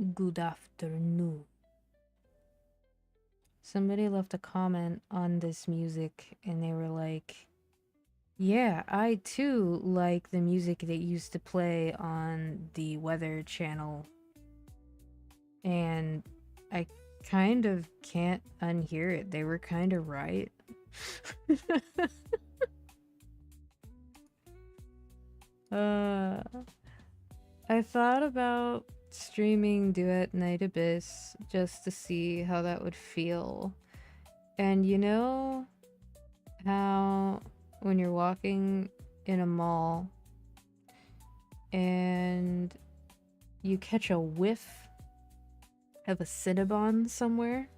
Good afternoon. Somebody left a comment on this music and they were like, yeah, I too like the music that used to play on the Weather Channel. And I kind of can't unhear it. They were kind of right. uh, I thought about streaming Duet Night Abyss just to see how that would feel. And you know how when you're walking in a mall and you catch a whiff of a Cinnabon somewhere,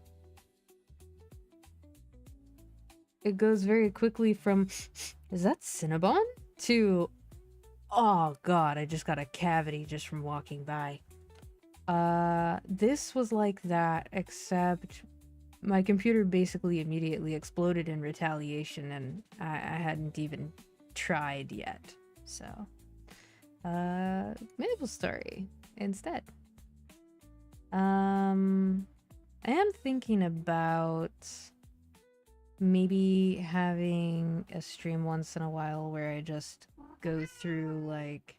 it goes very quickly from, is that Cinnabon? To, oh god, I just got a cavity just from walking by. This was like that, except my computer basically immediately exploded in retaliation and I hadn't even tried yet. So, maplestory instead. I am thinking about maybe having a stream once in a while where I just go through like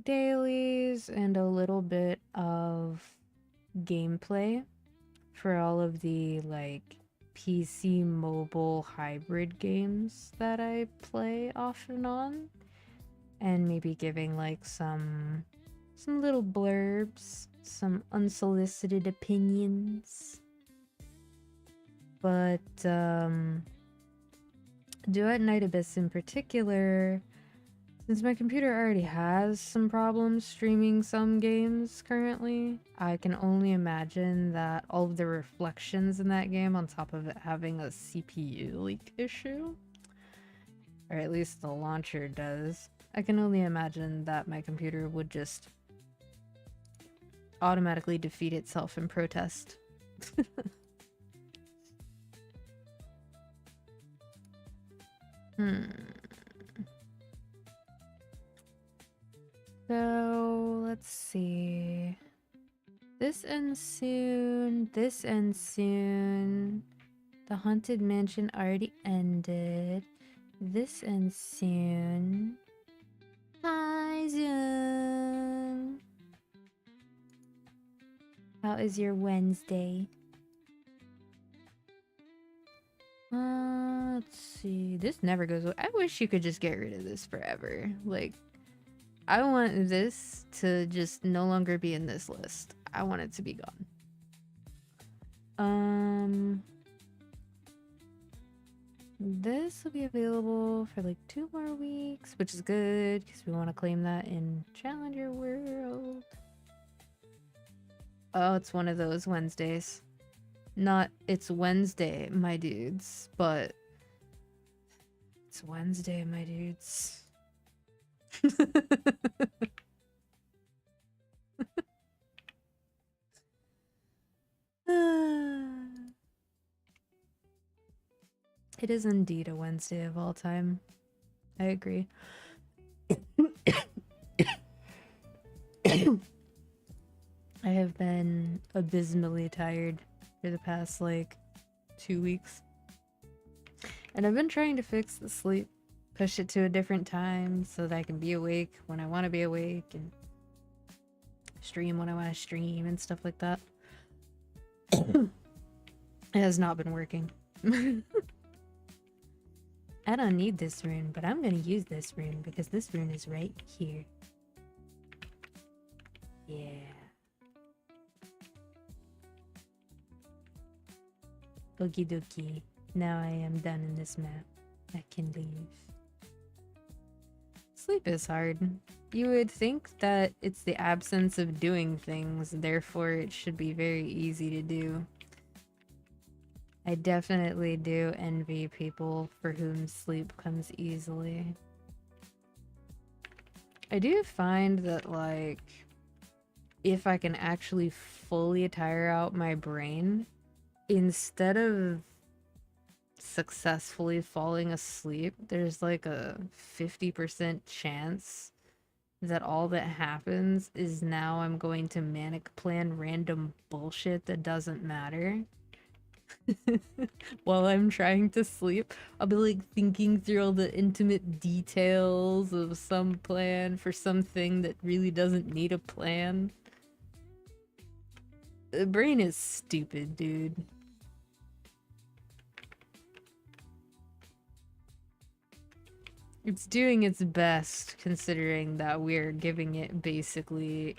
dailies and a little bit of gameplay for all of the like PC mobile hybrid games that I play off and on, and maybe giving like some little blurbs, some unsolicited opinions. But Duet Night Abyss in particular, since my computer already has some problems streaming some games currently, I can only imagine that all of the reflections in that game, on top of it having a CPU leak issue, or at least the launcher does, I can only imagine that my computer would just automatically defeat itself in protest. So, let's see. This ends soon. This ends soon. The Haunted Mansion already ended. This ends soon. Hi, Zoom. How is your Wednesday? Let's see. This never goes away. I wish you could just get rid of this forever. Like, I want this to just no longer be in this list. I want it to be gone. This will be available for like 2 more weeks, which is good because we want to claim that in Challenger World. Oh, it's one of those Wednesdays. Not it's Wednesday, my dudes, but it's Wednesday, my dudes. It is indeed a Wednesday of all time. I agree. I have been abysmally tired for the past like 2 weeks. And I've been trying to fix the sleep, push it to a different time so that I can be awake when I want to be awake and stream when I want to stream and stuff like that. It has not been working. I don't need this rune, but I'm gonna use this rune because this rune is right here. Yeah. Okie dokie. Now I am done in this map. I can leave. Sleep is hard. You would think that it's the absence of doing things, therefore it should be very easy to do. I definitely do envy people for whom sleep comes easily. I do find that, like, if I can actually fully tire out my brain, instead of successfully falling asleep, there's like a 50% chance that all that happens is now I'm going to manic plan random bullshit that doesn't matter while I'm trying to sleep. I'll be like thinking through all the intimate details of some plan for something that really doesn't need a plan. The brain is stupid, dude. It's doing its best considering that we're giving it basically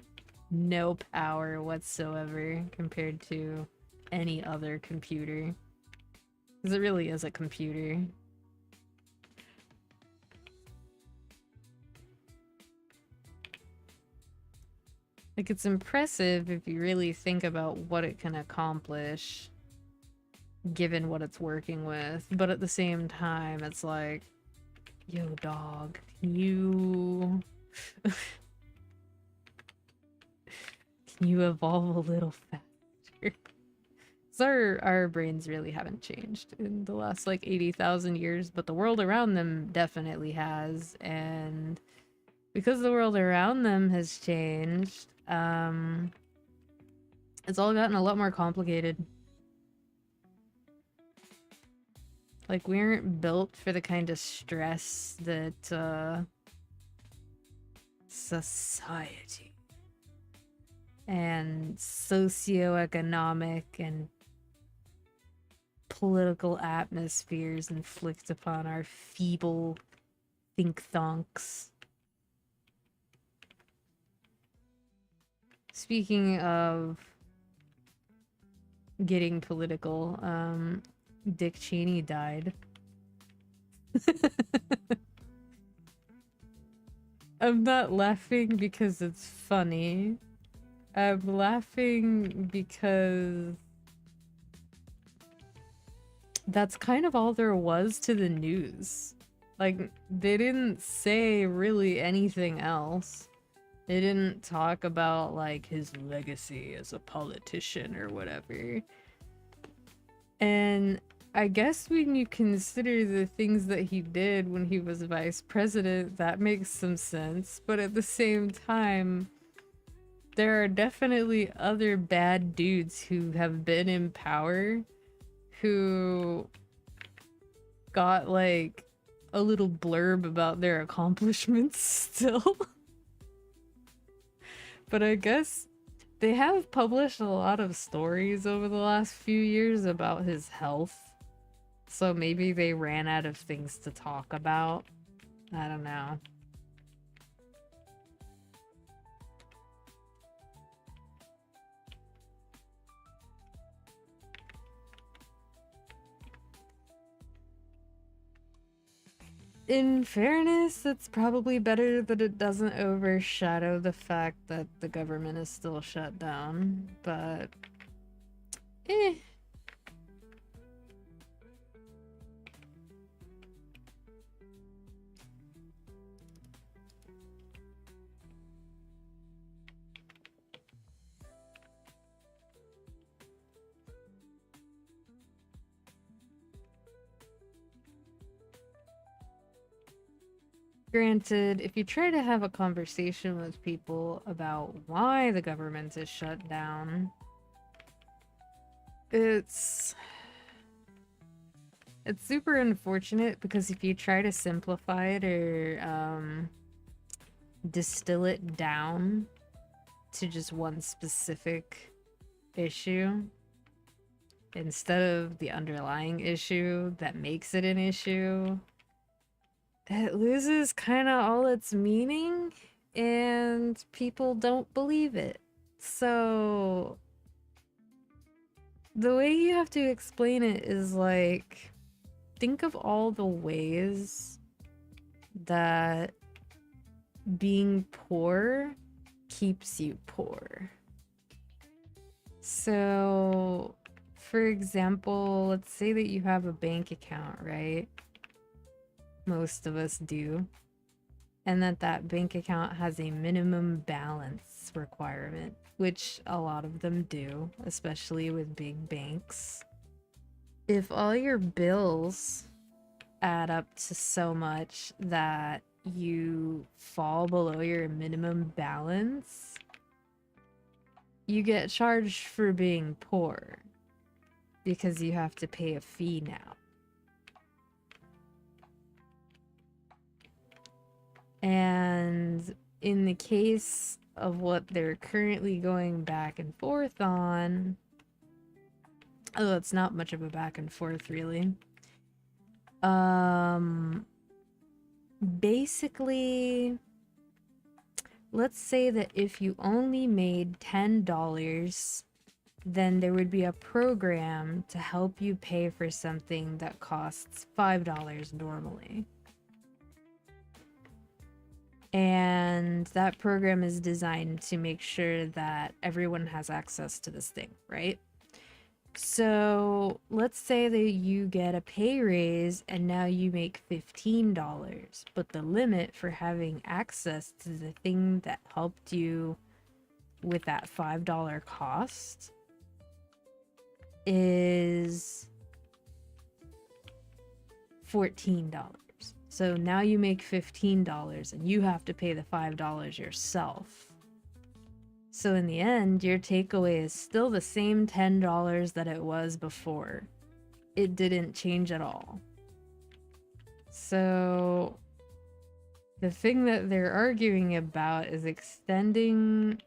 no power whatsoever compared to any other computer. Because it really is a computer. Like, it's impressive if you really think about what it can accomplish given what it's working with, but at the same time, it's like, yo, dog, can you... can you evolve a little faster? So our brains really haven't changed in the last, like, 80,000 years, but the world around them definitely has, and because the world around them has changed, it's all gotten a lot more complicated. Like, we aren't built for the kind of stress that, society and socioeconomic and political atmospheres inflict upon our feeble think-thonks. Speaking of getting political, Dick Cheney died. I'm not laughing because it's funny. I'm laughing because that's kind of all there was to the news. Like, they didn't say really anything else. They didn't talk about, like, his legacy as a politician or whatever. And I guess when you consider the things that he did when he was vice president, that makes some sense. But at the same time, there are definitely other bad dudes who have been in power who got, like, a little blurb about their accomplishments still. But I guess they have published a lot of stories over the last few years about his health. So maybe they ran out of things to talk about. I don't know. In fairness, it's probably better that it doesn't overshadow the fact that the government is still shut down, but... eh. Granted, if you try to have a conversation with people about why the government is shut down, it's super unfortunate because if you try to simplify it or distill it down to just one specific issue instead of the underlying issue that makes it an issue, it loses kind of all its meaning and people don't believe it. So the way you have to explain it is like, think of all the ways that being poor keeps you poor. So, for example, let's say that you have a bank account, right? Most of us do. And that bank account has a minimum balance requirement, which a lot of them do, especially with big banks. If all your bills add up to so much that you fall below your minimum balance, you get charged for being poor because you have to pay a fee now. And in the case of what they're currently going back and forth on, oh, it's not much of a back and forth, really. Basically, let's say that if you only made $10, then there would be a program to help you pay for something that costs $5 normally. And that program is designed to make sure that everyone has access to this thing, right? So let's say that you get a pay raise and now you make $15, but the limit for having access to the thing that helped you with that $5 cost is $14. So now you make $15 and you have to pay the $5 yourself. So in the end, your takeaway is still the same $10 that it was before. It didn't change at all. So the thing that they're arguing about is extending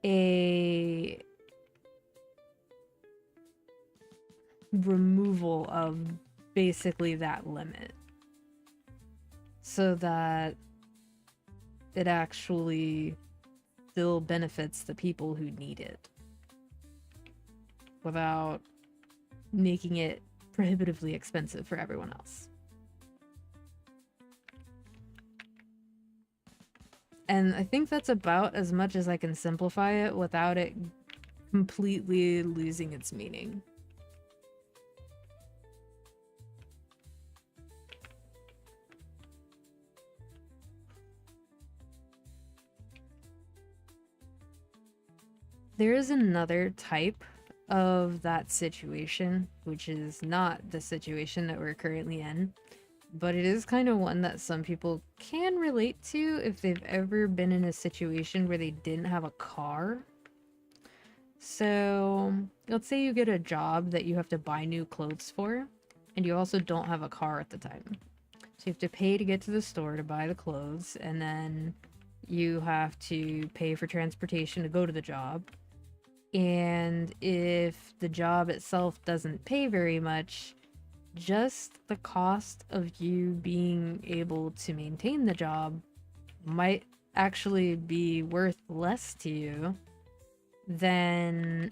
a removal of basically that limit so that it actually still benefits the people who need it without making it prohibitively expensive for everyone else. And I think that's about as much as I can simplify it without it completely losing its meaning. There is another type of that situation, which is not the situation that we're currently in, but it is kind of one that some people can relate to if they've ever been in a situation where they didn't have a car. So let's say you get a job that you have to buy new clothes for, and you also don't have a car at the time. So you have to pay to get to the store to buy the clothes, and then you have to pay for transportation to go to the job. And if the job itself doesn't pay very much, just the cost of you being able to maintain the job might actually be worth less to you than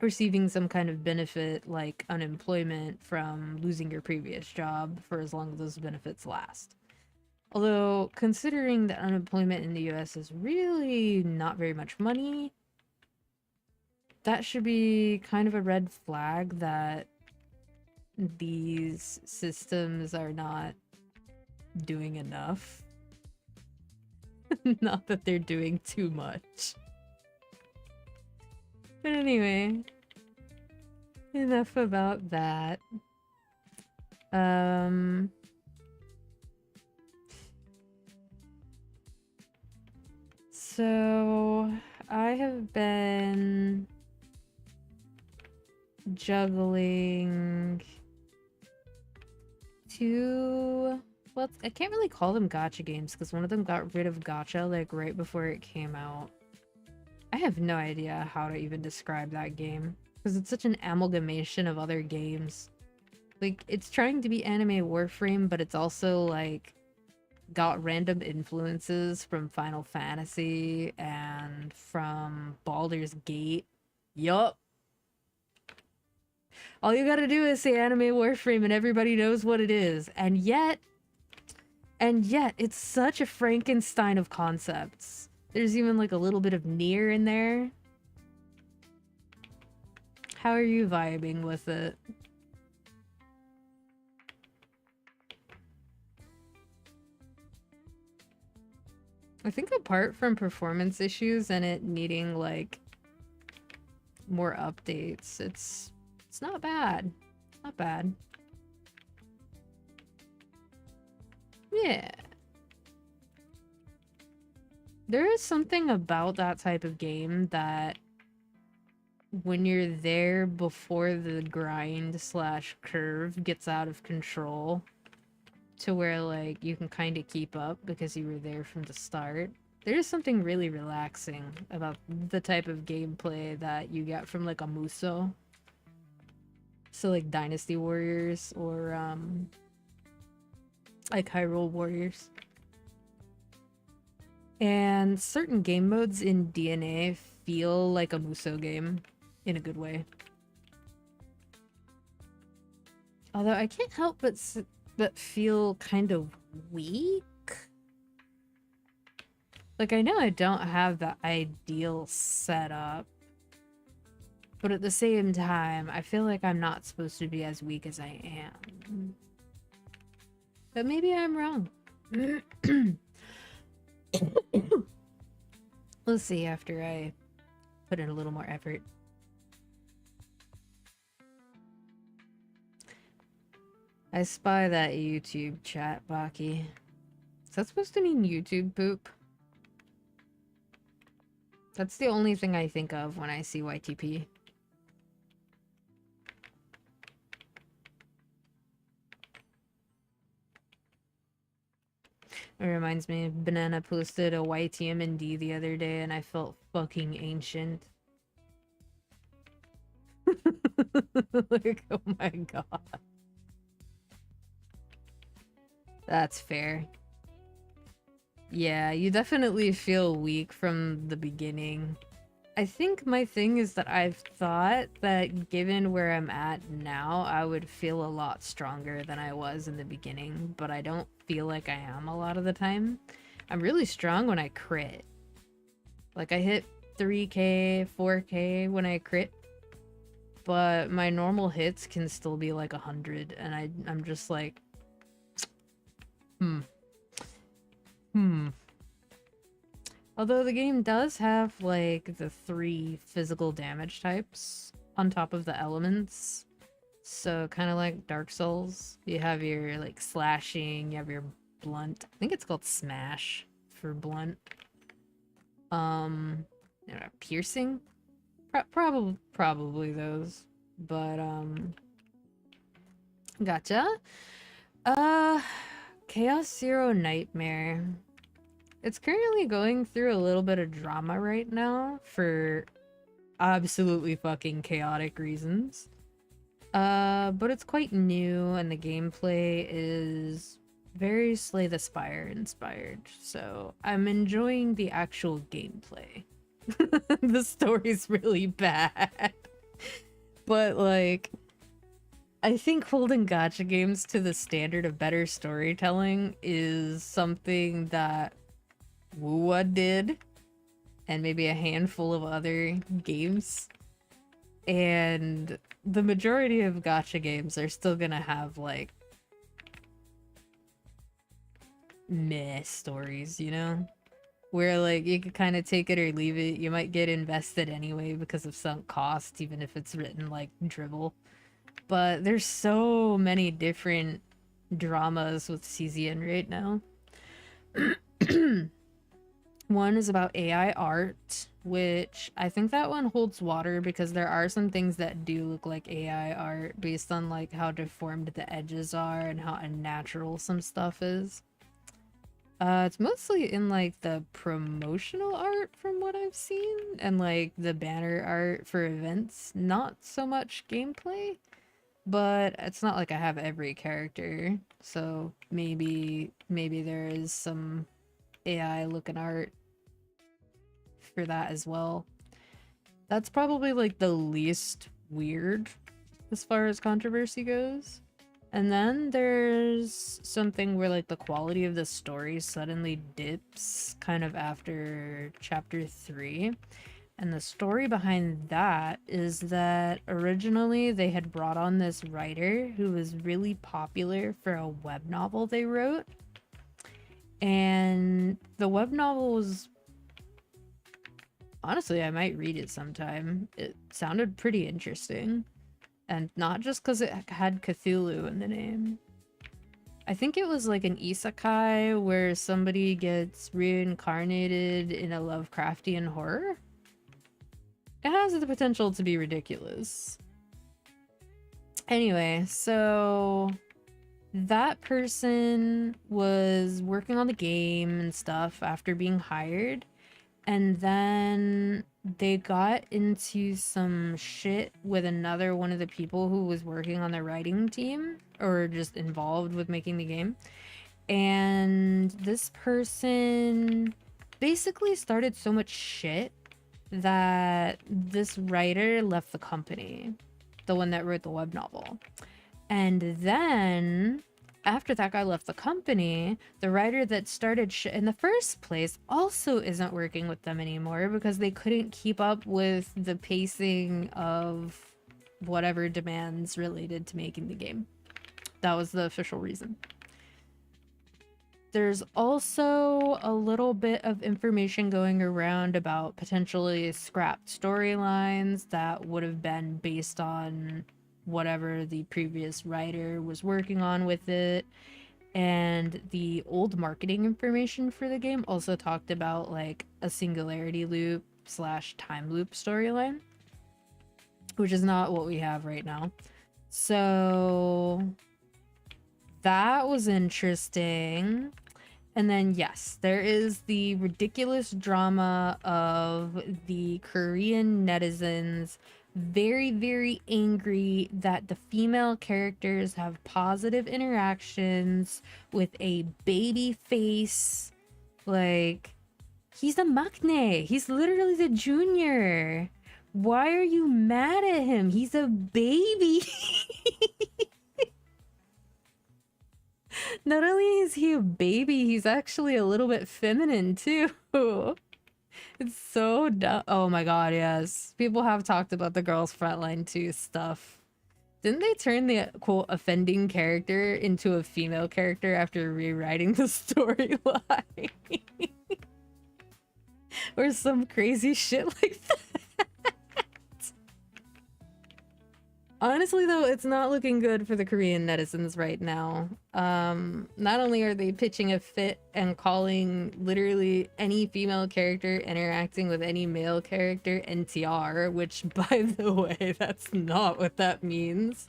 receiving some kind of benefit like unemployment from losing your previous job for as long as those benefits last. Although, considering that unemployment in the US is really not very much money, that should be kind of a red flag that these systems are not doing enough. Not that they're doing too much. But anyway, enough about that. So I have been juggling two, well, I can't really call them gacha games because one of them got rid of gacha like right before it came out. I have no idea how to even describe that game because it's such an amalgamation of other games. Like, it's trying to be anime Warframe, but it's also like got random influences from Final Fantasy and from Baldur's Gate. Yup. All you gotta do is say anime Warframe and everybody knows what it is. And yet, it's such a Frankenstein of concepts. There's even like a little bit of Nier in there. How are you vibing with it? I think apart from performance issues and it needing like more updates, it's It's not bad. Not bad. Yeah. There is something about that type of game that when you're there before the grind slash curve gets out of control to where like you can kind of keep up because you were there from the start. There's something really relaxing about the type of gameplay that you get from like a Muso. So like Dynasty Warriors or like Hyrule Warriors. And certain game modes in DNA feel like a Muso game in a good way. Although I can't help but feel kind of weak. Like, I know I don't have the ideal setup, but at the same time, I feel like I'm not supposed to be as weak as I am. But maybe I'm wrong. We'll see after I put in a little more effort. I spy that YouTube chat, Baki. Is that supposed to mean YouTube poop? That's the only thing I think of when I see YTP. It reminds me, Banana posted a YTMND the other day and I felt fucking ancient. Like, oh my god. That's fair. Yeah, you definitely feel weak from the beginning. I think my thing is that I've thought that given where I'm at now, I would feel a lot stronger than I was in the beginning, but I don't feel like I am a lot of the time. I'm really strong when I crit. Like, I hit 3k, 4k when I crit, but my normal hits can still be like 100, and I'm just like, Although the game does have, like, the 3 physical damage types on top of the elements. So, kind of like Dark Souls. You have your, like, slashing, you have your blunt. I think it's called smash for blunt. Piercing? Probably those. But, gotcha. Chaos Zero Nightmare. It's currently going through a little bit of drama right now for absolutely fucking chaotic reasons. But it's quite new and the gameplay is very Slay the Spire inspired. So I'm enjoying the actual gameplay. The story's really bad. But like, I think holding gacha games to the standard of better storytelling is something that Wuwa did, and maybe a handful of other games. And the majority of gacha games are still gonna have, like, meh stories, you know? Where, like, you could kind of take it or leave it. You might get invested anyway because of sunk cost, even if it's written like dribble. But there's so many different dramas with CZN right now. One is about AI art, which I think that one holds water because there are some things that do look like AI art based on like how deformed the edges are and how unnatural some stuff is. It's mostly in like the promotional art from what I've seen and like the banner art for events, not so much gameplay, but it's not like I have every character, so maybe there is some AI looking art for that as well. That's probably like the least weird as far as controversy goes. And then there's something where like the quality of the story suddenly dips kind of after chapter 3. And the story behind that is that originally they had brought on this writer who was really popular for a web novel they wrote. And the web novel was... Honestly, I might read it sometime. It sounded pretty interesting. And not just because it had Cthulhu in the name. I think it was like an isekai where somebody gets reincarnated in a Lovecraftian horror. It has the potential to be ridiculous. Anyway, so that person was working on the game and stuff after being hired, and then they got into some shit with another one of the people who was working on the writing team, or just involved with making the game. And this person basically started so much shit that this writer left the company, the one that wrote the web novel. And then after that guy left the company, the writer that started shit in the first place also isn't working with them anymore because they couldn't keep up with the pacing of whatever demands related to making the game. That was the official reason. There's also a little bit of information going around about potentially scrapped storylines that would have been based on whatever the previous writer was working on with it. And the old marketing information for the game also talked about like a singularity loop / time loop storyline, which is not what we have right now. So that was interesting. And then, yes, there is the ridiculous drama of the Korean netizens very, very angry that the female characters have positive interactions with a baby face. Like, he's a maknae. He's literally the junior. Why are you mad at him? He's a baby. Not only is he a baby, he's actually a little bit feminine too. It's so dumb. Oh my god, yes. People have talked about the girls frontline 2 stuff. Didn't they turn the quote offending character into a female character after rewriting the storyline? Or some crazy shit like that? Honestly, though, it's not looking good for the Korean netizens right now. Not only are they pitching a fit and calling literally any female character interacting with any male character NTR, which, by the way, that's not what that means.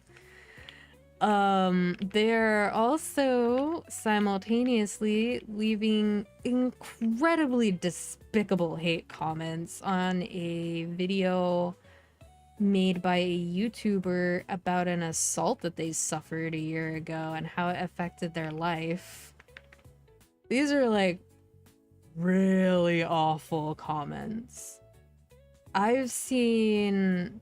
They're also simultaneously leaving incredibly despicable hate comments on a video made by a YouTuber about an assault that they suffered a year ago and how it affected their life. These are like really awful comments. I've seen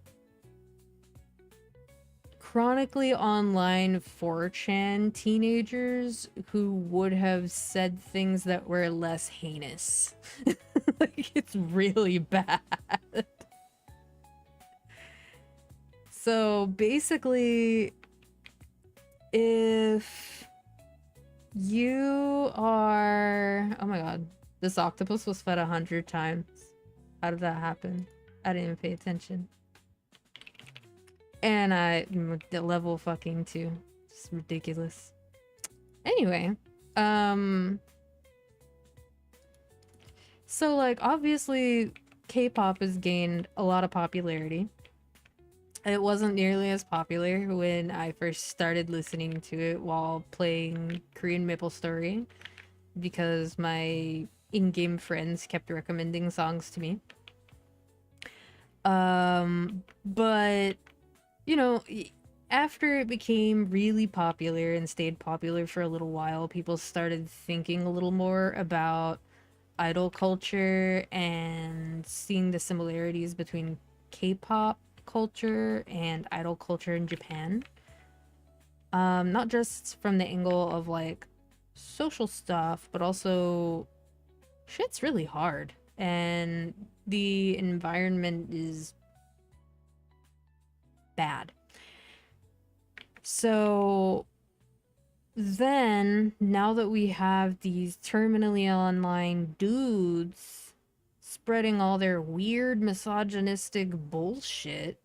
chronically online 4chan teenagers who would have said things that were less heinous. Like, it's really bad. So basically, if you are... Oh my god, this octopus was fed 100 times. How did that happen? I didn't even pay attention. And the level fucking 2. Just ridiculous. Anyway, so like obviously K-pop has gained a lot of popularity. It wasn't nearly as popular when I first started listening to it while playing Korean maplestory, because my in-game friends kept recommending songs to me. But you know, after it became really popular and stayed popular for a little while, people started thinking a little more about idol culture and seeing the similarities between K-pop culture and idol culture in Japan. Not just from the angle of like social stuff, but also shit's really hard and the environment is bad. So then, now that we have these terminally online dudes spreading all their weird misogynistic bullshit,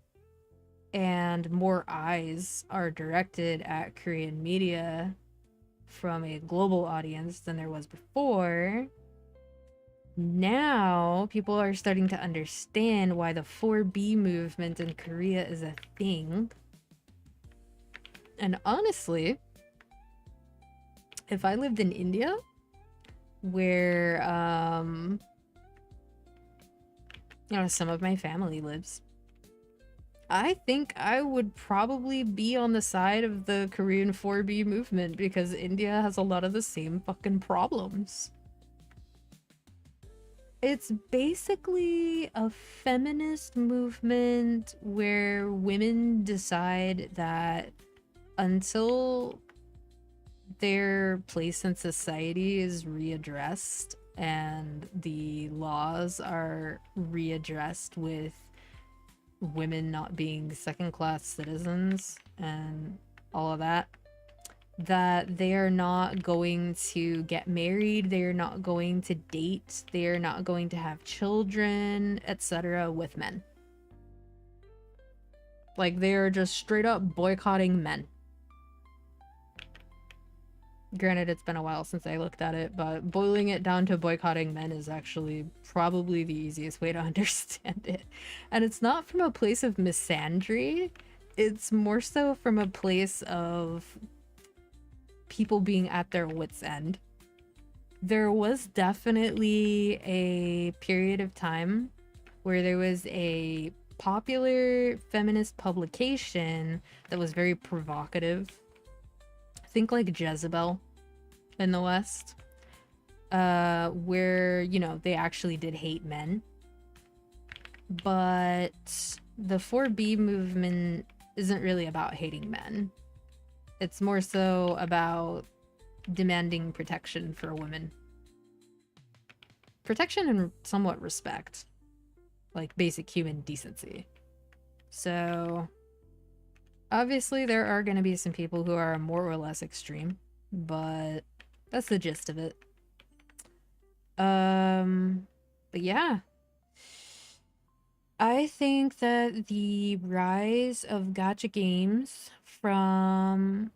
and more eyes are directed at Korean media from a global audience than there was before, now people are starting to understand why the 4B movement in Korea is a thing. And honestly, if I lived in India, where some of my family lives, I think I would probably be on the side of the Korean 4B movement because India has a lot of the same fucking problems. It's basically a feminist movement where women decide that until their place in society is readdressed and the laws are readdressed with women not being second-class citizens and all of that, that they are not going to get married, they are not going to date, they are not going to have children, etc. with men. Like, they are just straight up boycotting men. Granted, it's been a while since I looked at it, but boiling it down to boycotting men is actually probably the easiest way to understand it. And it's not from a place of misandry, it's more so from a place of people being at their wits' end. There was definitely a period of time where there was a popular feminist publication that was very provocative. Think like Jezebel in the West, where, they actually did hate men. But the 4B movement isn't really about hating men. It's more so about demanding protection for women. Protection and somewhat respect. Like basic human decency. So obviously there are going to be some people who are more or less extreme, but that's the gist of it. But yeah. I think that the rise of gacha games from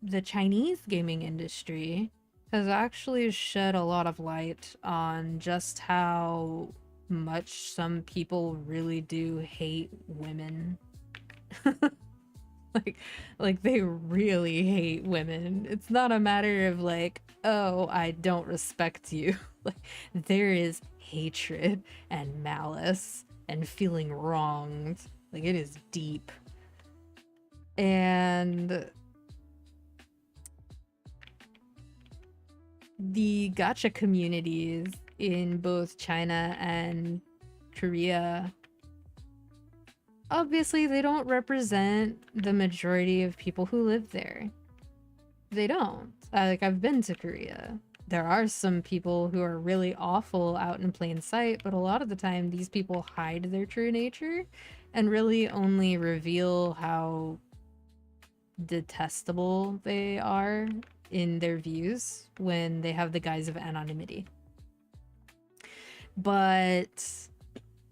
the Chinese gaming industry has actually shed a lot of light on just how much some people really do hate women. like they really hate women. It's not a matter of like, oh, I don't respect you. Like, there is hatred and malice and feeling wronged. Like, it is deep. And the gacha communities in both China and Korea, obviously they don't represent the majority of people who live there. They don't. I've been to Korea. There are some people who are really awful out in plain sight, but a lot of the time these people hide their true nature and really only reveal how detestable they are in their views when they have the guise of anonymity. But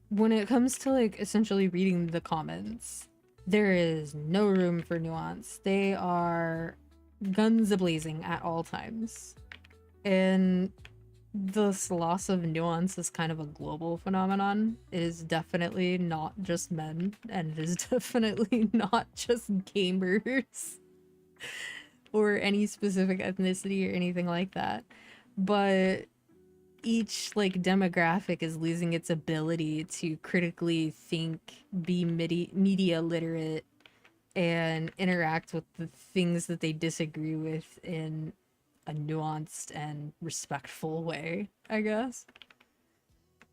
when it comes to like essentially reading the comments, there is no room for nuance. They are guns a-blazing at all times. And this loss of nuance is kind of a global phenomenon. It is definitely not just men, and it is definitely not just gamers or any specific ethnicity or anything like that. But each like demographic is losing its ability to critically think, be media literate, and interact with the things that they disagree with in a nuanced and respectful way, I guess.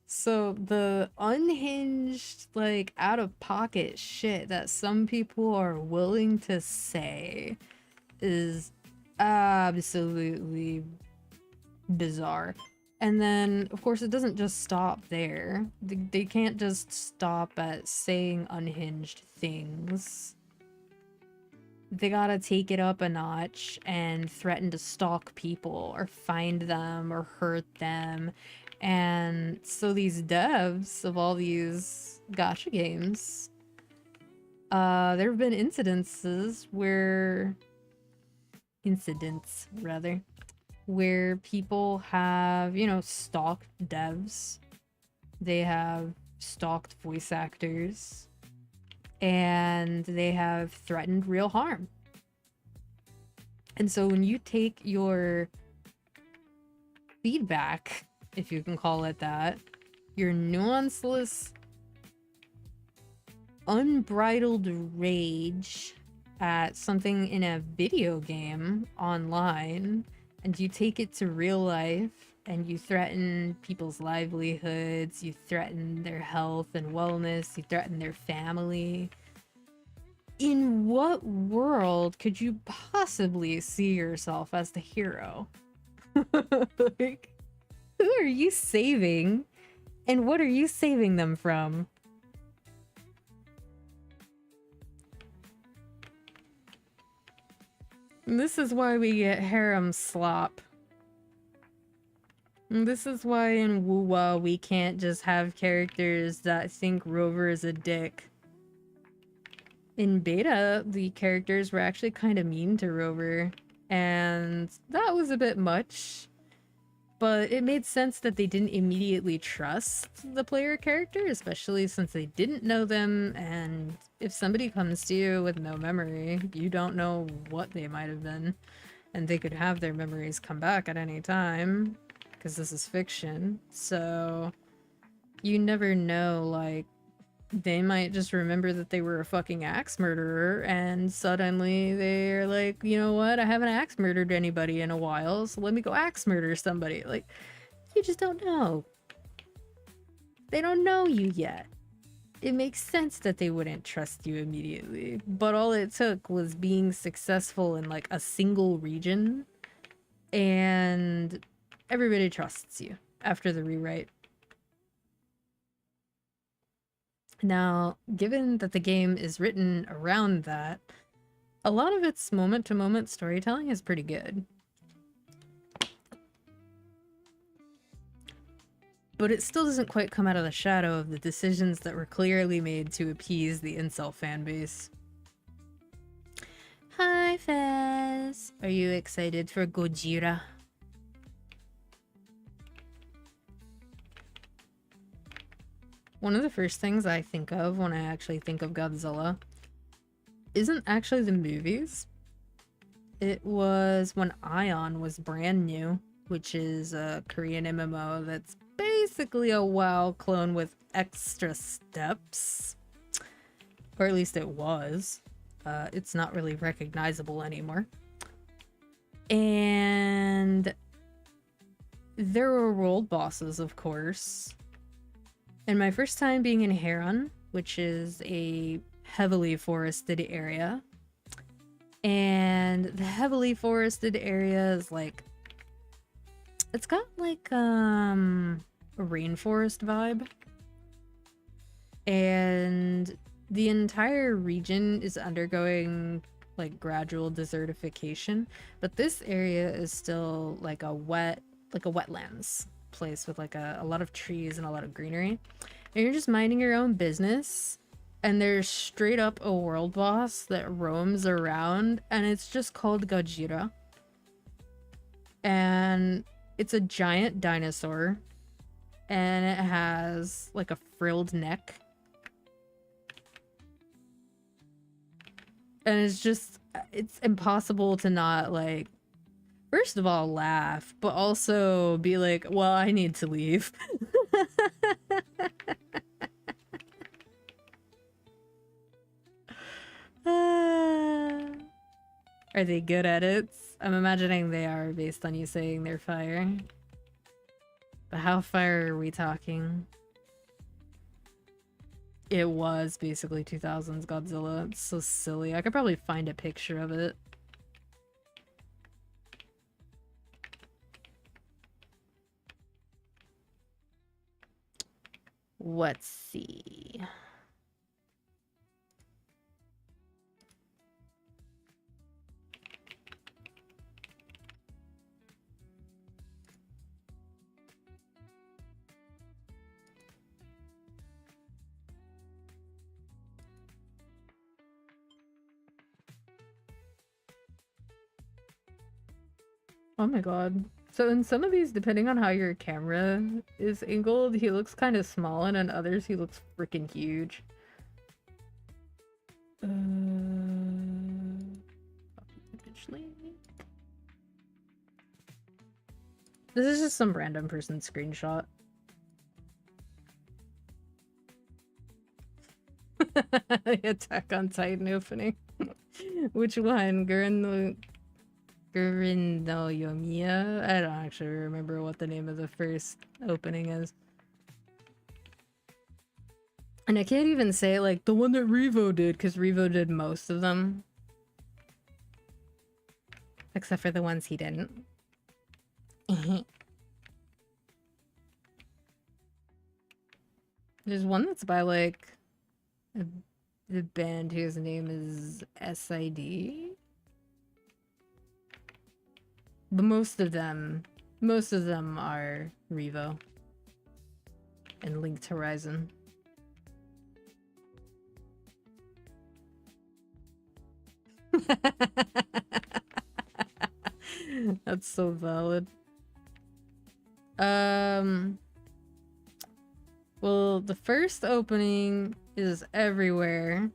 So the unhinged, like, out-of-pocket shit that some people are willing to say is absolutely bizarre. And then, of course, it doesn't just stop there. They can't just stop at saying unhinged things. They gotta take it up a notch and threaten to stalk people or find them or hurt them. And so these devs of all these gacha games There have been incidents rather, where people have, you know, stalked devs. They have stalked voice actors, and they have threatened real harm. And so when you take your feedback, if you can call it that, your nuanceless, unbridled rage at something in a video game online, and you take it to real life, and you threaten people's livelihoods, you threaten their health and wellness, you threaten their family. In what world could you possibly see yourself as the hero? Like, who are you saving? And what are you saving them from? And this is why we get harem slop. And this is why in Wuwa we can't just have characters that think Rover is a dick. In beta, the characters were actually kind of mean to Rover, and that was a bit much. But it made sense that they didn't immediately trust the player character, especially since they didn't know them, and if somebody comes to you with no memory, you don't know what they might have been, and they could have their memories come back at any time, because this is fiction, so you never know, like, they might just remember that they were a fucking axe murderer, and suddenly they're like, you know what, I haven't axe murdered anybody in a while, so let me go axe murder somebody. Like, you just don't know. They don't know you yet. It makes sense that they wouldn't trust you immediately, but all it took was being successful in like a single region, and everybody trusts you after the rewrite. Now, given that the game is written around that, a lot of its moment-to-moment storytelling is pretty good. But it still doesn't quite come out of the shadow of the decisions that were clearly made to appease the incel fanbase. Hi, Fez! Are you excited for Gojira? One of the first things I think of when I actually think of Godzilla isn't actually the movies. It was when Ion was brand new, which is a Korean MMO that's basically a WoW clone with extra steps. Or at least it was. It's not really recognizable anymore. And there were world bosses, of course. And my first time being in Heron, which is a heavily forested area. And the heavily forested area is like, it's got like a rainforest vibe. And the entire region is undergoing like gradual desertification, but this area is still like a wetlands place with like a lot of trees and a lot of greenery, and you're just minding your own business, and there's straight up a world boss that roams around, and it's just called Gojira, and it's a giant dinosaur, and it has like a frilled neck, and it's impossible to not, like, first of all, laugh, but also be like, well, I need to leave. Are they good edits? I'm imagining they are based on you saying they're fire. But how fire are we talking? It was basically 2000s Godzilla. It's so silly. I could probably find a picture of it. Let's see. Oh my god. So in some of these, depending on how your camera is angled, he looks kind of small, and in others he looks freaking huge. Image link. This is just some random person's screenshot. Attack on Titan opening. Which one? Gurren no Yomiya? I don't actually remember what the name of the first opening is. And I can't even say like the one that Revo did, because Revo did most of them. Except for the ones he didn't. There's one that's by like the band whose name is SID. But most of them are Revo and Linked Horizon. That's so valid. Well, the first opening is everywhere.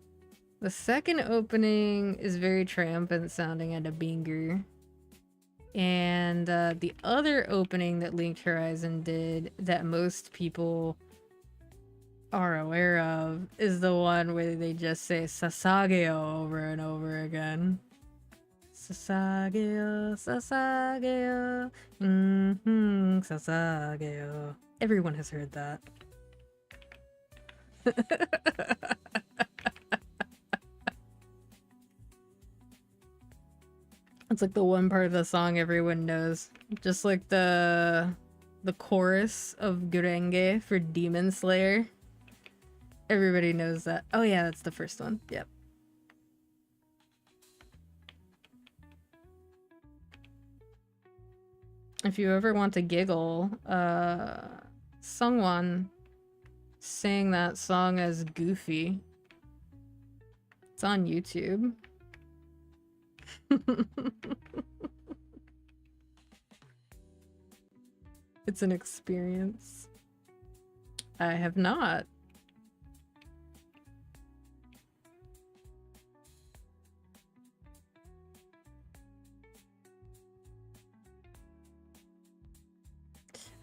The second opening is very triumphant sounding and a banger. And the other opening that Linked Horizon did that most people are aware of is the one where they just say Sasageo over and over again. Sasageo, Sasageo, Sasageo. Everyone has heard that. It's like the one part of the song everyone knows. Just like the chorus of Gurenge for Demon Slayer. Everybody knows that. Oh yeah, that's the first one. Yep. If you ever want to giggle, Sungwon sang that song as Goofy. It's on YouTube. It's an experience. I have not.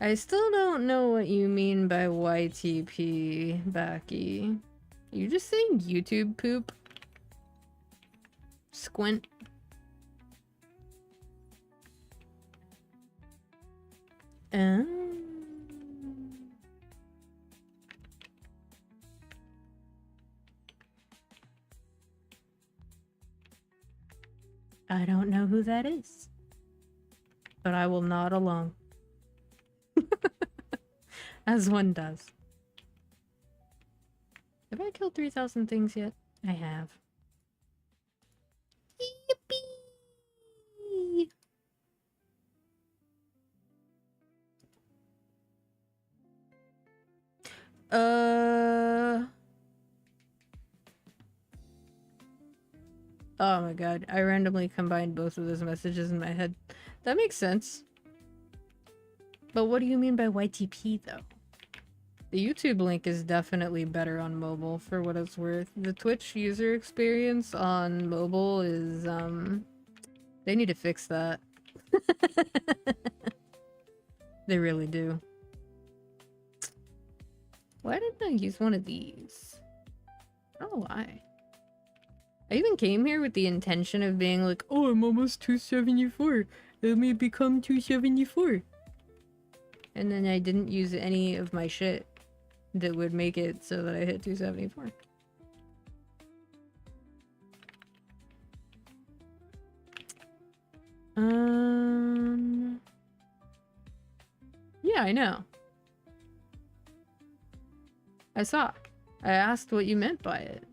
I still don't know what you mean by YTP, Baki. You just saying YouTube poop? Squint. I don't know who that is. But I will nod along. As one does. Have I killed 3,000 things yet? I have. Yippee! Oh my god, I randomly combined both of those messages in my head. That makes sense. But what do you mean by YTP though? The YouTube link is definitely better on mobile for what it's worth. The Twitch user experience on mobile is, they need to fix that. They really do. Why didn't I use one of these? I don't know why. I even came here with the intention of being like, oh, I'm almost 274. Let me become 274. And then I didn't use any of my shit that would make it so that I hit 274. Yeah, I know. I saw. I asked what you meant by it.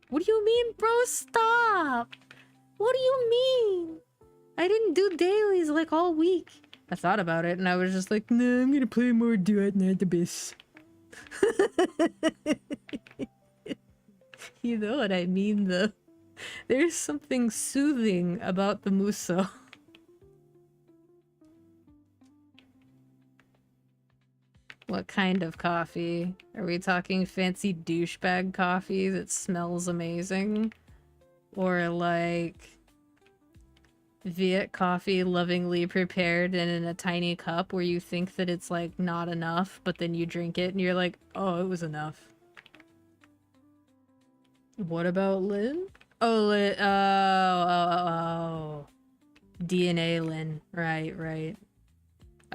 What do you mean, bro? Stop! What do you mean? I didn't do dailies like all week. I thought about it and I was just like, nah, I'm gonna play more Duet Night Abyss. You know what I mean, though. There's something soothing about the Muso. What kind of coffee? Are we talking fancy douchebag coffee that smells amazing? Or like Viet coffee lovingly prepared and in a tiny cup where you think that it's like not enough, but then you drink it and you're like, oh, it was enough. What about Lynn? Oh, Lynn. Oh. DNA Lynn. Right, right.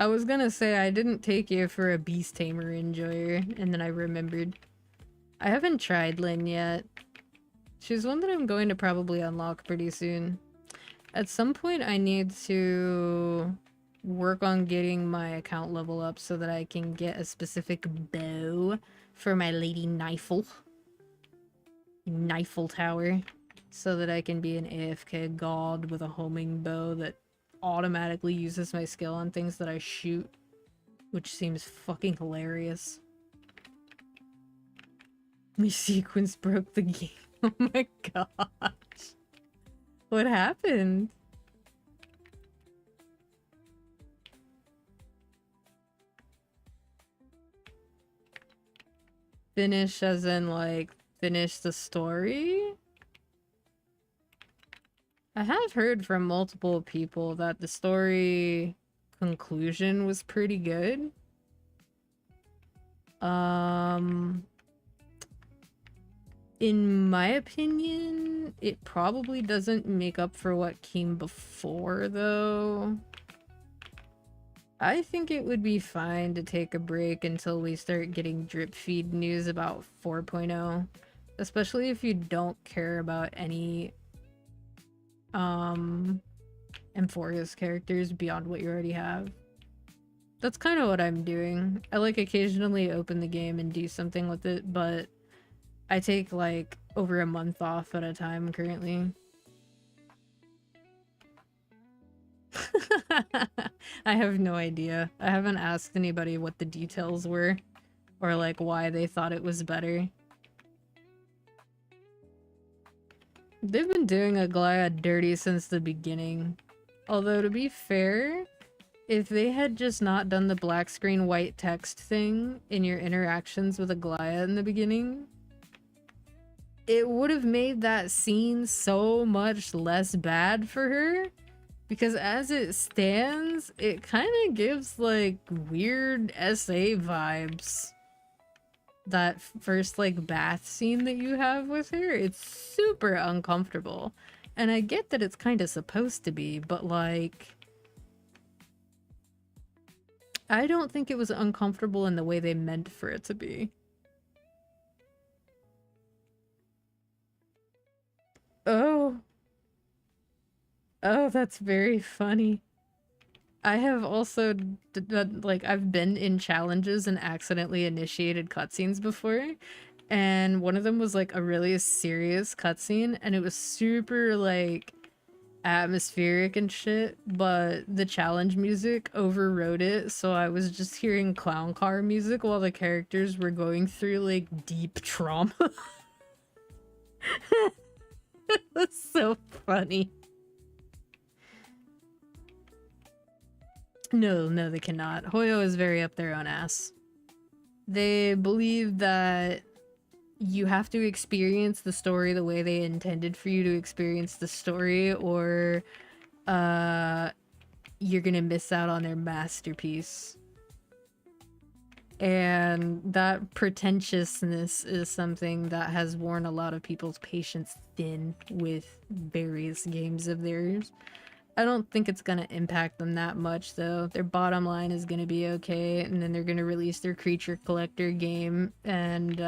I was gonna say I didn't take you for a beast tamer enjoyer, and then I remembered. I haven't tried Lynn yet. She's one that I'm going to probably unlock pretty soon. At some point I need to work on getting my account level up so that I can get a specific bow for my Lady Knifel. Knifel Tower. So that I can be an AFK god with a homing bow that automatically uses my skill on things that I shoot. Which seems fucking hilarious. My sequence broke the game. Oh my gosh. What happened? Finish as in like finish the story? I have heard from multiple people that the story conclusion was pretty good. In my opinion, it probably doesn't make up for what came before, though. I think it would be fine to take a break until we start getting drip feed news about 4.0. Especially if you don't care about any Amphorius characters beyond what you already have. That's kind of what I'm doing. I like occasionally open the game and do something with it, but I take like over a month off at a time currently. I have no idea. I haven't asked anybody what the details were or like why they thought it was better. They've been doing Aglaia dirty since the beginning. Although to be fair, if they had just not done the black screen white text thing in your interactions with Aglaia in the beginning, it would have made that scene so much less bad for her. Because as it stands, it kind of gives like weird SA vibes. That first like bath scene that you have with her, it's super uncomfortable. And I get that it's kind of supposed to be, but like I don't think it was uncomfortable in the way they meant for it to be. Oh. Oh, that's very funny. I have also, like, I've been in challenges and accidentally initiated cutscenes before, and one of them was, like, a really serious cutscene, and it was super, like, atmospheric and shit, but the challenge music overrode it, so I was just hearing clown car music while the characters were going through, like, deep trauma. It was so funny. No, they cannot. Hoyo is very up their own ass. They believe that you have to experience the story the way they intended for you to experience the story, or you're gonna miss out on their masterpiece. And that pretentiousness is something that has worn a lot of people's patience thin with various games of theirs. I don't think it's gonna impact them that much, though. Their bottom line is gonna be okay, and then they're gonna release their creature collector game, and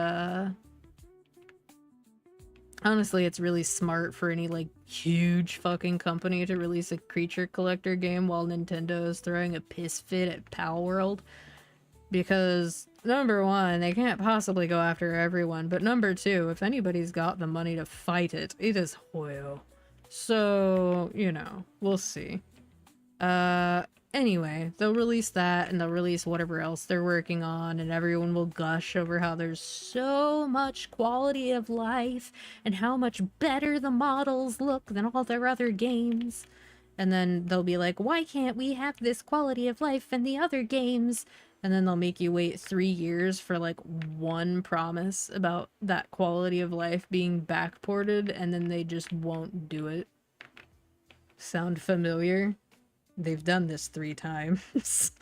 honestly, it's really smart for any, like, huge fucking company to release a creature collector game while Nintendo is throwing a piss fit at Pal World. Because, number one, they can't possibly go after everyone, but number two, if anybody's got the money to fight it, it is Hoyo. So, you know, we'll see. Anyway, they'll release that, and they'll release whatever else they're working on, and everyone will gush over how there's so much quality of life, and how much better the models look than all their other games. And then they'll be like, why can't we have this quality of life in the other games? and then they'll make you wait 3 years for like one promise about that quality of life being backported, and then they just won't do it. Sound familiar? They've done this 3 times.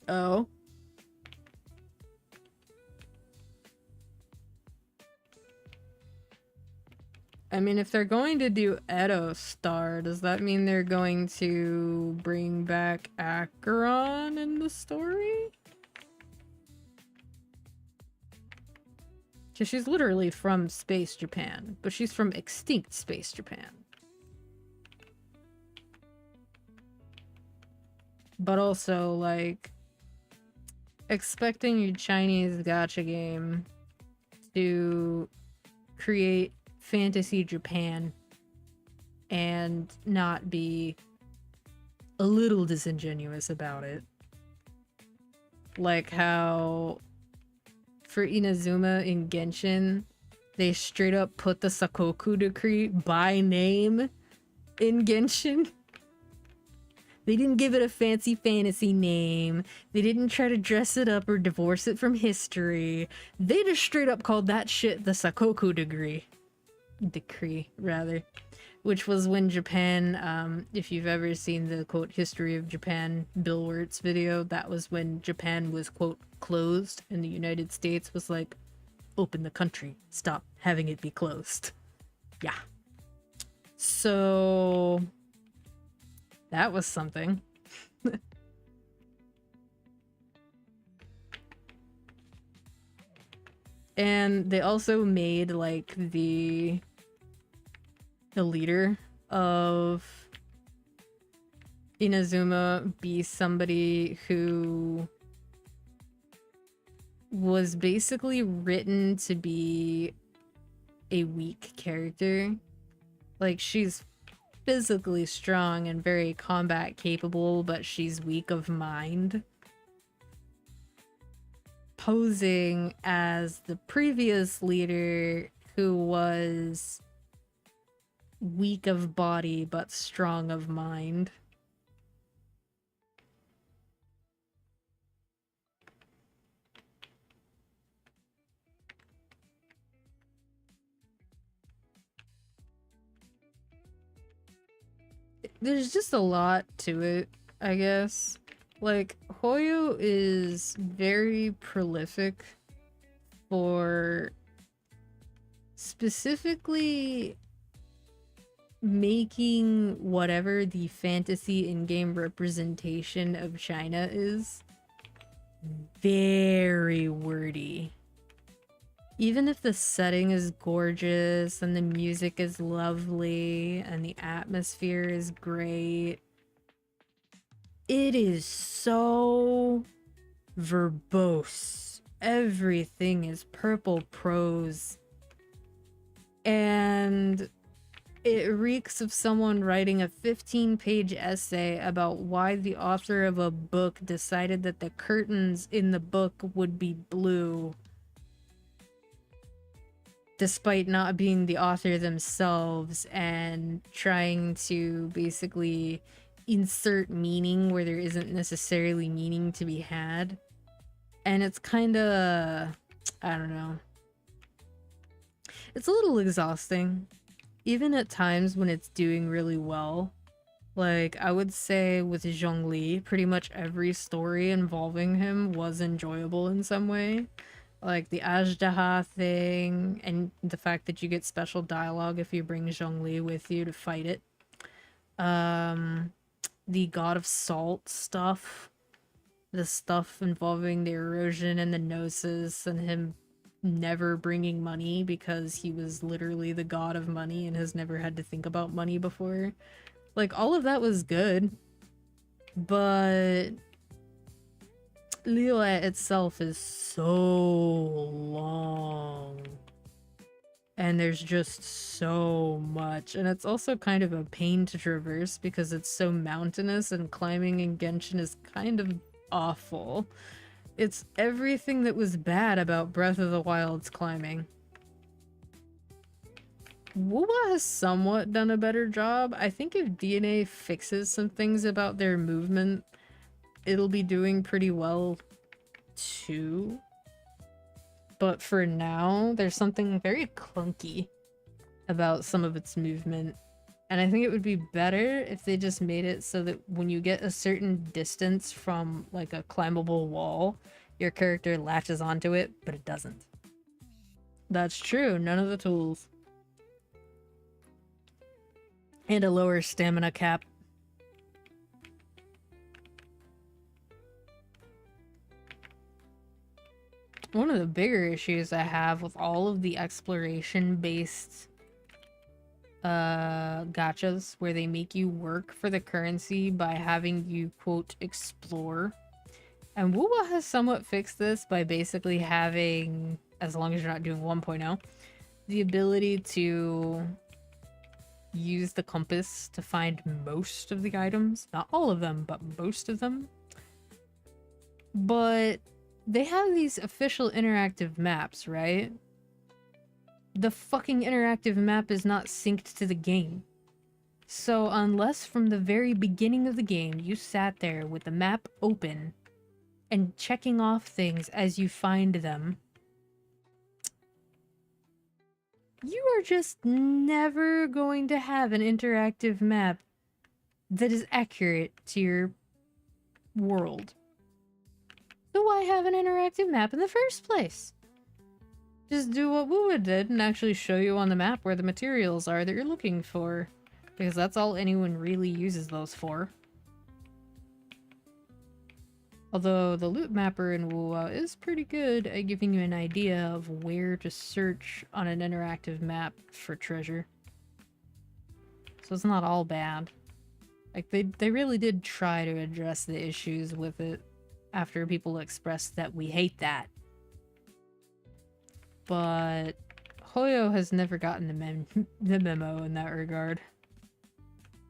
Oh. I mean, if they're going to do Edo Star, does that mean they're going to bring back Acheron in the story? Because she's literally from Space Japan, but she's from extinct Space Japan. But also, like, expecting your Chinese gacha game to create fantasy Japan and not be a little disingenuous about it. Like how for Inazuma in Genshin, they straight up put the Sakoku decree by name in Genshin. They didn't give it a fancy fantasy name. They didn't try to dress it up or divorce it from history. They just straight up called that shit the Sakoku decree, which was when Japan, if you've ever seen the quote history of Japan Bill Wirtz video, that was when Japan was quote closed and the United States was like, open the country, stop having it be closed. Yeah. So that was something. And they also made like the leader of Inazuma be somebody who was basically written to be a weak character. Like, she's physically strong and very combat capable, but she's weak of mind. Posing as the previous leader who was weak of body but strong of mind. There's just a lot to it, I guess. Like, Hoyo is very prolific for specifically making whatever the fantasy in-game representation of China is very wordy. Even if the setting is gorgeous and the music is lovely and the atmosphere is great, it is so verbose. Everything is purple prose. And it reeks of someone writing a 15-page essay about why the author of a book decided that the curtains in the book would be blue, despite not being the author themselves, and trying to basically insert meaning where there isn't necessarily meaning to be had. And it's kind of, I don't know. It's a little exhausting, even at times when it's doing really well. Like, I would say with Zhongli, pretty much every story involving him was enjoyable in some way. Like the Ajdaha thing, and the fact that you get special dialogue if you bring Zhongli with you to fight it. The God of Salt stuff. The stuff involving the erosion and the gnosis and him never bringing money because he was literally the god of money and has never had to think about money before. Like, all of that was good, but Liyue itself is so long. And there's just so much. And it's also kind of a pain to traverse because it's so mountainous, and climbing in Genshin is kind of awful. It's everything that was bad about Breath of the Wild's climbing. Woowa has somewhat done a better job. I think if DNA fixes some things about their movement, it'll be doing pretty well too. But for now, there's something very clunky about some of its movement. And I think it would be better if they just made it so that when you get a certain distance from like a climbable wall, your character latches onto it, but it doesn't. That's true, none of the tools. And a lower stamina cap. One of the bigger issues I have with all of the exploration-based gachas where they make you work for the currency by having you, quote, explore. And Woowa has somewhat fixed this by basically having, as long as you're not doing 1.0, the ability to use the compass to find most of the items. Not all of them, but most of them. But they have these official interactive maps, right? The fucking interactive map is not synced to the game. So unless from the very beginning of the game you sat there with the map open and checking off things as you find them, you are just never going to have an interactive map that is accurate to your world. So why have an interactive map in the first place? Just do what Woowa did and actually show you on the map where the materials are that you're looking for. Because that's all anyone really uses those for. Although the loot mapper in Woowa is pretty good at giving you an idea of where to search on an interactive map for treasure. So it's not all bad. Like, they really did try to address the issues with it after people expressed that we hate that. But Hoyo has never gotten the memo in that regard.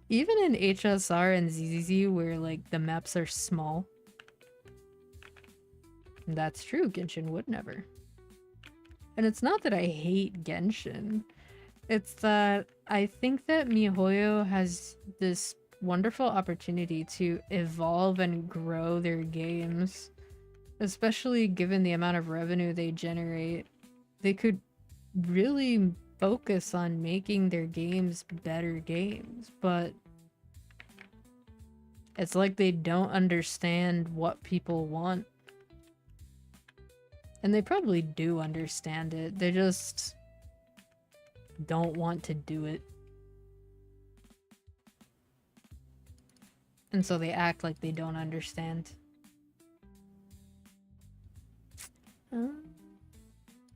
Even in HSR and ZZZ where, like, the maps are small. That's true, Genshin would never. And it's not that I hate Genshin. It's that I think that MiHoYo has this wonderful opportunity to evolve and grow their games. Especially given the amount of revenue they generate. They could really focus on making their games better games, but it's like they don't understand what people want. And they probably do understand it, they just don't want to do it. And so they act like they don't understand.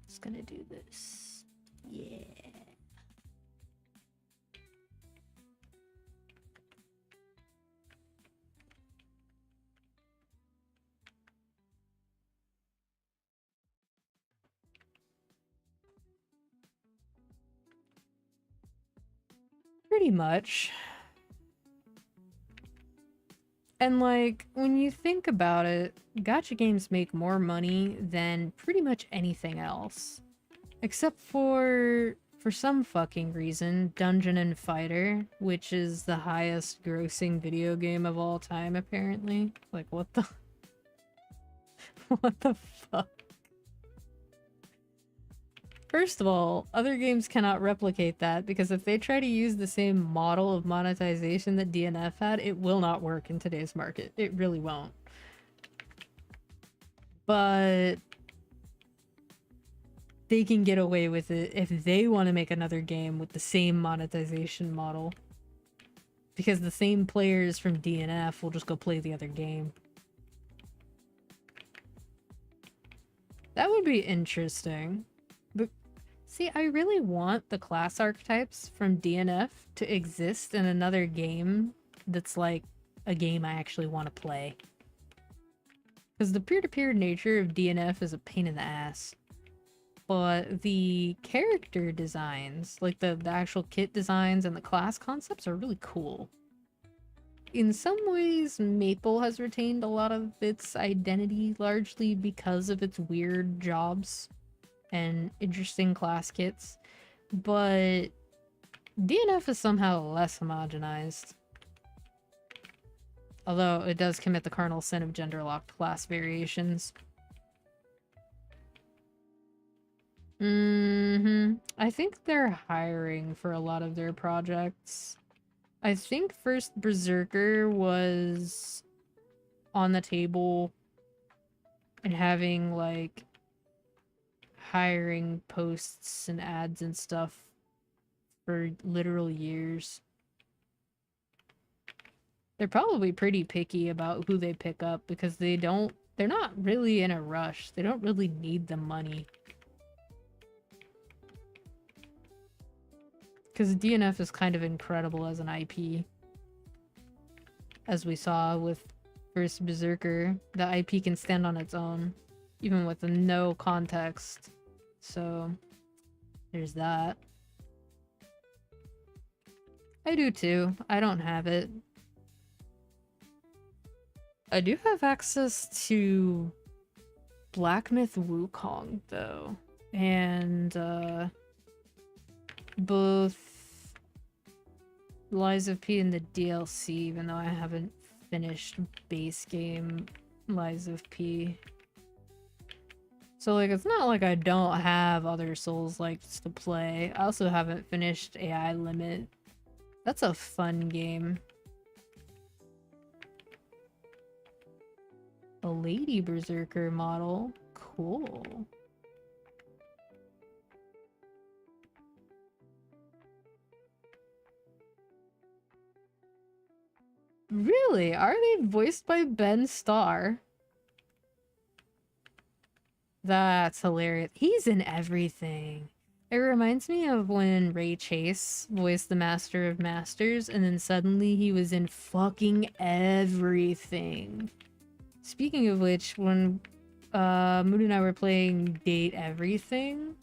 Just gonna do this. Yeah. Pretty much. And like, when you think about it, gacha games make more money than pretty much anything else. Except for some fucking reason, Dungeon and Fighter, which is the highest grossing video game of all time, apparently. Like, what the... what the fuck? First of all, other games cannot replicate that, because if they try to use the same model of monetization that DNF had, it will not work in today's market. It really won't. But they can get away with it if they want to make another game with the same monetization model. Because the same players from DNF will just go play the other game. That would be interesting. But see, I really want the class archetypes from DNF to exist in another game that's like a game I actually want to play. Because the peer-to-peer nature of DNF is a pain in the ass. But the character designs, like the actual kit designs and the class concepts are really cool. In some ways, Maple has retained a lot of its identity largely because of its weird jobs and interesting class kits. But DNF is somehow less homogenized. Although it does commit the cardinal sin of gender-locked class variations. I think they're hiring for a lot of their projects. I think first Berserker was on the table and having, like, hiring posts and ads and stuff for literal years. They're probably pretty picky about who they pick up because they're not really in a rush. They don't really need the money. Because DNF is kind of incredible as an IP. As we saw with first Berserker, the IP can stand on its own, even with no context. So, there's that. I do too. I don't have it. I do have access to Black Myth Wukong, though. And, both Lies of P and the DLC, even though I haven't finished base game Lies of P. So, like, it's not like I don't have other Souls-likes to play. I also haven't finished AI Limit. That's a fun game. A Lady Berserker model. Cool. Really? Are they voiced by Ben Starr? That's hilarious. He's in everything. It reminds me of when Ray Chase voiced the Master of Masters, and then suddenly he was in fucking everything. Speaking of which, when Moon and I were playing Date Everything,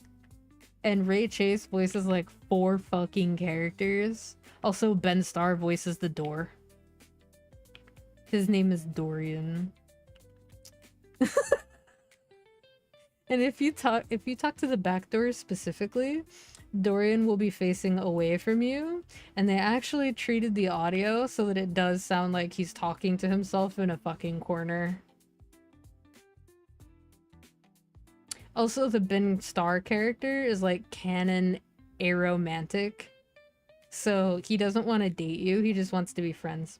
and Ray Chase voices like 4 fucking characters. Also, Ben Starr voices the door. His name is Dorian. And if you talk to the back door specifically, Dorian will be facing away from you, and they actually treated the audio so that it does sound like he's talking to himself in a fucking corner. Also, the Ben Starr character is like canon aromantic, so he doesn't want to date you, he just wants to be friends.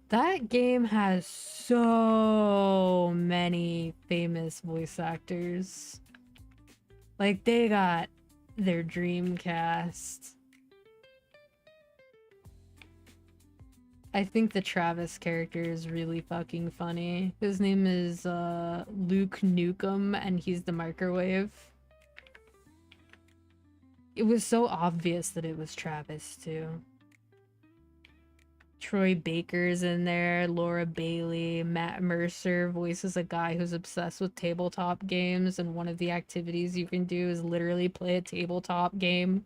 That game has so many famous voice actors. Like, they got their dream cast. I think the Travis character is really fucking funny. His name is Luke Nukem, and he's the microwave. It was so obvious that it was Travis, too. Troy Baker's in there, Laura Bailey, Matt Mercer voices a guy who's obsessed with tabletop games, and one of the activities you can do is literally play a tabletop game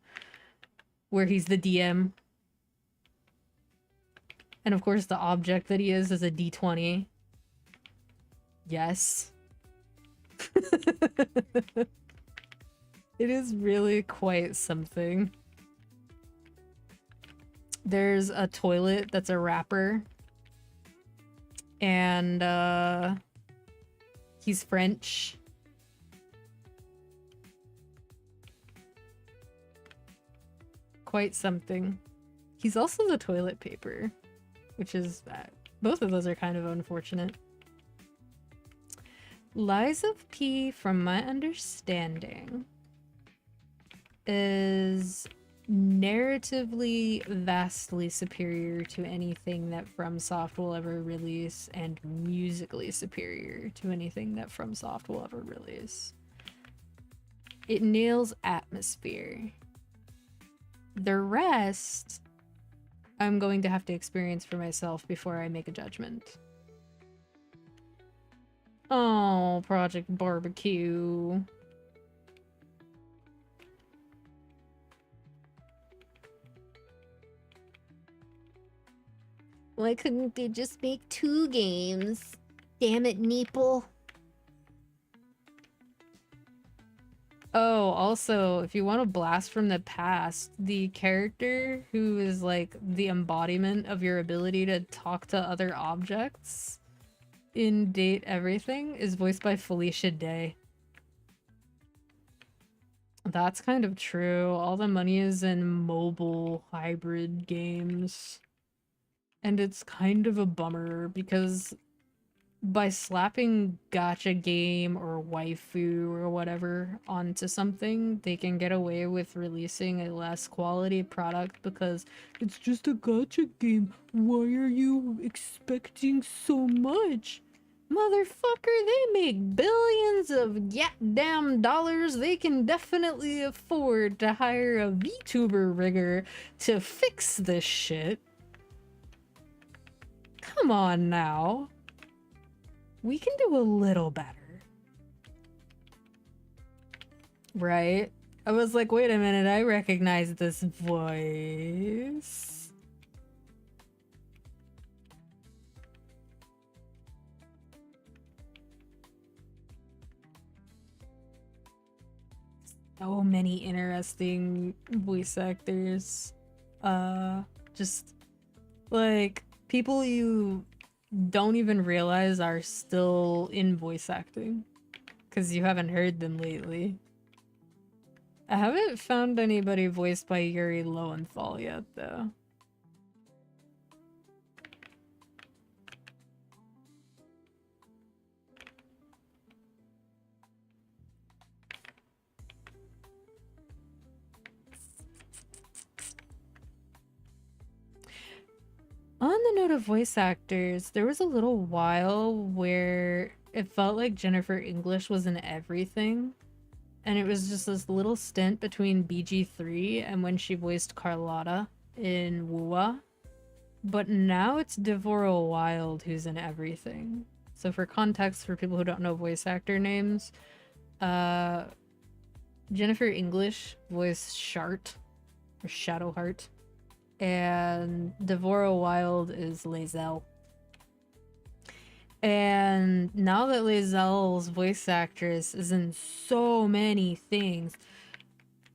where he's the DM. And of course the object that he is a D20. Yes. It is really quite something. There's a toilet that's a rapper. And, he's French. Quite something. He's also the toilet paper, which is that. Both of those are kind of unfortunate. Lies of P, from my understanding, is narratively vastly superior to anything that FromSoft will ever release, and musically superior to anything that FromSoft will ever release. It nails atmosphere. The rest, I'm going to have to experience for myself before I make a judgment. Oh, Project Barbecue. Why couldn't they just make 2 games? Damn it, Neeple. Oh, also, if you want to blast from the past, the character who is like the embodiment of your ability to talk to other objects in Date Everything is voiced by Felicia Day. That's kind of true. All the money is in mobile hybrid games. And it's kind of a bummer because by slapping gacha game or waifu or whatever onto something, they can get away with releasing a less quality product because it's just a gacha game. Why are you expecting so much? Motherfucker, they make billions of damn dollars. They can definitely afford to hire a VTuber rigger to fix this shit. Come on now. We can do a little better. Right? I was like, wait a minute, I recognize this voice. So many interesting voice actors. Just like people you don't even realize are still in voice acting because you haven't heard them lately. I haven't found anybody voiced by Yuri Lowenthal yet, though. On the note of voice actors, there was a little while where it felt like Jennifer English was in everything. And it was just this little stint between BG3 and when she voiced Carlotta in Wuwa. But now it's Devorah Wild who's in everything. So for context, for people who don't know voice actor names, Jennifer English voiced Shart, or Shadowheart, and Devorah Wild is Lae'zel. And now that Lae'zel's voice actress is in so many things,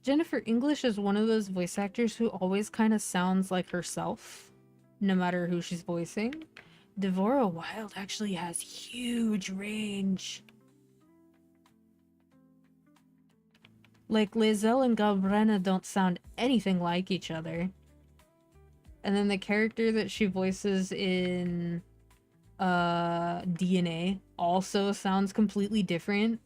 Jennifer English is one of those voice actors who always kind of sounds like herself, no matter who she's voicing. Devorah Wild actually has huge range. Like, Lae'zel and Galbrena don't sound anything like each other. And then the character that she voices in DNA also sounds completely different.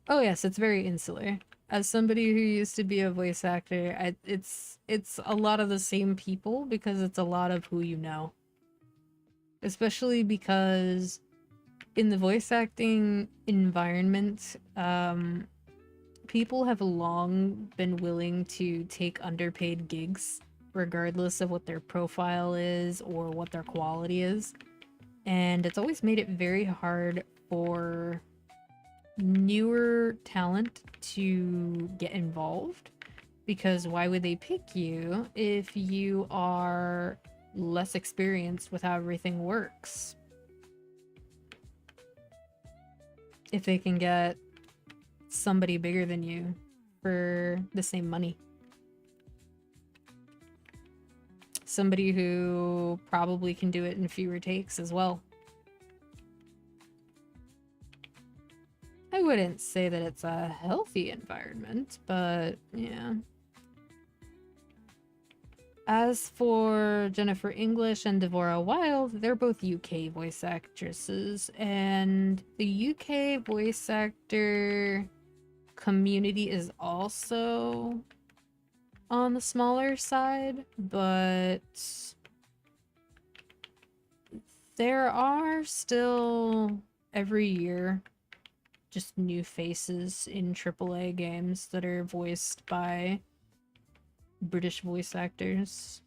Oh yes, it's very insular. As somebody who used to be a voice actor, it's a lot of the same people because it's a lot of who you know. Especially because in the voice acting environment, people have long been willing to take underpaid gigs regardless of what their profile is or what their quality is. And it's always made it very hard for newer talent to get involved, because why would they pick you if you are less experienced with how everything works? If they can get somebody bigger than you for the same money. Somebody who probably can do it in fewer takes as well. I wouldn't say that it's a healthy environment, but yeah. As for Jennifer English and Devorah Wild, they're both UK voice actresses, and the UK voice actor community is also on the smaller side, but there are still every year just new faces in AAA games that are voiced by British voice actors.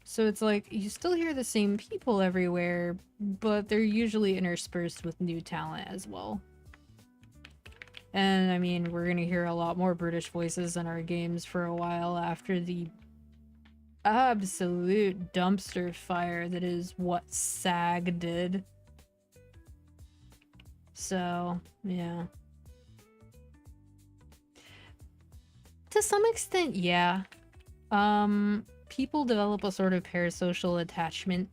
So it's like, you still hear the same people everywhere, but they're usually interspersed with new talent as well. And I mean, we're gonna hear a lot more British voices in our games for a while after the absolute dumpster fire that is what SAG did. So, yeah. To some extent, yeah. People develop a sort of parasocial attachment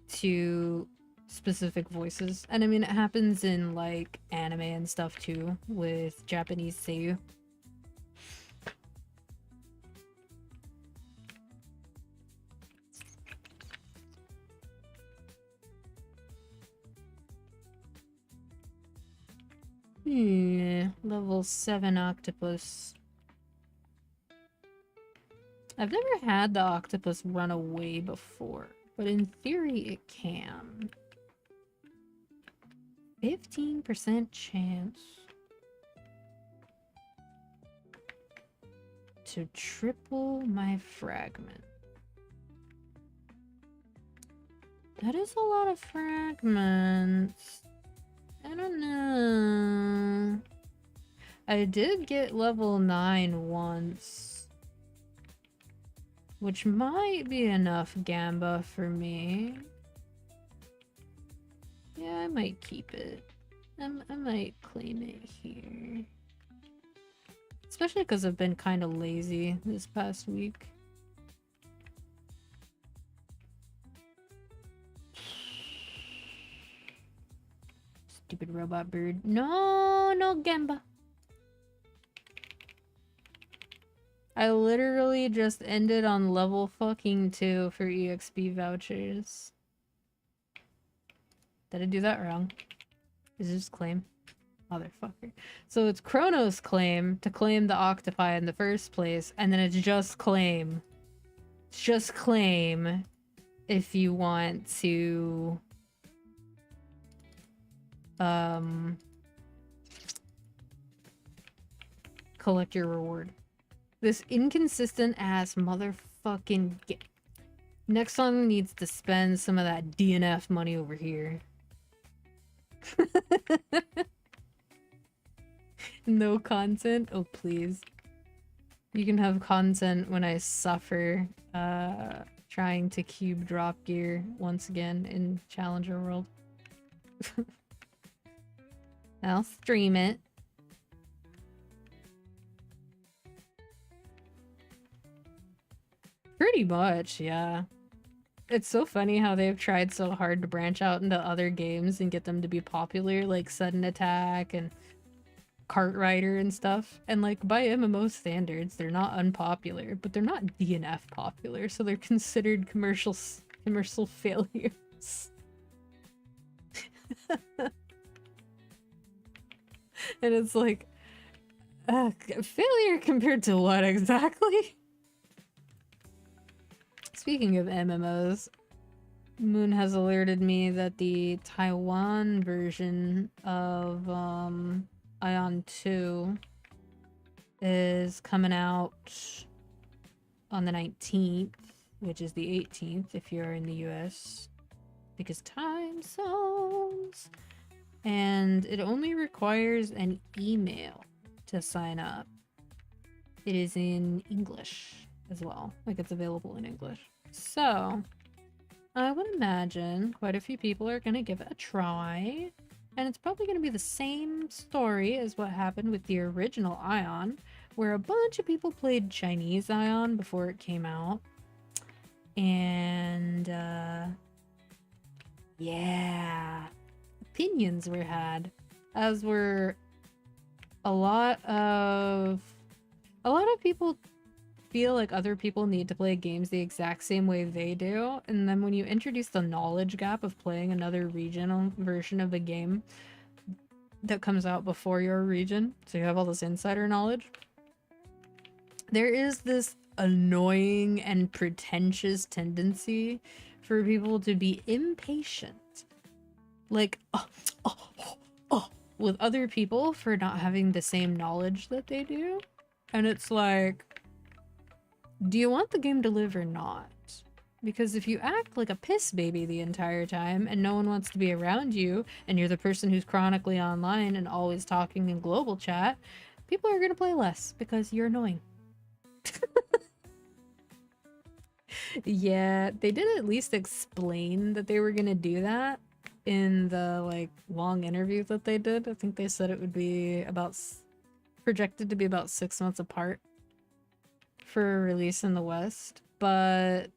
to specific voices. And I mean, it happens in like anime and stuff too with Japanese seiyuu. Level 7 octopus. I've never had the octopus run away before, but in theory it can. 15% chance to triple my fragment. That is a lot of fragments. I don't know. I did get level 9 once, which might be enough gamba for me. Yeah, I might keep it. I might claim it here. Especially because I've been kind of lazy this past week. Stupid robot bird. No, no gamba. I literally just ended on level fucking 2 for EXP vouchers. Did I do that wrong? Is it just claim? Motherfucker. So it's Chronos claim to claim the octopi in the first place, and then it's just claim. It's just claim if you want to collect your reward. This inconsistent ass motherfucking next song needs to spend some of that DNF money over here. No content? Oh, please. You can have content when I suffer trying to cube drop gear once again in Challenger World. I'll stream it. Pretty much, yeah. It's so funny how they've tried so hard to branch out into other games and get them to be popular, like Sudden Attack and Kart Rider and stuff. And like by MMO standards, they're not unpopular, but they're not DNF popular, so they're considered commercial failures. And it's like, failure compared to what exactly? Speaking of MMOs, Moon has alerted me that the Taiwan version of Ion 2 is coming out on the 19th, which is the 18th if you're in the US, because time zones. And it only requires an email to sign up. It is in English as well, like it's available in English. So I would imagine quite a few people are going to give it a try, and it's probably going to be the same story as what happened with the original Ion, where a bunch of people played Chinese Ion before it came out, and yeah, opinions were had, as were a lot of people feel like other people need to play games the exact same way they do, and then when you introduce the knowledge gap of playing another regional version of a game that comes out before your region, so you have all this insider knowledge, there is this annoying and pretentious tendency for people to be impatient, like with other people for not having the same knowledge that they do. And it's like, do you want the game to live or not? Because if you act like a piss baby the entire time and no one wants to be around you, and you're the person who's chronically online and always talking in global chat, people are gonna play less because you're annoying. Yeah, they did at least explain that they were gonna do that, in the like long interview that they did. I think they said it would be about projected to be about 6 months apart for release in the West, but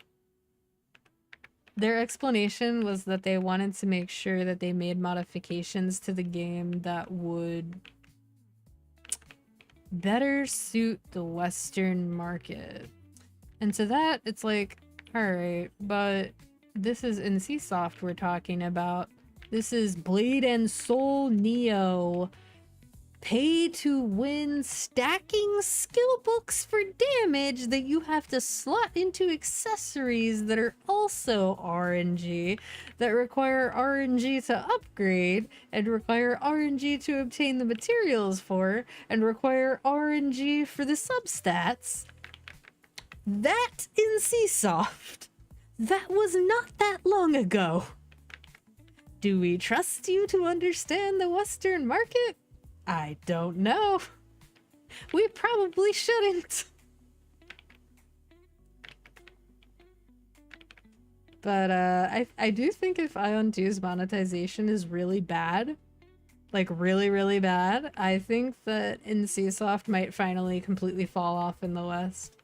their explanation was that they wanted to make sure that they made modifications to the game that would better suit the Western market. And to that, it's like, alright, but this is NCSoft we're talking about. This is Blade and Soul Neo. Pay to win stacking skill books for damage that you have to slot into accessories that are also RNG, that require RNG to upgrade, and require RNG to obtain the materials for, and require RNG for the substats. That in NCSoft. That was not that long ago. Do we trust you to understand the Western market? I don't know. We probably shouldn't. But I do think if Ion 2's monetization is really bad, like really, really bad, I think that NCSoft might finally completely fall off in the West.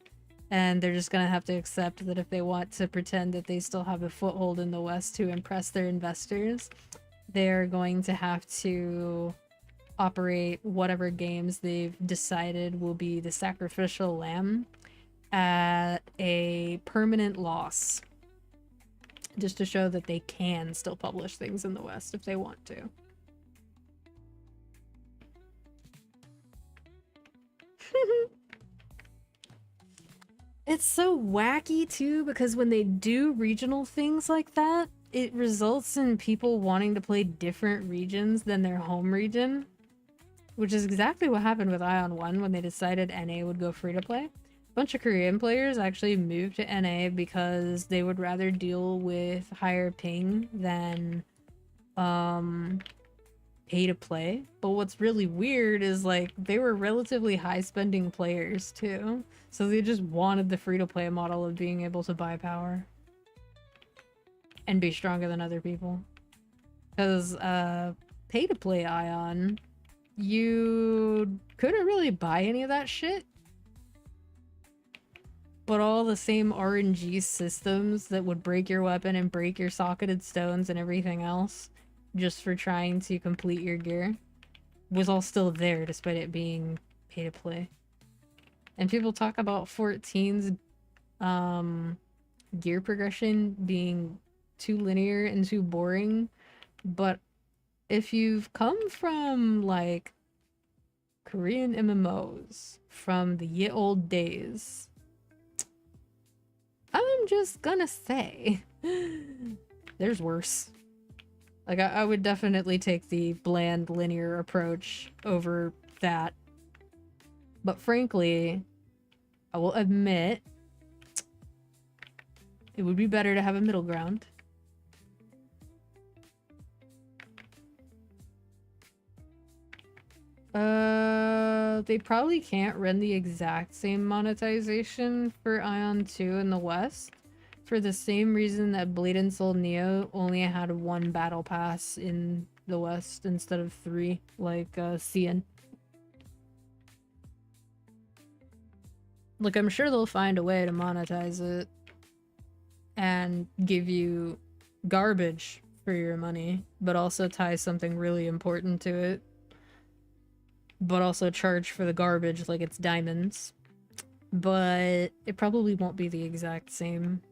And they're just gonna have to accept that if they want to pretend that they still have a foothold in the West to impress their investors, they're going to have to operate whatever games they've decided will be the sacrificial lamb at a permanent loss, just to show that they can still publish things in the West if they want to. It's so wacky too, because when they do regional things like that, it results in people wanting to play different regions than their home region. Which is exactly what happened with Ion 1 when they decided NA would go free to play. A bunch of Korean players actually moved to NA because they would rather deal with higher ping than pay to play. But what's really weird is like they were relatively high spending players too. So they just wanted the free to play model of being able to buy power and be stronger than other people. Because pay to play Ion, you couldn't really buy any of that shit, but all the same RNG systems that would break your weapon and break your socketed stones and everything else just for trying to complete your gear was all still there despite it being pay to play. And people talk about 14's gear progression being too linear and too boring, but if you've come from, like, Korean MMOs from the ye old days, I'm just gonna say, there's worse. Like, I would definitely take the bland, linear approach over that. But frankly, I will admit, it would be better to have a middle ground. They probably can't run the exact same monetization for Ion 2 in the West, for the same reason that Blade and Soul Neo only had one battle pass in the West instead of 3, like Cian. Look, I'm sure they'll find a way to monetize it and give you garbage for your money, but also tie something really important to it. But also charge for the garbage like it's diamonds. But it probably won't be the exact same.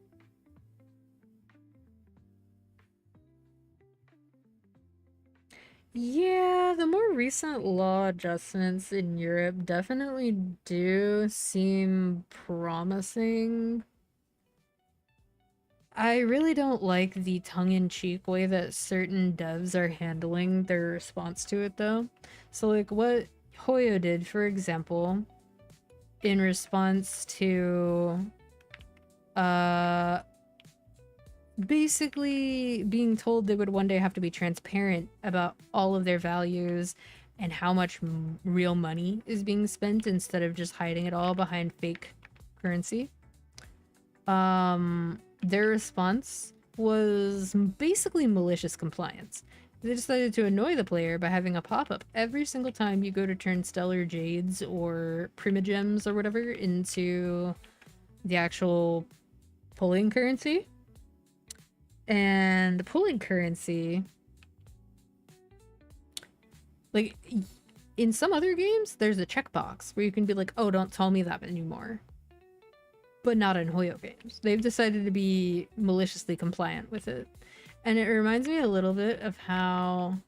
Yeah, the more recent law adjustments in Europe definitely do seem promising. I really don't like the tongue-in-cheek way that certain devs are handling their response to it, though. So, like, what Hoyo did, for example, in response to basically being told they would one day have to be transparent about all of their values and how much real money is being spent instead of just hiding it all behind fake currency. Their response was basically malicious compliance. They decided to annoy the player by having a pop-up every single time you go to turn Stellar Jades or Primogems or whatever into the actual pulling currency. And the pulling currency, like, in some other games, there's a checkbox where you can be like, oh, don't tell me that anymore. But not in Hoyo games. They've decided to be maliciously compliant with it. And it reminds me a little bit of how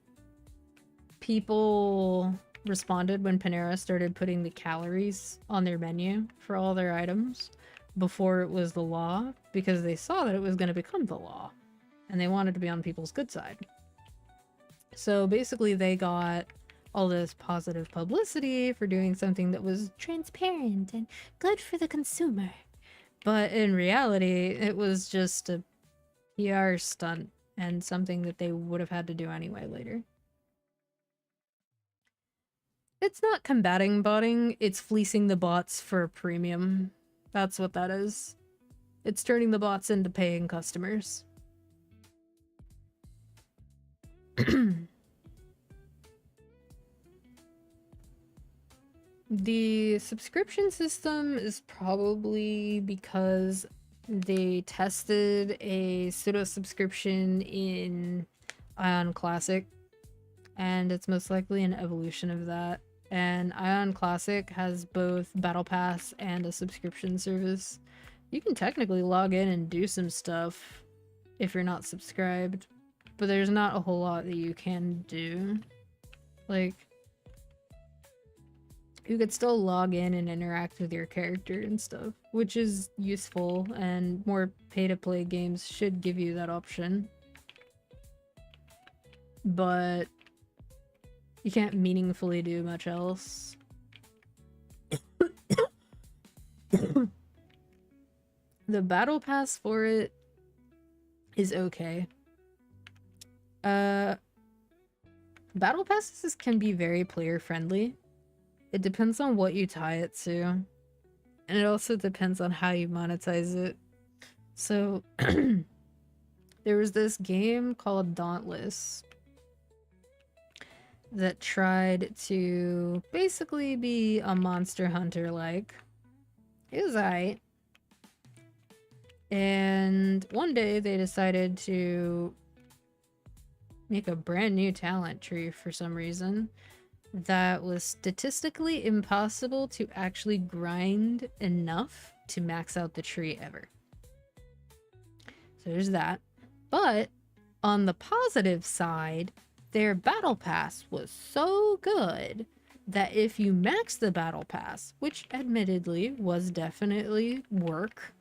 people responded when Panera started putting the calories on their menu for all their items before it was the law, because they saw that it was going to become the law and they wanted to be on people's good side. So basically they got all this positive publicity for doing something that was transparent and good for the consumer. But in reality, it was just a PR stunt and something that they would have had to do anyway later. It's not combating botting, it's fleecing the bots for a premium. That's what that is. It's turning the bots into paying customers. The subscription system is probably because they tested a pseudo subscription in Ion Classic, and it's most likely an evolution of that. And Ion Classic has both Battle Pass and a subscription service. You can technically log in and do some stuff if you're not subscribed, but there's not a whole lot that you can do. Like, you could still log in and interact with your character and stuff, which is useful, and more pay-to-play games should give you that option. But you can't meaningfully do much else. The battle pass for it is okay. Battle passes can be very player friendly. It depends on what you tie it to. And it also depends on how you monetize it. So, there was this game called Dauntless that tried to basically be a Monster Hunter-like. It was alright. And one day they decided to make a brand new talent tree for some reason that was statistically impossible to actually grind enough to max out the tree ever. So there's that. But on the positive side, their battle pass was so good that if you max the battle pass, which admittedly was definitely work,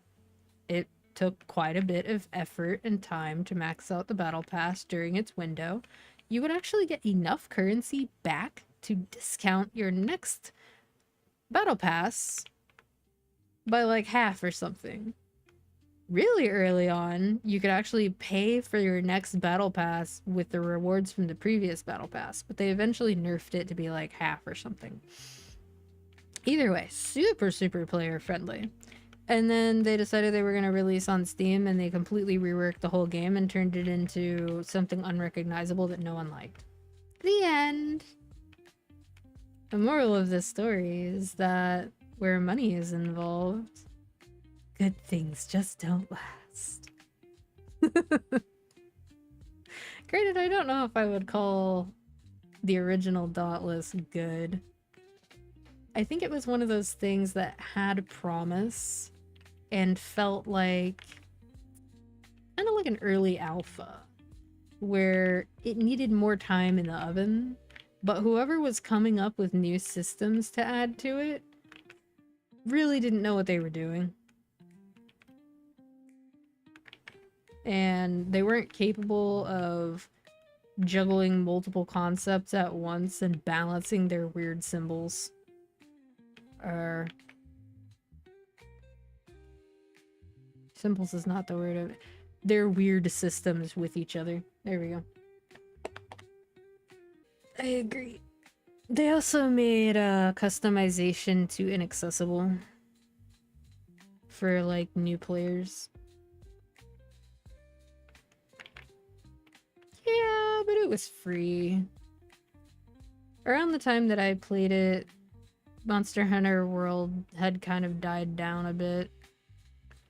it took quite a bit of effort and time to max out the battle pass during its window, you would actually get enough currency back to discount your next battle pass by like half or something. Really early on, you could actually pay for your next battle pass with the rewards from the previous battle pass, but they eventually nerfed it to be like half or something. Either way, super, super player friendly. And then they decided they were going to release on Steam, and they completely reworked the whole game and turned it into something unrecognizable that no one liked. The end. The moral of this story is that where money is involved, good things just don't last. Granted, I don't know if I would call the original Dauntless good. I think it was one of those things that had promise and felt like kind of like an early alpha where it needed more time in the oven, but whoever was coming up with new systems to add to it really didn't know what they were doing. And they weren't capable of juggling multiple concepts at once and balancing their weird symbols. Symbols is not the word of it. They're weird systems with each other. There we go. I agree. They also made customization too inaccessible for like new players. but it was free. Around the time that I played it, Monster Hunter World had kind of died down a bit.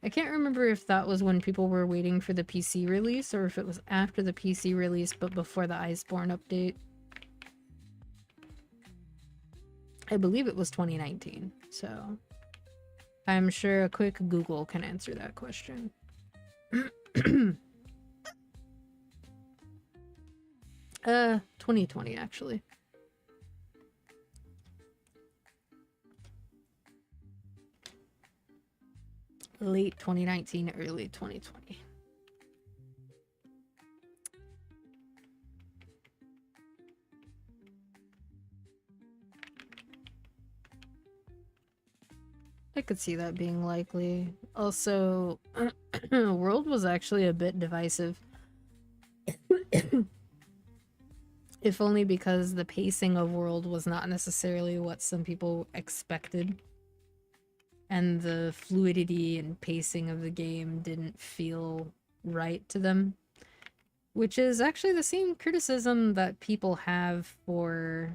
I can't remember if that was when people were waiting for the PC release or if it was after the PC release but before the Iceborne update. I believe it was 2019, so I'm sure a quick Google can answer that question. 2020 actually. Late 2019, early 2020. I could see that being likely. Also, World was actually a bit divisive. If only because the pacing of World was not necessarily what some people expected. And the fluidity and pacing of the game didn't feel right to them. Which is actually the same criticism that people have for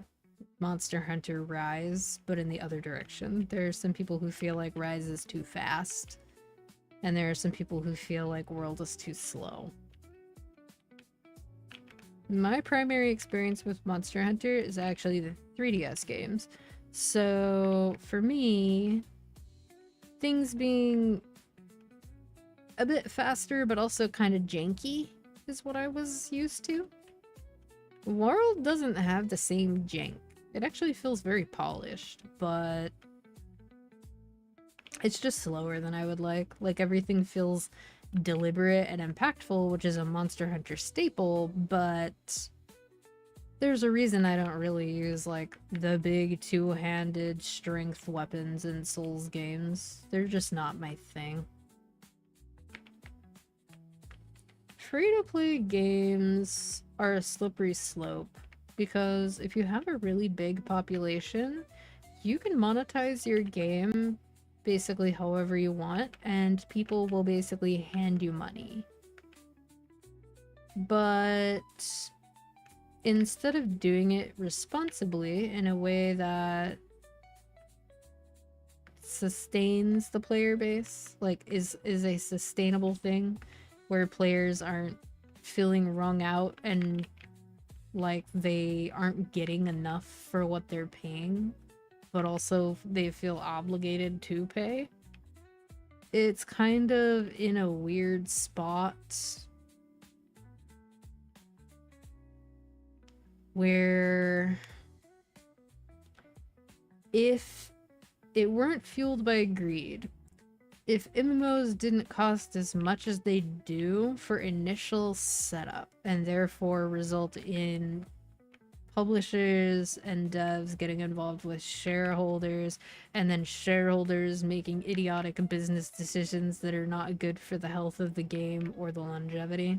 Monster Hunter Rise, but in the other direction. There are some people who feel like Rise is too fast, and there are some people who feel like World is too slow. My primary experience with Monster Hunter is actually the 3DS games. So for me, things being a bit faster but also kind of janky is what I was used to. World doesn't have the same jank. It actually feels very polished, but it's just slower than I would like. Like, everything feels deliberate and impactful, which is a Monster Hunter staple, but there's a reason I don't really use, like, the big two-handed strength weapons in Souls games. They're just not my thing. Free-to-play games are a slippery slope, because if you have a really big population, you can monetize your game basically however you want, and people will basically hand you money. But instead of doing it responsibly in a way that sustains the player base, like is a sustainable thing where players aren't feeling wrung out and like they aren't getting enough for what they're paying, but also they feel obligated to pay. It's kind of in a weird spot where if it weren't fueled by greed, if MMOs didn't cost as much as they do for initial setup and therefore result in publishers and devs getting involved with shareholders and then shareholders making idiotic business decisions that are not good for the health of the game or the longevity,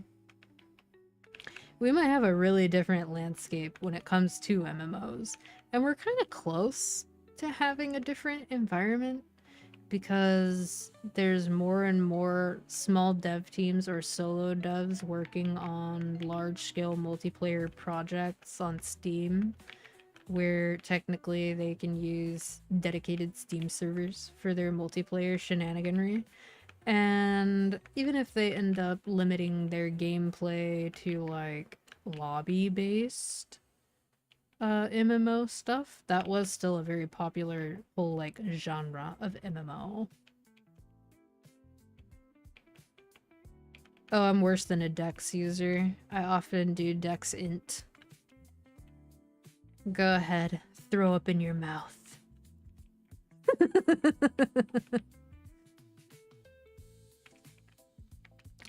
we might have a really different landscape when it comes to MMOs. And we're kind of close to having a different environment, because there's more and more small dev teams or solo devs working on large-scale multiplayer projects on Steam, where technically they can use dedicated Steam servers for their multiplayer shenaniganry. And even if they end up limiting their gameplay to, like, lobby-based MMO stuff, that was still a very popular whole, like, genre of MMO. Oh, I'm worse than a Dex user. I often do Dex int. Go ahead, throw up in your mouth.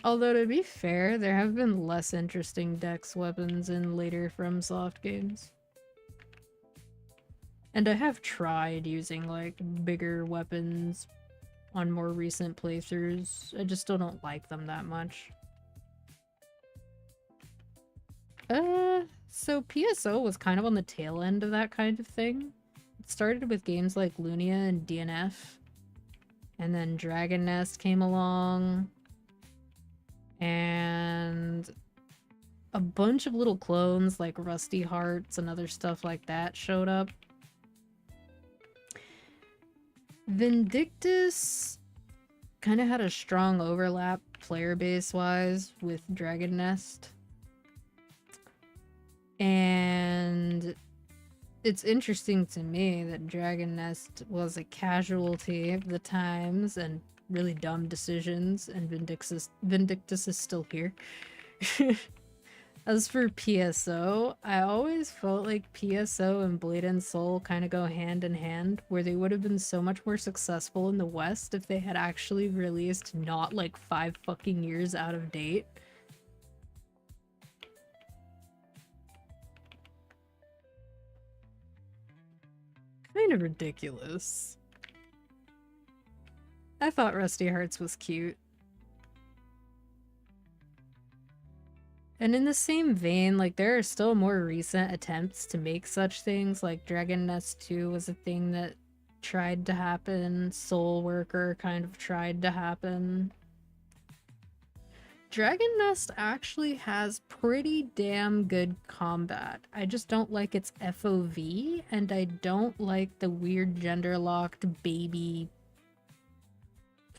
Although, to be fair, there have been less interesting Dex weapons in later FromSoft games. And I have tried using, like, bigger weapons on more recent playthroughs. I just still don't like them that much. So PSO was kind of on the tail end of that kind of thing. It started with games like Lunia and DNF. And then Dragon Nest came along. And a bunch of little clones like Rusty Hearts and other stuff like that showed up. Vindictus kind of had a strong overlap player base wise with Dragon Nest. And it's interesting to me that Dragon Nest was a casualty of the times and really dumb decisions, and Vindictus is still here. As for PSO, I always felt like PSO and Blade and Soul kind of go hand in hand, where they would have been so much more successful in the West if they had actually released not like 5 fucking years out of date. Kind of ridiculous. I thought Rusty Hearts was cute. And in the same vein, like, there are still more recent attempts to make such things, like Dragon Nest 2 was a thing that tried to happen, Soul Worker kind of tried to happen. Dragon Nest actually has pretty damn good combat. I just don't like its FOV, and I don't like the weird gender-locked baby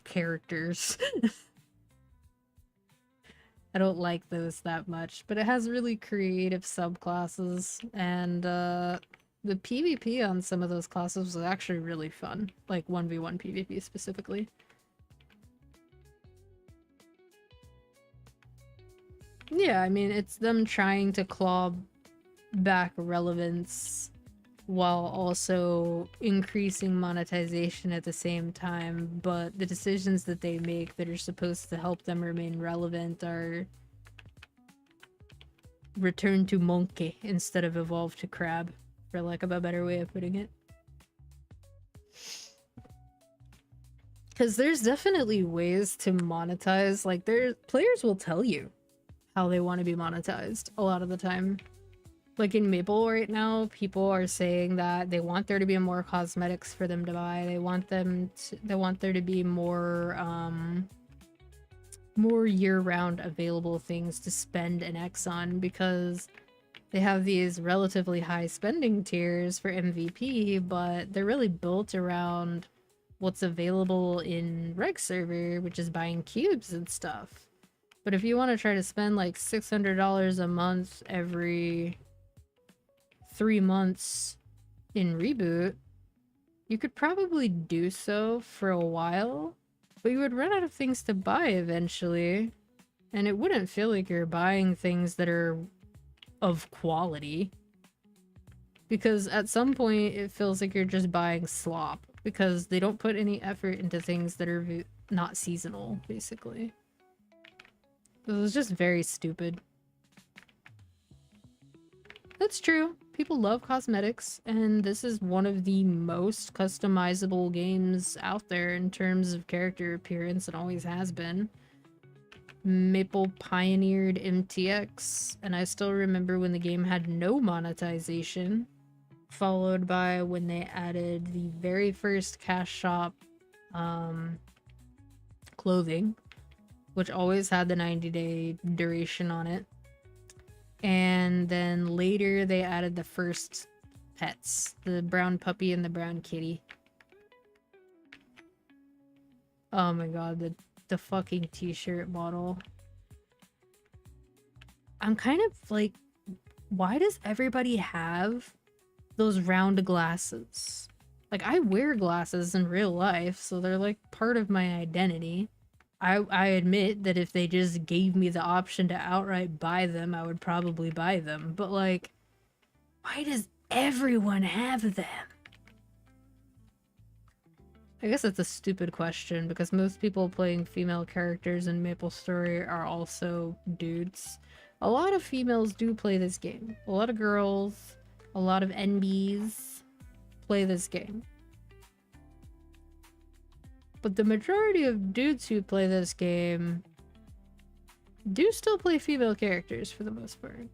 characters. I don't like those that much, but it has really creative subclasses, and the PvP on some of those classes was actually really fun, like 1v1 PvP specifically. Yeah, I mean, it's them trying to claw back relevance while also increasing monetization at the same time, but the decisions that they make that are supposed to help them remain relevant are return to monkey instead of evolve to crab, for lack of a better way of putting it. Because there's definitely ways to monetize, like, players will tell you how they want to be monetized a lot of the time. Like in Maple right now, people are saying that they want there to be more cosmetics for them to buy. They want there to be more more year-round available things to spend an X on, because they have these relatively high spending tiers for MVP, but they're really built around what's available in Reg server, which is buying cubes and stuff. But if you want to try to spend like $600 a month every 3 months in Reboot, you could probably do so for a while, but you would run out of things to buy eventually, and it wouldn't feel like you're buying things that are of quality, because at some point it feels like you're just buying slop, because they don't put any effort into things that are not seasonal, basically. It was just very stupid. That's true. People love cosmetics, and this is one of the most customizable games out there in terms of character appearance, and always has been. Maple pioneered MTX, and I still remember when the game had no monetization, followed by when they added the very first cash shop clothing, which always had the 90-day duration on it. And then later they added the first pets, the brown puppy and the brown kitty. Oh my god, the fucking t-shirt model. I'm kind of like, why does everybody have those round glasses? Like, I wear glasses in real life, so they're like part of my identity. I admit that if they just gave me the option to outright buy them, I would probably buy them. But like, why does everyone have them? I guess that's a stupid question, because most people playing female characters in MapleStory are also dudes. A lot of females do play this game. A lot of girls, a lot of NBs play this game. But the majority of dudes who play this game do still play female characters for the most part.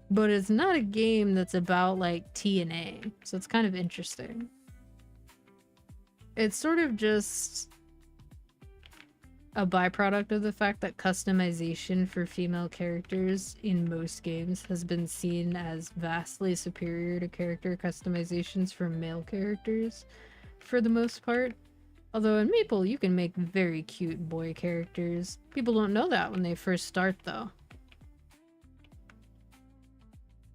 But it's not a game that's about like TNA, so it's kind of interesting. It's sort of just... a byproduct of the fact that customization for female characters in most games has been seen as vastly superior to character customizations for male characters for the most part. Although in Maple, you can make very cute boy characters. People don't know that when they first start, though.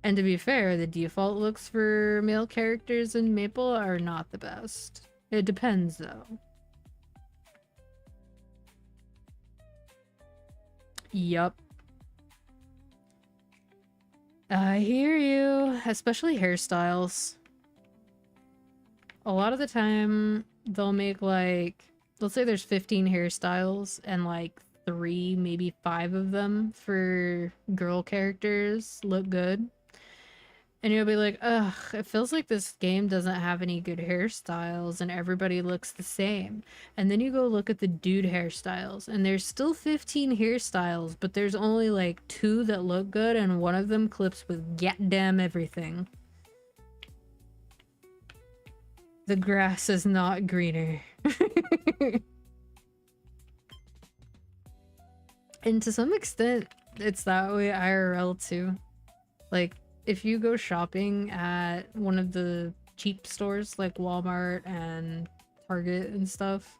And to be fair, the default looks for male characters in Maple are not the best. It depends, though. Yup. I hear you. Especially hairstyles. A lot of the time, they'll make like... Let's say there's 15 hairstyles and like 3, maybe 5 of them for girl characters look good. And you'll be like, ugh, it feels like this game doesn't have any good hairstyles and everybody looks the same. And then you go look at the dude hairstyles and there's still 15 hairstyles, but there's only like 2 that look good and one of them clips with goddamn everything. The grass is not greener. And to some extent, it's that way IRL too. Like, if you go shopping at one of the cheap stores like Walmart and Target and stuff,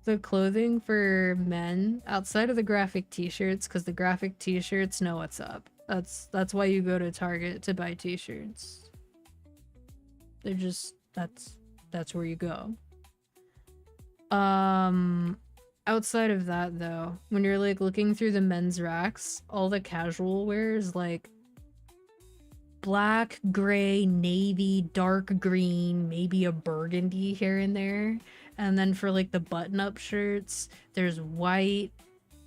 the clothing for men outside of the graphic t-shirts, because the graphic t-shirts know what's up. That's why you go to Target to buy t-shirts. They're just that's where you go. Outside of that though, when you're like looking through the men's racks, all the casual wear is like black, gray, navy, dark green, maybe a burgundy here and there. And then for like the button-up shirts, there's white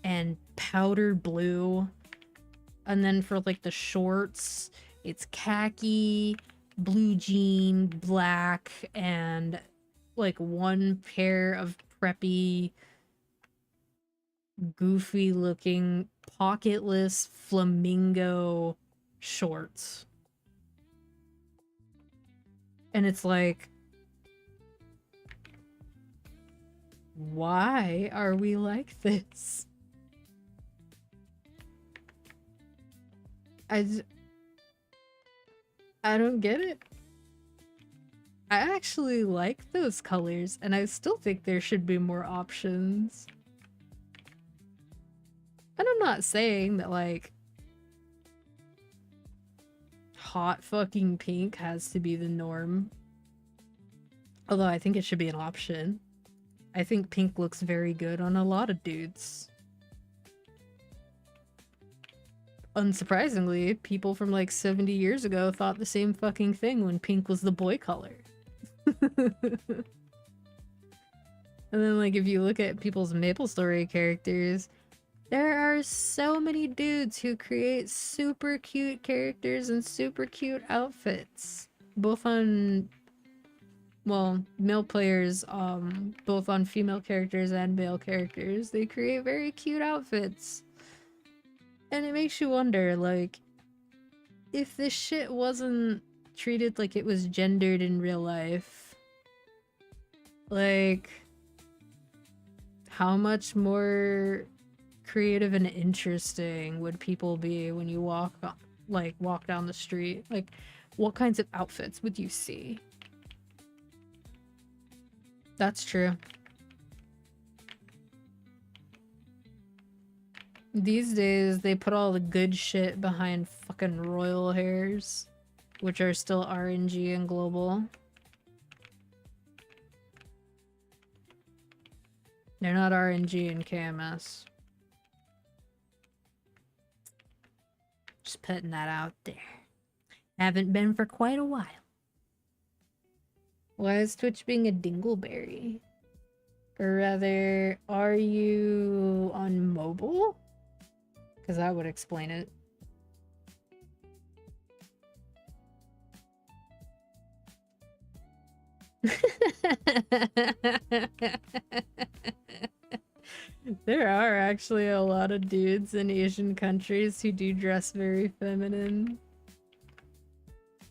and powder blue. And then for like the shorts, it's khaki, blue jean, black, and like one pair of preppy, goofy looking, pocketless flamingo shorts. And it's like, why are we like this? I don't get it. I actually like those colors, and I still think there should be more options. And I'm not saying that, like, hot fucking pink has to be the norm. Although I think it should be an option. I think pink looks very good on a lot of dudes. Unsurprisingly, people from like 70 years ago thought the same fucking thing when pink was the boy color. And then like if you look at people's MapleStory characters, there are so many dudes who create super cute characters and super cute outfits. Both on, well, male players, both on female characters and male characters. They create very cute outfits. And it makes you wonder, like, if this shit wasn't treated like it was gendered in real life, like, how much more creative and interesting would people be when you walk down the street? Like, what kinds of outfits would you see? That's true. These days, they put all the good shit behind fucking royal hairs, which are still RNG and global. They're not RNG and KMS. Just putting that out there. Haven't been for quite a while. Why is Twitch being a dingleberry? Or rather, are you on mobile? Because that would explain it. There are actually a lot of dudes in Asian countries who do dress very feminine.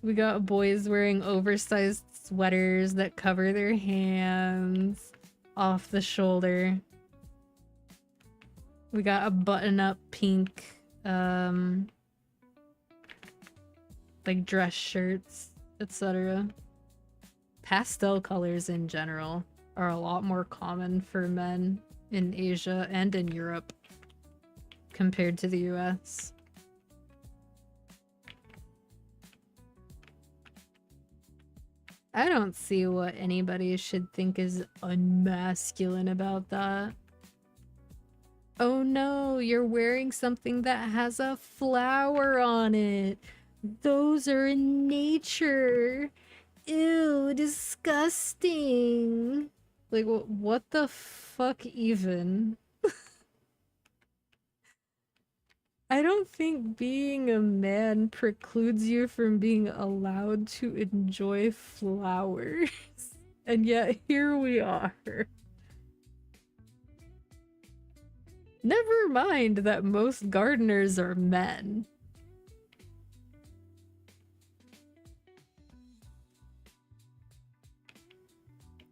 We got boys wearing oversized sweaters that cover their hands off the shoulder. We got a button-up pink, like dress shirts, etc. Pastel colors in general are a lot more common for men in Asia and in Europe compared to the US. I don't see what anybody should think is unmasculine about that. Oh no, you're wearing something that has a flower on it. Those are in nature. Ew, disgusting. Like, what the fuck even? I don't think being a man precludes you from being allowed to enjoy flowers. And yet, here we are. Never mind that most gardeners are men.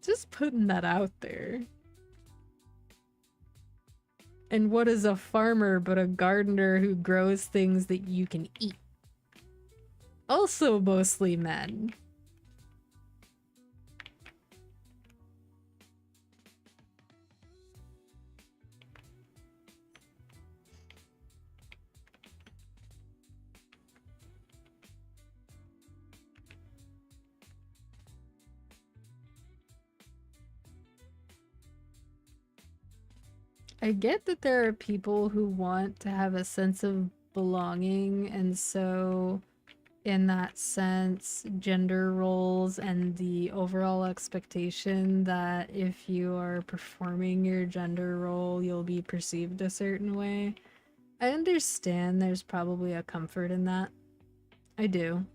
Just putting that out there. And what is a farmer but a gardener who grows things that you can eat? Also mostly men. I get that there are people who want to have a sense of belonging, and so in that sense, gender roles and the overall expectation that if you are performing your gender role, you'll be perceived a certain way. I understand there's probably a comfort in that. I do.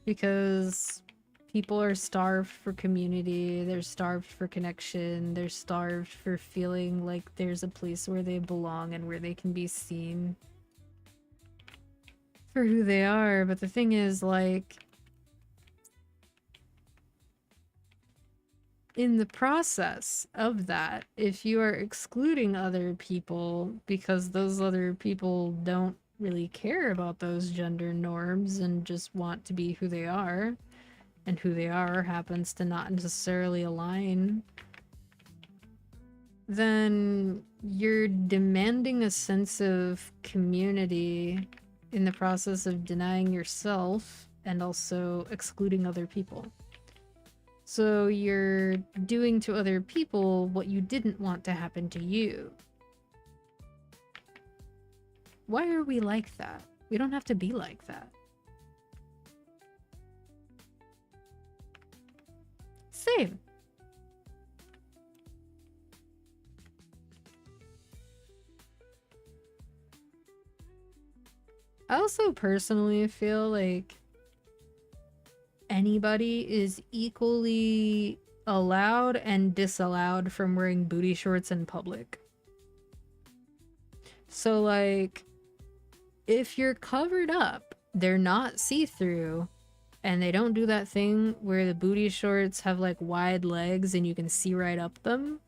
Because people are starved for community, they're starved for connection, they're starved for feeling like there's a place where they belong and where they can be seen for who they are. But the thing is, like, in the process of that, if you are excluding other people because those other people don't really care about those gender norms and just want to be who they are, and who they are happens to not necessarily align, then you're demanding a sense of community in the process of denying yourself and also excluding other people. So you're doing to other people what you didn't want to happen to you. Why are we like that? We don't have to be like that. Same. I also personally feel like anybody is equally allowed and disallowed from wearing booty shorts in public. So, like, if you're covered up, they're not see-through, and they don't do that thing where the booty shorts have like wide legs and you can see right up them.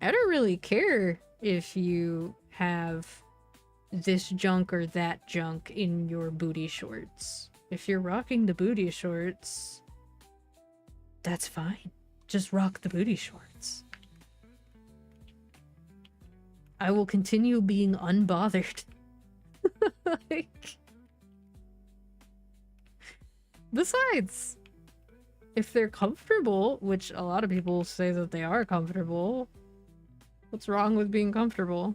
I don't really care if you have this junk or that junk in your booty shorts. If you're rocking the booty shorts, that's fine. Just rock the booty shorts. I will continue being unbothered. Like, besides, if they're comfortable, which a lot of people say that they are comfortable, what's wrong with being comfortable?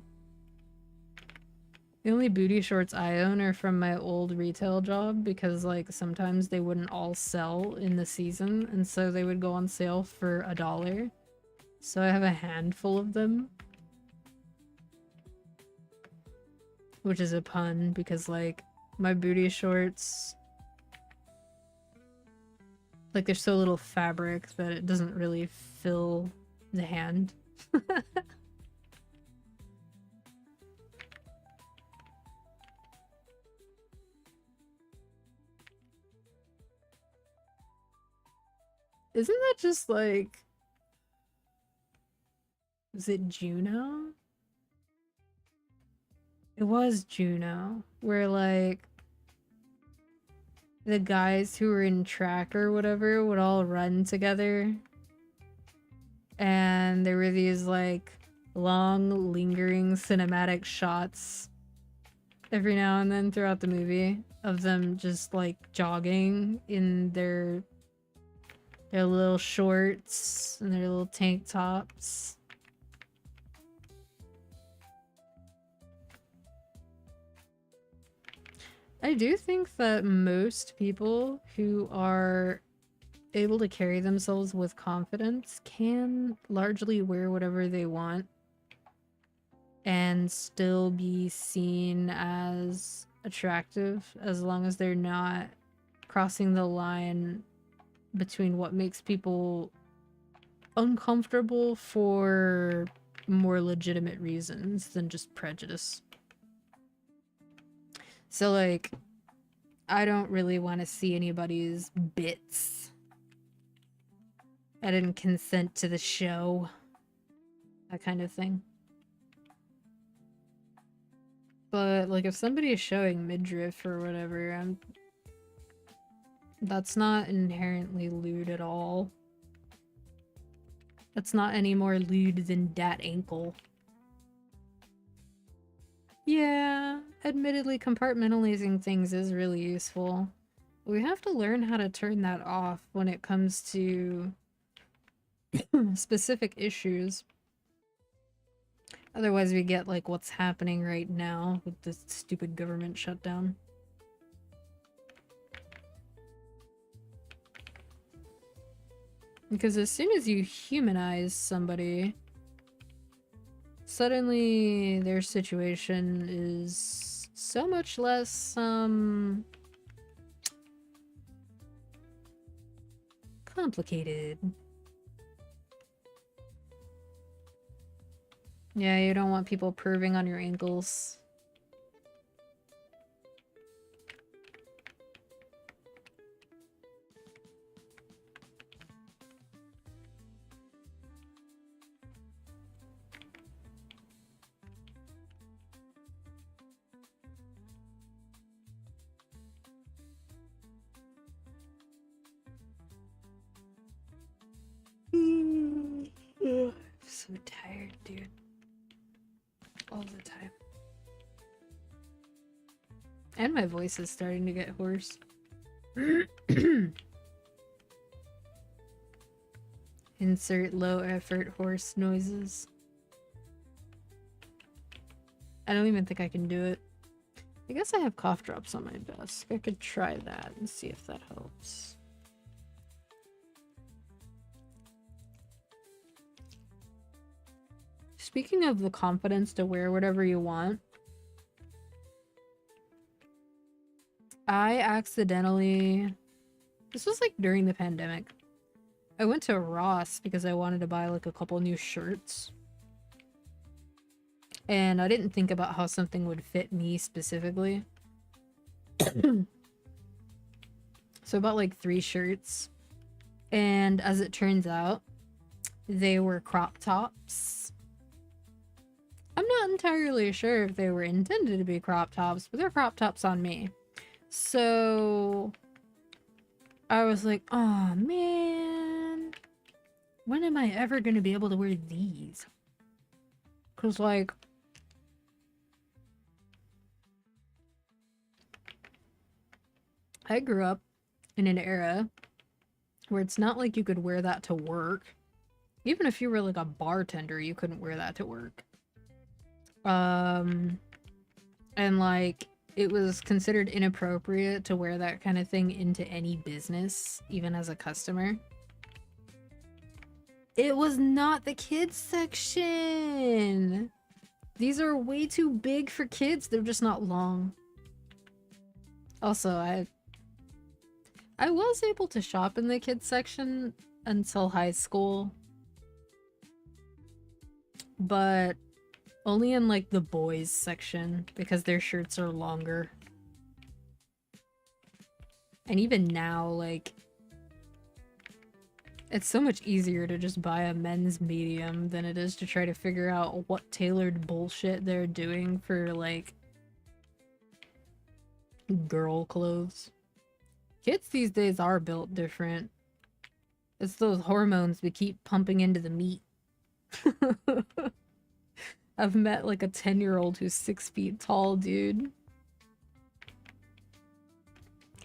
The only booty shorts I own are from my old retail job because, like, sometimes they wouldn't all sell in the season, and so they would go on sale for $1. So I have a handful of them. Which is a pun because, like, my booty shorts, like, there's so little fabric that it doesn't really fill the hand. Isn't that just like... Is it Juno? It was Juno, where like the guys who were in track or whatever would all run together, and there were these like long, lingering cinematic shots every now and then throughout the movie of them just like jogging in their little shorts and their little tank tops. I do think that most people who are able to carry themselves with confidence can largely wear whatever they want and still be seen as attractive as long as they're not crossing the line between what makes people uncomfortable for more legitimate reasons than just prejudice. So, like, I don't really want to see anybody's bits. I didn't consent to the show. That kind of thing. But, like, if somebody is showing midriff or whatever, that's not inherently lewd at all. That's not any more lewd than dat ankle. Yeah, admittedly, compartmentalizing things is really useful. We have to learn how to turn that off when it comes to specific issues. Otherwise, we get like what's happening right now with this stupid government shutdown. Because as soon as you humanize somebody, suddenly their situation is so much less, complicated. Yeah, you don't want people perving on your ankles. I'm so tired, dude. All the time. And my voice is starting to get hoarse. Insert low effort horse noises. I don't even think I can do it. I guess I have cough drops on my desk. I could try that and see if that helps. Speaking of the confidence to wear whatever you want, I accidentally... This was like during the pandemic. I went to Ross because I wanted to buy like a couple new shirts. And I didn't think about how something would fit me specifically. So I bought like 3 shirts. And as it turns out, they were crop tops. I'm not entirely sure if they were intended to be crop tops, but they're crop tops on me. So I was like, oh man, when am I ever gonna be able to wear these? Cause like, I grew up in an era where it's not like you could wear that to work. Even if you were like a bartender, you couldn't wear that to work. And like, it was considered inappropriate to wear that kind of thing into any business, even as a customer. It was not the kids section. These are way too big for kids. They're just not long. Also, I was able to shop in the kids section until high school. But only in like the boys section because their shirts are longer. And even now, like, it's so much easier to just buy a men's medium than it is to try to figure out what tailored bullshit they're doing for like Girl clothes. Kids these days are built different. It's those hormones we keep pumping into the meat. I've met like a 10-year-old who's 6 feet tall, dude.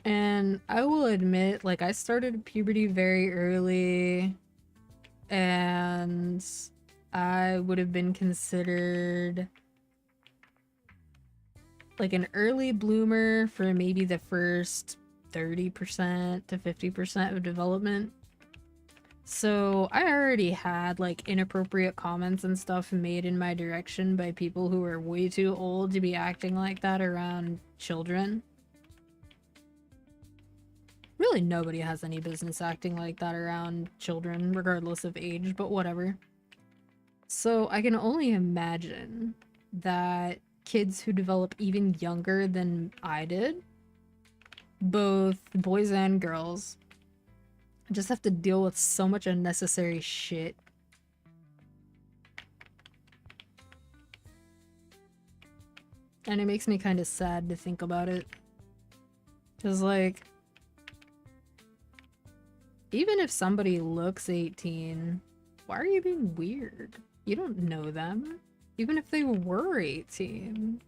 And I will admit, like, I started puberty very early, and I would have been considered like an early bloomer for maybe the first 30% to 50% of development. So I already had like inappropriate comments and stuff made in my direction by people who were way too old to be acting like that around children. Really, nobody has any business acting like that around children, regardless of age, but whatever. So I can only imagine that kids who develop even younger than I did, both boys and girls, just have to deal with so much unnecessary shit. And it makes me kind of sad to think about it. Because, like, even if somebody looks 18, why are you being weird? You don't know them. Even if they were 18.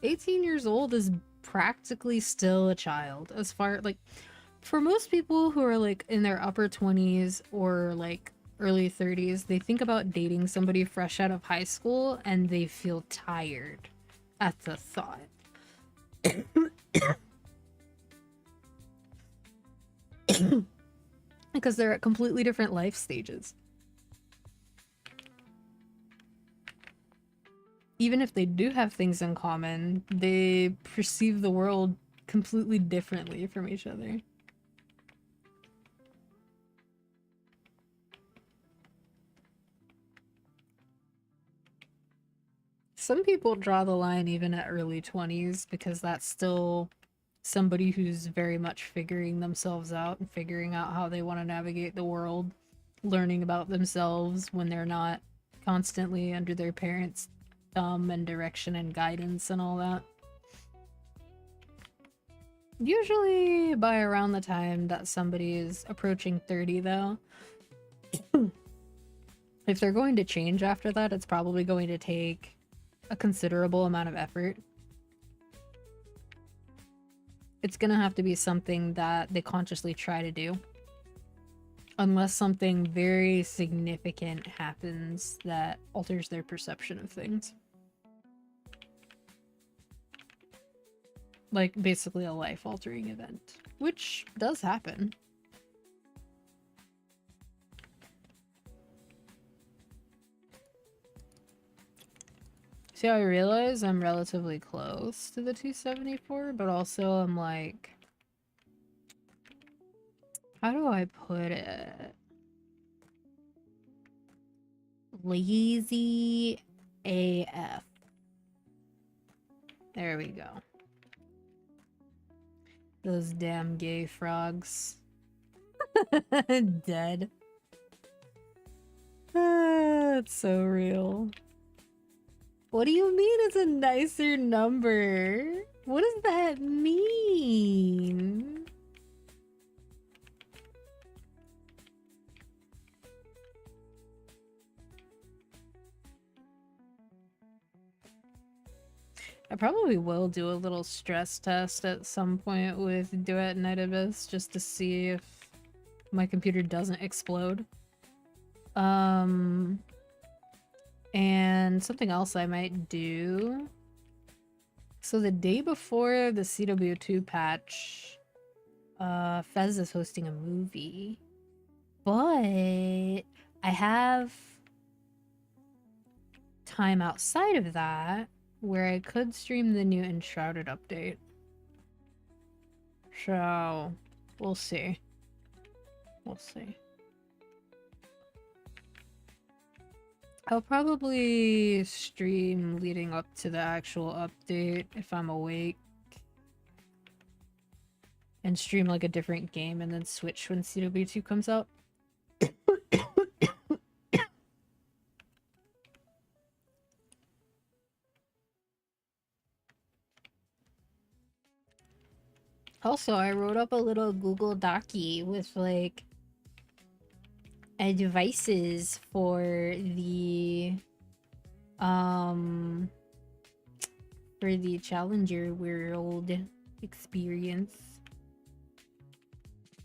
18 years old is practically still a child. As far, like, for most people who are, like, in their upper 20s or, like, early 30s, they think about dating somebody fresh out of high school and they feel tired at the thought. Because they're at completely different life stages. Even if they do have things in common, they perceive the world completely differently from each other. Some people draw the line even at early 20s because that's still somebody who's very much figuring themselves out and figuring out how they want to navigate the world, learning about themselves when they're not constantly under their parents' thumb and direction and guidance and all that. Usually by around the time that somebody is approaching 30, though, if they're going to change after that, it's probably going to take a considerable amount of effort. It's gonna have to be something that they consciously try to do. Unless something very significant happens that alters their perception of things. Like, basically a life-altering event. Which does happen. See, I realize I'm relatively close to the 274, but also I'm like... How do I put it? Lazy AF. There we go. Those damn gay frogs. Dead. It's so real. What do you mean it's a nicer number? What does that mean? I probably will do a little stress test at some point with Duet Night Abyss just to see if my computer doesn't explode. And something else I might do. So the day before the CW2 patch, Fez is hosting a movie. But I have time outside of that where I could stream the new Enshrouded update. So, we'll see. We'll see. I'll probably stream leading up to the actual update if I'm awake. And stream like a different game and then switch when CW2 comes out. Also, I wrote up a little Google Docie with like advices um for the Challenger World experience.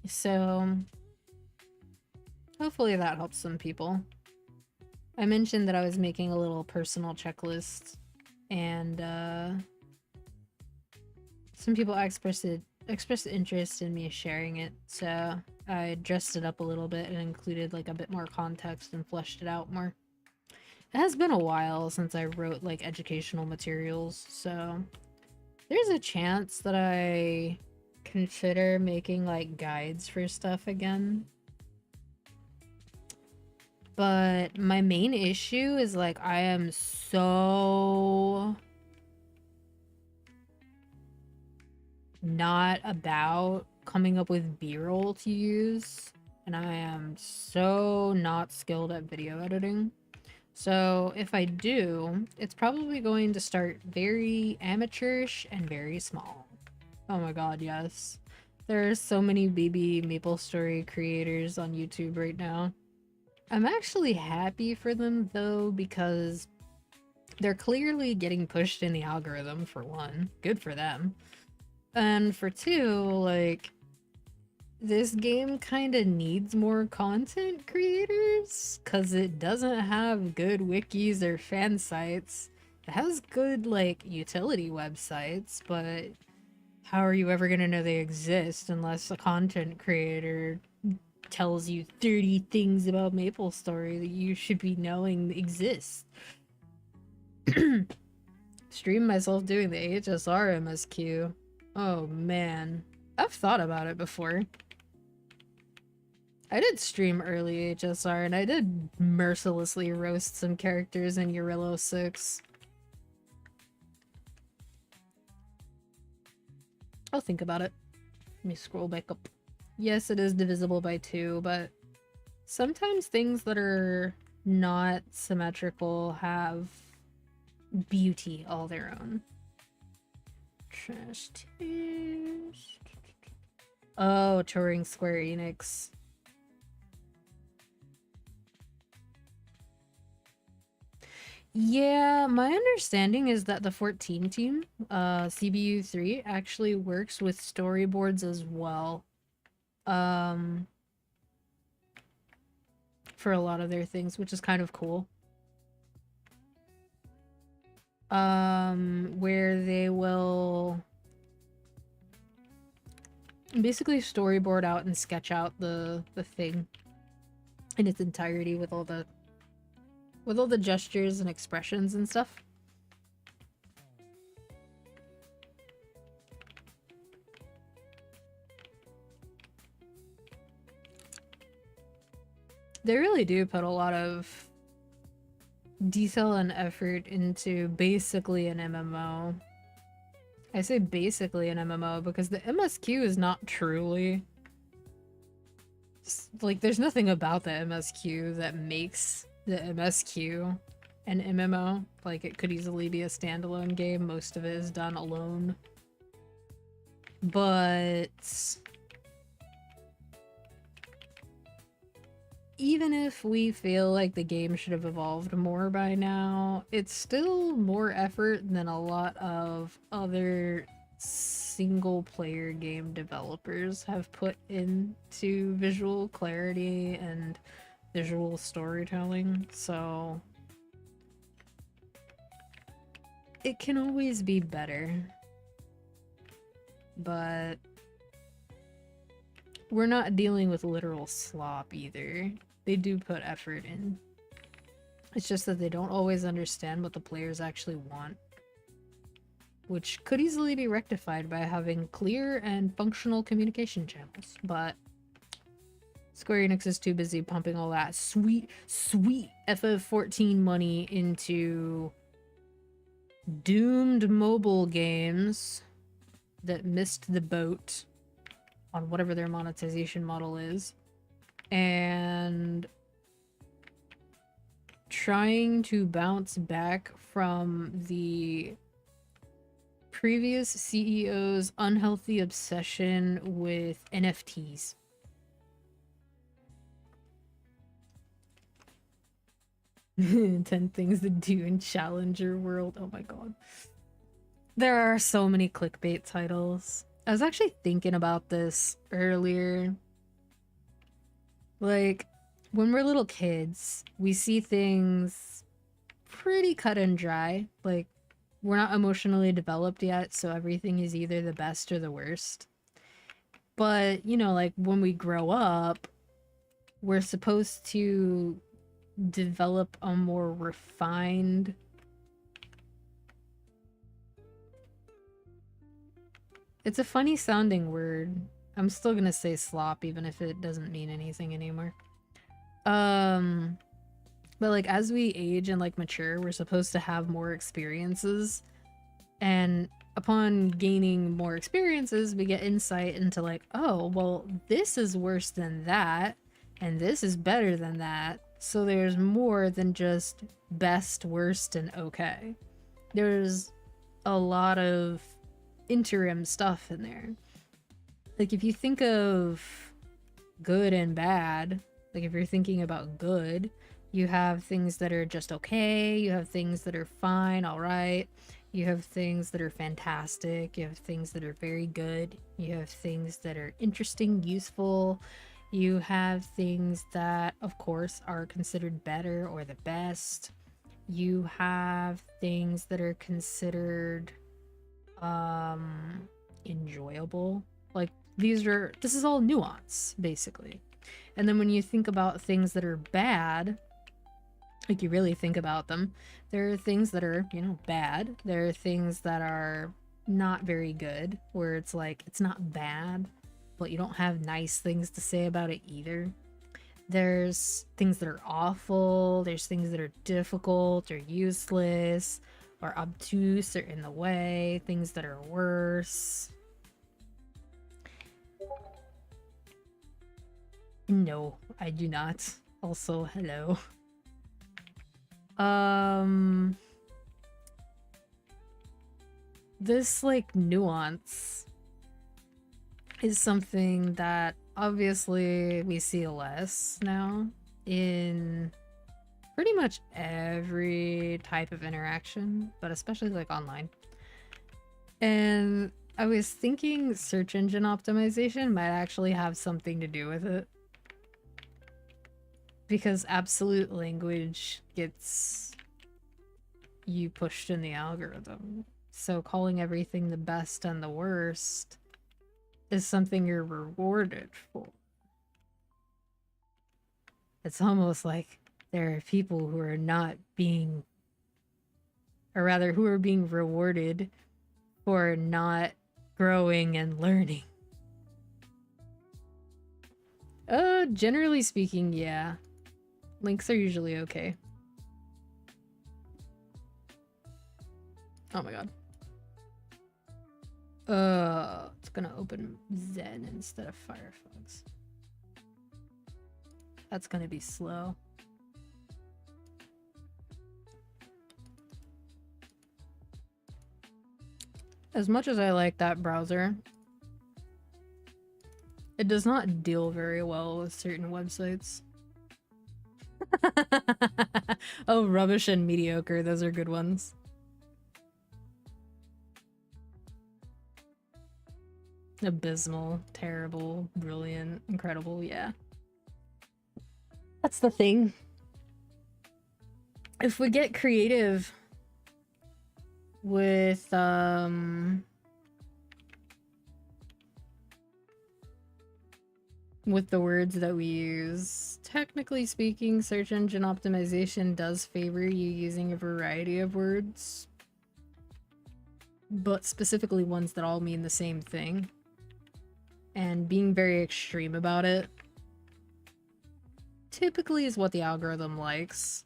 So hopefully that helps some people. I mentioned that I was making a little personal checklist, and some people expressed interest in me sharing it, so I dressed it up a little bit and included like a bit more context and fleshed it out more. It has been a while since I wrote like educational materials, so there's a chance that I consider making like guides for stuff again. But my main issue is like I am so not about coming up with B-roll to use, and I am so not skilled at video editing. So if I do, it's probably going to start very amateurish and very small. Oh my god, yes. There are so many baby MapleStory creators on YouTube right now. I'm actually happy for them though, because they're clearly getting pushed in the algorithm, for one. Good for them. And for two, like, this game kind of needs more content creators because it doesn't have good wikis or fan sites. It has good, like, utility websites, but how are you ever going to know they exist unless a content creator tells you 30 things about MapleStory that you should be knowing exist? Stream myself doing the HSR MSQ. Oh man. I've thought about it before. I did stream early HSR and I did mercilessly roast some characters in Eurillo 6. I'll think about it. Let me scroll back up. Yes, it is divisible by 2, but sometimes things that are not symmetrical have beauty all their own. Trash tears. Oh, touring Square Enix. Yeah, my understanding is that the 14 team, CBU3, actually works with storyboards as well. For a lot of their things, which is kind of cool. Where they will basically storyboard out and sketch out the thing in its entirety with all the gestures and expressions and stuff. They really do put a lot of detail and effort into basically an MMO. I say basically an MMO because the MSQ is not truly... like, there's nothing about the MSQ that makes the MSQ an MMO. Like, it could easily be a standalone game. Most of it is done alone. But even if we feel like the game should have evolved more by now, it's still more effort than a lot of other single-player game developers have put into visual clarity and visual storytelling, so it can always be better. But we're not dealing with literal slop either. They do put effort in. It's just that they don't always understand what the players actually want, which could easily be rectified by having clear and functional communication channels, but Square Enix is too busy pumping all that sweet, sweet FF14 money into doomed mobile games that missed the boat on whatever their monetization model is, and trying to bounce back from the previous CEO's unhealthy obsession with NFTs. Ten things to do in Challenger World. Oh my god. There are so many clickbait titles. I was actually thinking about this earlier. Like, when we're little kids, we see things pretty cut and dry. Like, we're not emotionally developed yet, so everything is either the best or the worst. But, you know, like, when we grow up, we're supposed to develop a more refined it's a funny sounding word. I'm still gonna say slop even if it doesn't mean anything anymore. But like as we age and like mature, we're supposed to have more experiences, and upon gaining more experiences, we get insight into like, oh, well, this is worse than that, and this is better than that. So there's more than just best, worst, and okay. There's a lot of interim stuff in there. Like if you think of good and bad, like if you're thinking about good, you have things that are just okay, you have things that are fine, all right, you have things that are fantastic, you have things that are very good, you have things that are interesting, useful, you have things that of course are considered better or the best, you have things that are considered enjoyable. Like this is all nuance basically. And then when you think about things that are bad, like you really think about them, there are things that are, you know, bad. There are things that are not very good, where it's like it's not bad, but you don't have nice things to say about it either. There's things that are awful, there's things that are difficult or useless or obtuse or in the way, things that are worse. No, I do not. Also, hello. This like nuance is something that obviously we see less now in pretty much every type of interaction, but especially like online. And I was thinking search engine optimization might actually have something to do with it. Because absolute language gets you pushed in the algorithm. So calling everything the best and the worst is something you're rewarded for. It's almost like there are people who are not being, or rather, who are being rewarded for not growing and learning. Generally speaking, yeah. Links are usually okay. Oh my god. It's gonna open Zen instead of Firefox. That's gonna be slow. As much as I like that browser, it does not deal very well with certain websites. Oh, rubbish and mediocre, those are good ones. Abysmal, terrible, brilliant, incredible, yeah. That's the thing. If we get creative with the words that we use, technically speaking, search engine optimization does favor you using a variety of words, but specifically ones that all mean the same thing, and being very extreme about it typically is what the algorithm likes.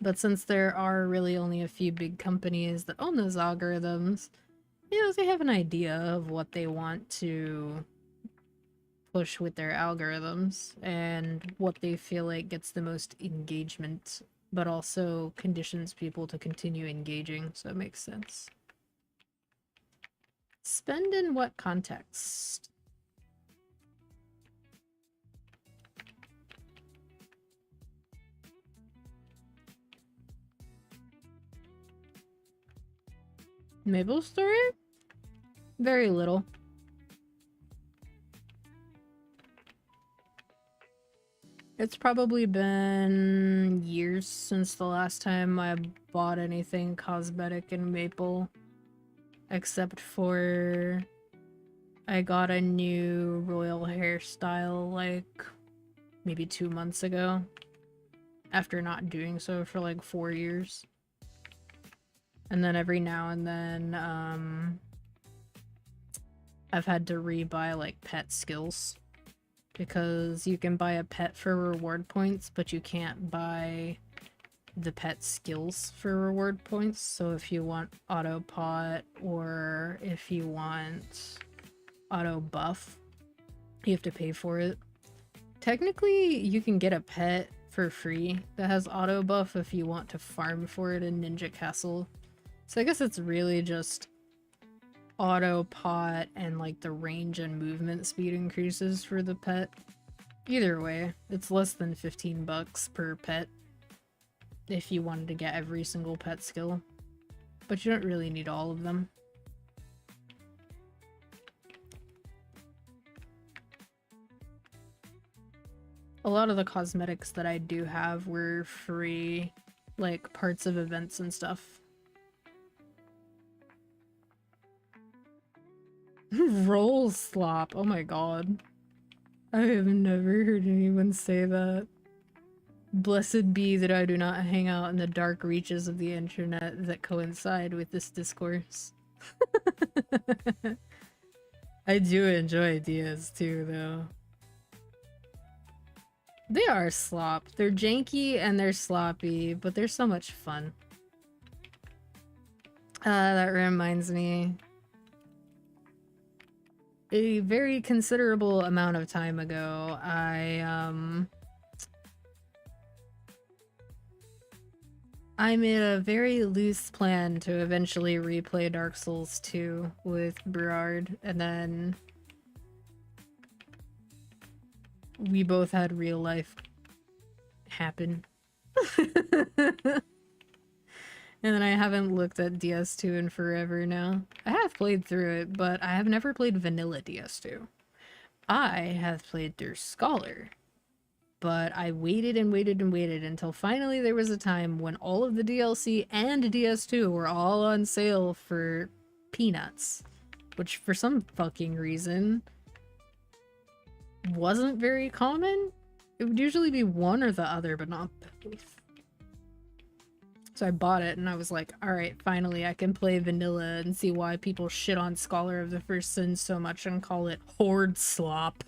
But since there are really only a few big companies that own those algorithms, you know, they have an idea of what they want to push with their algorithms and what they feel like gets the most engagement but also conditions people to continue engaging, so it makes sense. Spend in what context? Maplestory? Very little. It's probably been years since the last time I bought anything cosmetic in Maple. Except for I got a new royal hairstyle like maybe 2 months ago. After not doing so for like 4 years. And then every now and then, I've had to re-buy like pet skills. Because you can buy a pet for reward points, but you can't buy the pet skills for reward points. So if you want auto pot or if you want auto buff, you have to pay for it. Technically, you can get a pet for free that has auto buff if you want to farm for it in Ninja Castle. So I guess it's really just auto pot and like the range and movement speed increases for the pet. Either way, it's less than 15 bucks per pet if you wanted to get every single pet skill. But you don't really need all of them. A lot of the cosmetics that I do have were free, like parts of events and stuff. Roll slop. Oh my god. I have never heard anyone say that. Blessed be that I do not hang out in the dark reaches of the internet that coincide with this discourse. I do enjoy ideas too, though. They are slop. They're janky and they're sloppy, but they're so much fun. That reminds me. A very considerable amount of time ago, I made a very loose plan to eventually replay Dark Souls 2 with Berard, and then we both had real life happen. And then I haven't looked at DS2 in forever now. I have played through it, but I have never played vanilla DS2. I have played through Scholar, but I waited and waited and waited until finally there was a time when all of the DLC and DS2 were all on sale for peanuts, which for some fucking reason wasn't very common. It would usually be one or the other, but not both. So I bought it and I was like, alright, finally I can play vanilla and see why people shit on Scholar of the First Sin so much and call it horde slop.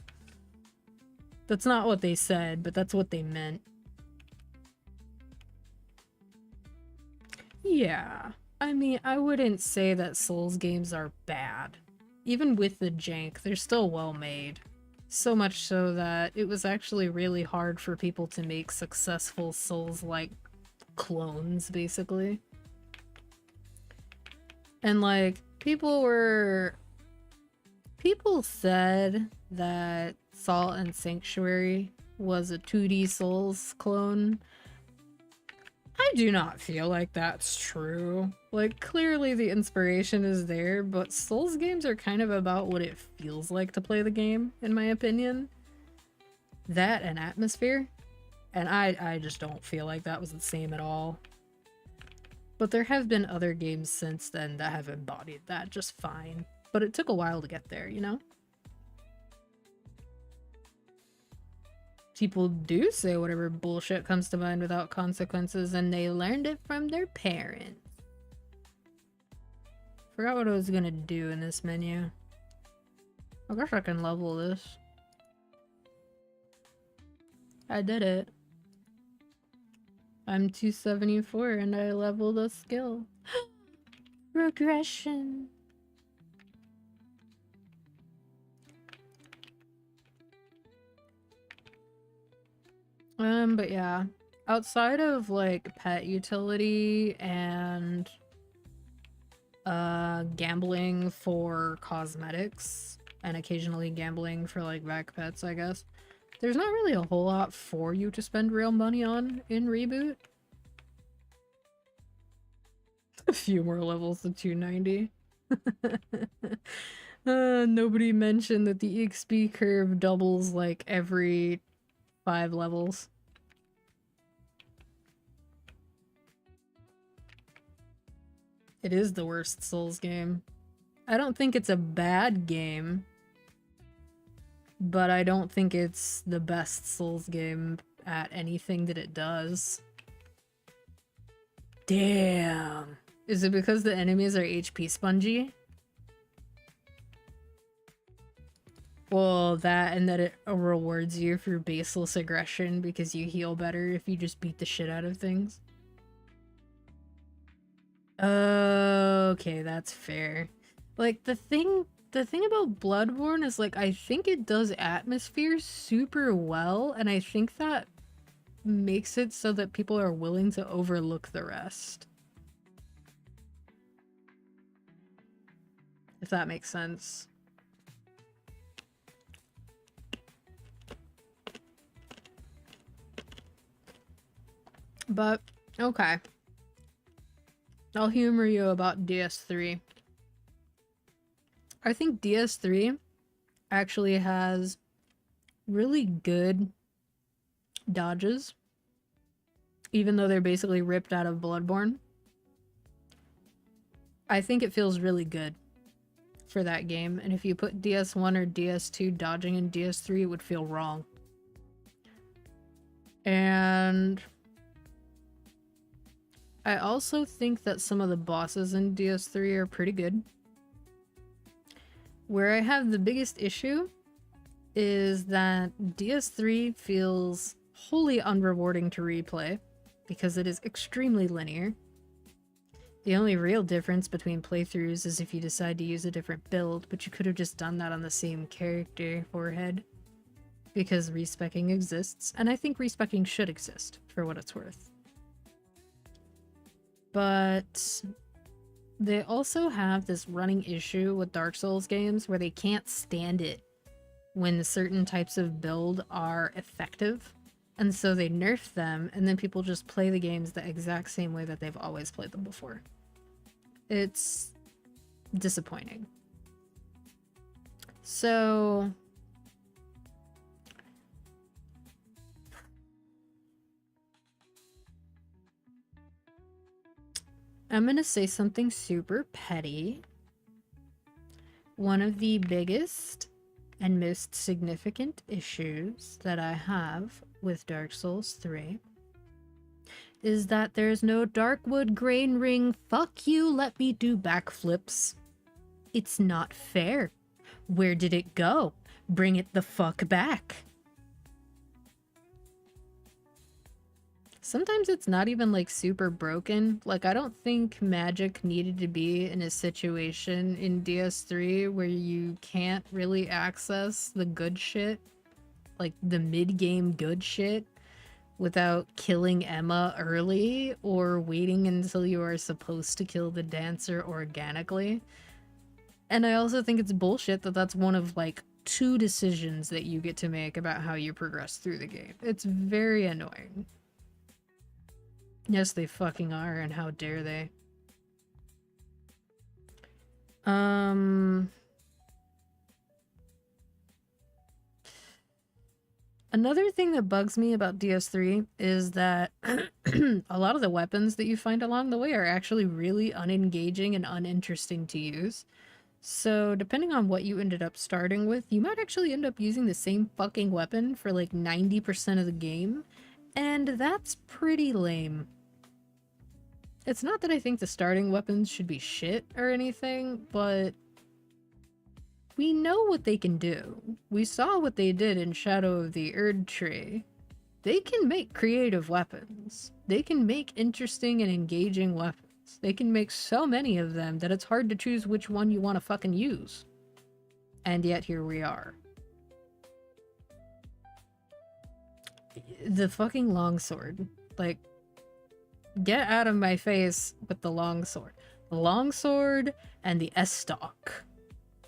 That's not what they said, but that's what they meant. Yeah. I mean, I wouldn't say that Souls games are bad. Even with the jank, they're still well made. So much so that it was actually really hard for people to make successful Souls-like clones, basically. And like, people said that Salt and Sanctuary was a 2D Souls clone. I do not feel like that's true. Like, clearly the inspiration is there, but Souls games are kind of about what it feels like to play the game, in my opinion. That and atmosphere. And I just don't feel like that was the same at all. But there have been other games since then that have embodied that just fine. But it took a while to get there, you know? People do say whatever bullshit comes to mind without consequences, and they learned it from their parents. Forgot what I was gonna do in this menu. I guess I can level this. I did it. I'm 274 and I leveled a skill. Regression. But yeah. outside of like pet utility and gambling for cosmetics and occasionally gambling for like vac pets, I guess, there's not really a whole lot for you to spend real money on in Reboot. A few more levels to 290. Nobody mentioned that the EXP curve doubles like every 5 levels. It is the worst Souls game. I don't think it's a bad game, but I don't think it's the best Souls game at anything that it does. Damn. Is it because the enemies are HP spongy? Well, that and that it rewards you for baseless aggression because you heal better if you just beat the shit out of things. Okay, that's fair. Like, the thing about Bloodborne is, like, I think it does atmosphere super well, and I think that makes it so that people are willing to overlook the rest. If that makes sense. But, okay. I'll humor you about DS3. I think DS3 actually has really good dodges, even though they're basically ripped out of Bloodborne. I think it feels really good for that game, and if you put DS1 or DS2 dodging in DS3, it would feel wrong. And I also think that some of the bosses in DS3 are pretty good. Where I have the biggest issue is that DS3 feels wholly unrewarding to replay because it is extremely linear. The only real difference between playthroughs is if you decide to use a different build, but you could have just done that on the same character forehead. Because respecking exists, and I think respecking should exist, for what it's worth. But they also have this running issue with Dark Souls games where they can't stand it when certain types of build are effective. And so they nerf them, and then people just play the games the exact same way that they've always played them before. It's disappointing. So I'm gonna say something super petty. One of the biggest and most significant issues that I have with Dark Souls 3 is that there's no Darkwood Grain Ring. Fuck you, let me do backflips. It's not fair. Where did it go? Bring it the fuck back. Sometimes it's not even like super broken. Like, I don't think magic needed to be in a situation in DS3 where you can't really access the good shit, like the mid-game good shit, without killing Emma early or waiting until you are supposed to kill the dancer organically. And I also think it's bullshit that that's one of like 2 decisions that you get to make about how you progress through the game. It's very annoying. Yes, they fucking are, and how dare they. Another thing that bugs me about DS3 is that a lot of the weapons that you find along the way are actually really unengaging and uninteresting to use. So depending on what you ended up starting with, you might actually end up using the same fucking weapon for like 90% of the game, and that's pretty lame. It's not that I think the starting weapons should be shit or anything, but we know what they can do. We saw what they did in Shadow of the Erd Tree. They can make creative weapons. They can make interesting and engaging weapons. They can make so many of them that it's hard to choose which one you want to fucking use. And yet here we are. The fucking longsword. Like, get out of my face with the longsword. The longsword and the S-stock.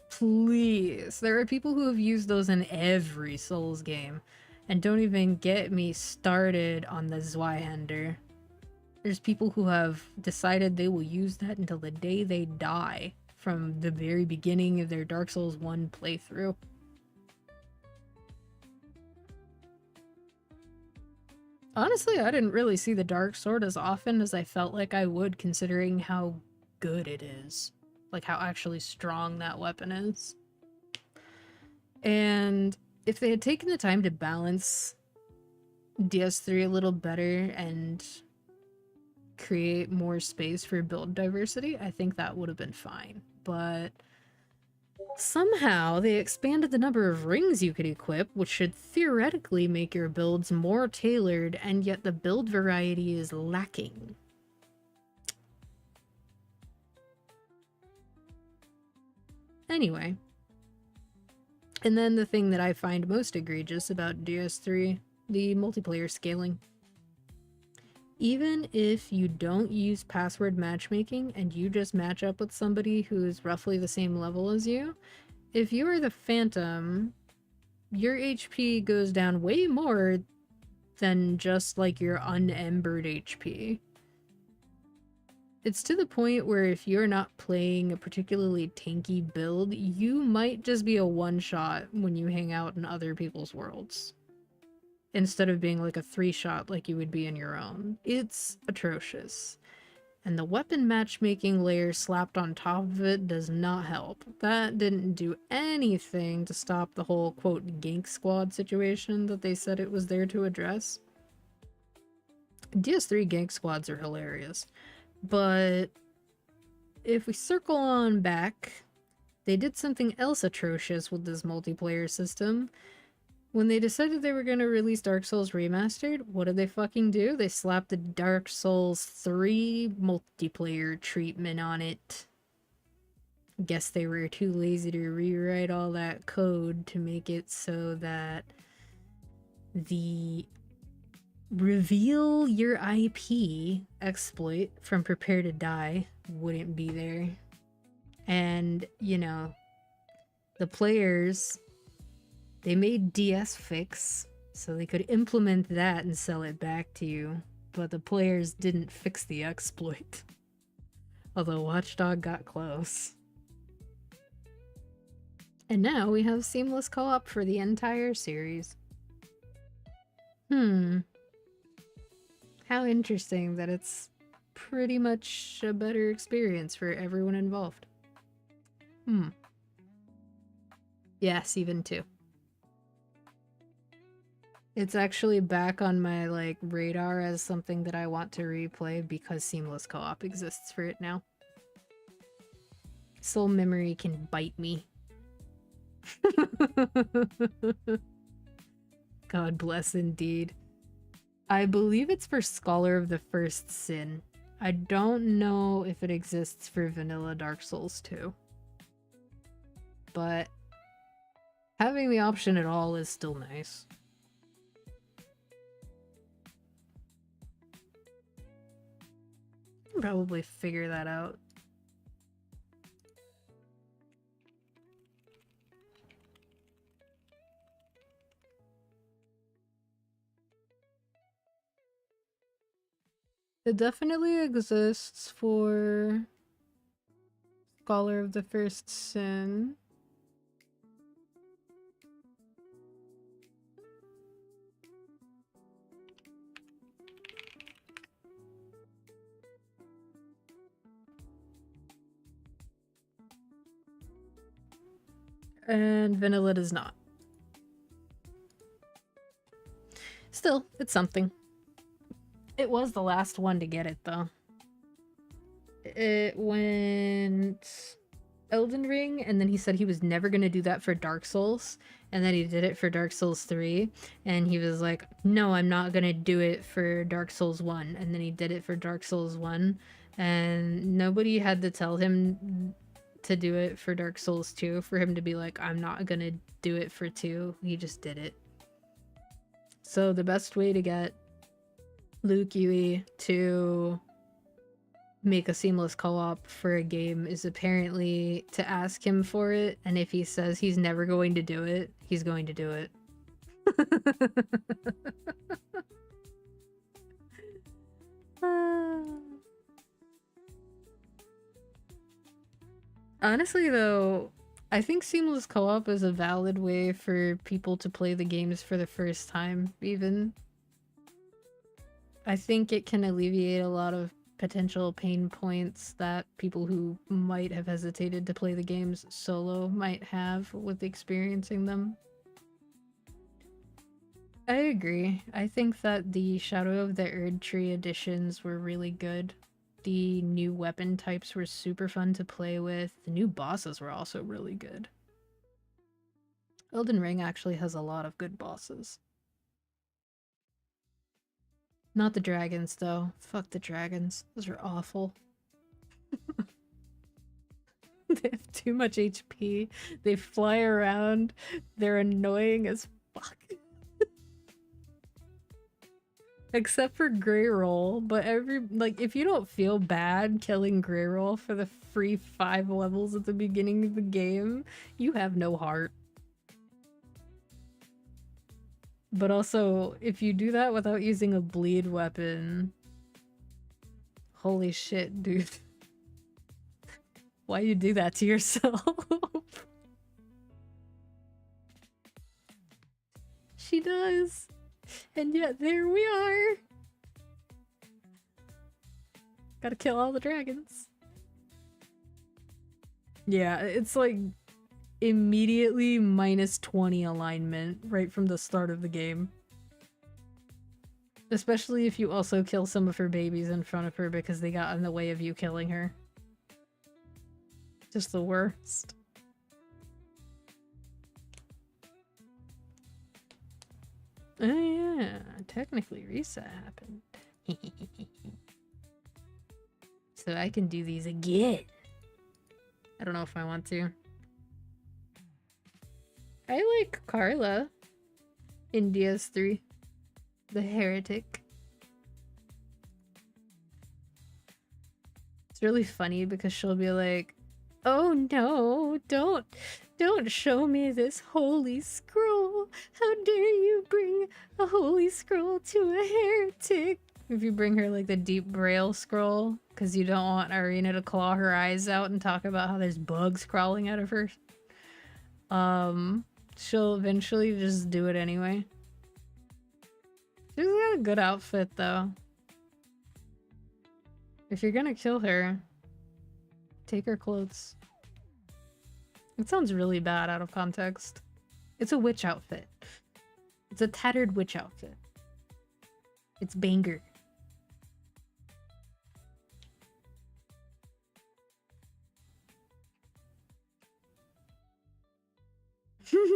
Please. There are people who have used those in every Souls game. And don't even get me started on the Zweihander. There's people who have decided they will use that until the day they die from the very beginning of their Dark Souls 1 playthrough. Honestly, I didn't really see the Dark Sword as often as I felt like I would, considering how good it is. Like, how actually strong that weapon is. And if they had taken the time to balance DS3 a little better and create more space for build diversity, I think that would have been fine. But somehow they expanded the number of rings you could equip, which should theoretically make your builds more tailored, and yet the build variety is lacking. Anyway. And then the thing that I find most egregious about DS3, the multiplayer scaling. Even if you don't use password matchmaking and you just match up with somebody who is roughly the same level as you, if you are the Phantom, your HP goes down way more than just like your unembered HP. It's to the point where if you're not playing a particularly tanky build, you might just be a one-shot when you hang out in other people's worlds. Instead of being like a 3-shot like you would be in your own. It's atrocious. And the weapon matchmaking layer slapped on top of it does not help. That didn't do anything to stop the whole, quote, gank squad situation that they said it was there to address. DS3 gank squads are hilarious. But if we circle on back, they did something else atrocious with this multiplayer system. When they decided they were going to release Dark Souls Remastered, what did they fucking do? They slapped the Dark Souls 3 multiplayer treatment on it. Guess they were too lazy to rewrite all that code to make it so that the reveal your IP exploit from Prepare to Die wouldn't be there. And, you know, the players, they made DS fix so they could implement that and sell it back to you, but the players didn't fix the exploit. Although Watchdog got close. And now we have seamless co-op for the entire series. How interesting that it's pretty much a better experience for everyone involved. Yes, even 2. It's actually back on my, like, radar as something that I want to replay because seamless co-op exists for it now. Soul memory can bite me. God bless indeed. I believe it's for Scholar of the First Sin. I don't know if it exists for vanilla Dark Souls 2. But having the option at all is still nice. I can probably figure that out. It definitely exists for Scholar of the First Sin. And vanilla does not. Still, it's something. It was the last one to get it, though. It went Elden Ring, and then he said he was never going to do that for Dark Souls, and then he did it for Dark Souls 3, and he was like, no, I'm not going to do it for Dark Souls 1, and then he did it for Dark Souls 1, and nobody had to tell him to do it for Dark Souls 2 for him to be like, I'm not going to do it for 2. He just did it. So the best way to get Luke Yui to make a seamless co-op for a game is apparently to ask him for it, and if he says he's never going to do it, he's going to do it. Honestly, though, I think seamless co-op is a valid way for people to play the games for the first time, even. I think it can alleviate a lot of potential pain points that people who might have hesitated to play the games solo might have with experiencing them. I agree. I think that the Shadow of the Erdtree editions were really good. The new weapon types were super fun to play with. The new bosses were also really good. Elden Ring actually has a lot of good bosses. Not the dragons, though. Fuck the dragons. Those are awful. They have too much HP. They fly around. They're annoying as fuck. Except for Grey Roll, but if you don't feel bad killing Grey Roll for the free 5 levels at the beginning of the game, you have no heart. But also, if you do that without using a bleed weapon, holy shit, dude. Why you do that to yourself? She does. And yet there we are. Gotta kill all the dragons. Yeah, it's like immediately minus 20 alignment right from the start of the game. Especially if you also kill some of her babies in front of her because they got in the way of you killing her. Just the worst. Oh yeah, technically reset happened. So I can do these again. I don't know if I want to. I like Carla in DS3. The heretic. It's really funny because she'll be like, "Oh no, don't show me this holy scroll. How dare you bring a holy scroll to a heretic?" If you bring her like the deep braille scroll, because you don't want Arena to claw her eyes out and talk about how there's bugs crawling out of her, she'll eventually just do it anyway. She's got a good outfit though. If you're gonna kill her, take her clothes. It sounds really bad out of context. It's a witch outfit. It's a tattered witch outfit. It's banger.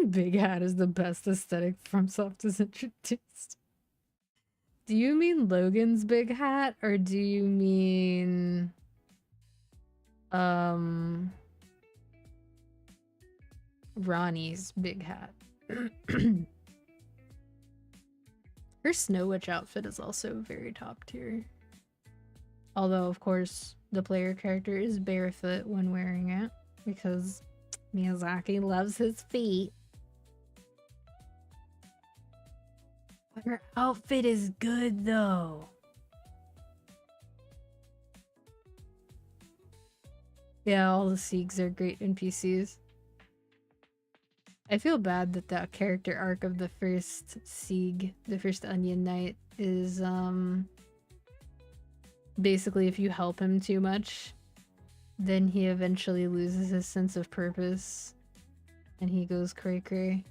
Big hat is the best aesthetic FromSoft has introduced. Do you mean Logan's big hat or do you mean Ronnie's big hat? Her Snow Witch outfit is also very top tier. Although, of course, the player character is barefoot when wearing it because Miyazaki loves his feet. But her outfit is good though. Yeah, all the Siegs are great NPCs. I feel bad that that character arc of the first Sieg, the first Onion Knight, is basically if you help him too much, then he eventually loses his sense of purpose and he goes cray cray.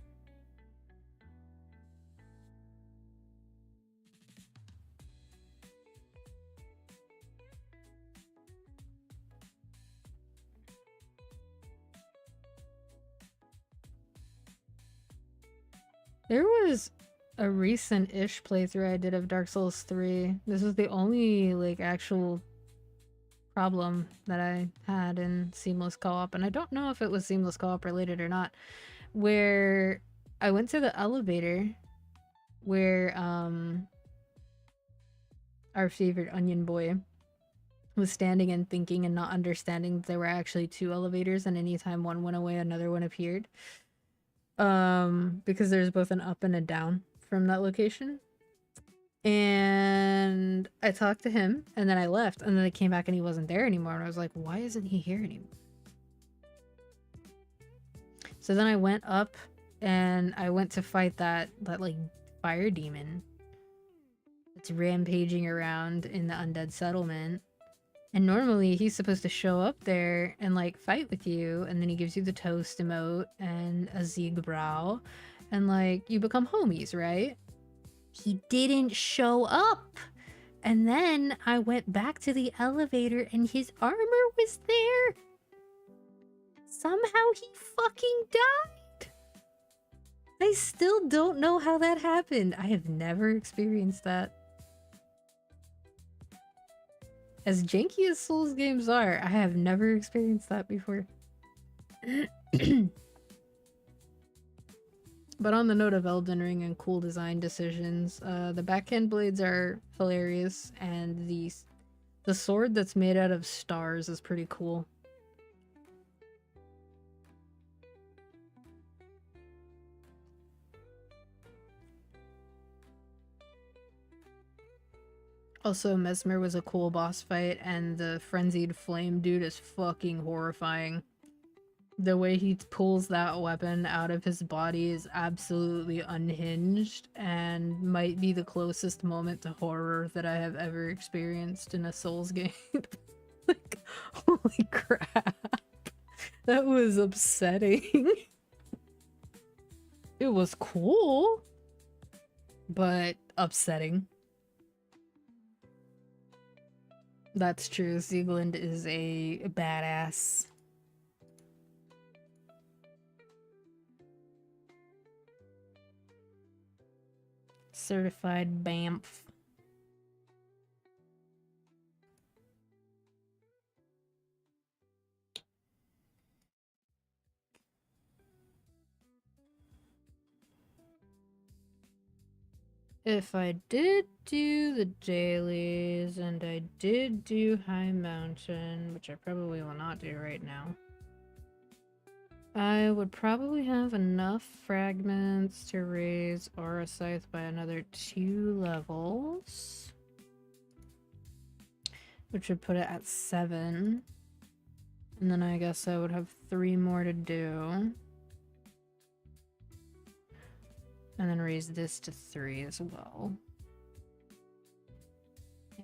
There was a recent-ish playthrough I did of Dark Souls 3. This was the only, like, actual problem that I had in Seamless Co-op, and I don't know if it was Seamless Co-op related or not, where I went to the elevator where, our favorite onion boy, was standing and thinking and not understanding that there were actually two elevators, and anytime one went away, another one appeared. Because there's both an up and a down from that location. And I talked to him, and then I left, and then I came back and he wasn't there anymore, and I was like, why isn't he here anymore? So then I went up, and I went to fight that like fire demon that's rampaging around in the undead settlement. And normally he's supposed to show up there and like fight with you, and then he gives you the toast emote and a Ziegbrow, and like you become homies, right? He didn't show up. And then I went back to the elevator and his armor was there. Somehow he fucking died. I still don't know how that happened. I have never experienced that. As janky as Souls games are, I have never experienced that before. But on the note of Elden Ring and cool design decisions, the backhand blades are hilarious, and the sword that's made out of stars is pretty cool. Also, Mesmer was a cool boss fight, and the Frenzied Flame dude is fucking horrifying. The way he pulls that weapon out of his body is absolutely unhinged, and might be the closest moment to horror that I have ever experienced in a Souls game. Like, holy crap. That was upsetting. It was cool, but upsetting. That's true. Siegland is a badass. Certified BAMF. If I did do the dailies, and I did do High Mountain, which I probably will not do right now, I would probably have enough fragments to raise Aura Scythe by another 2 levels, which would put it at 7. And then I guess I would have 3 more to do. And then raise this to 3 as well.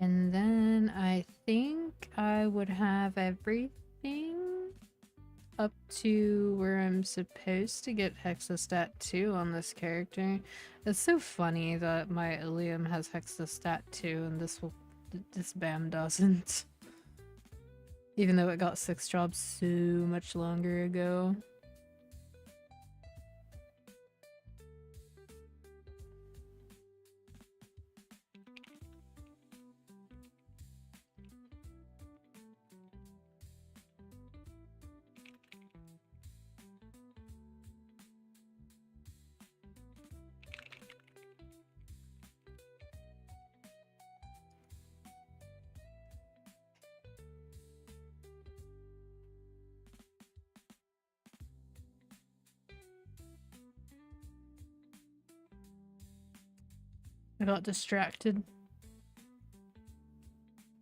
And then I think I would have everything up to where I'm supposed to get Hexastat 2 on this character. It's so funny that my Ilium has Hexastat 2 and this BAM doesn't. Even though it got 6 jobs so much longer ago. I got distracted.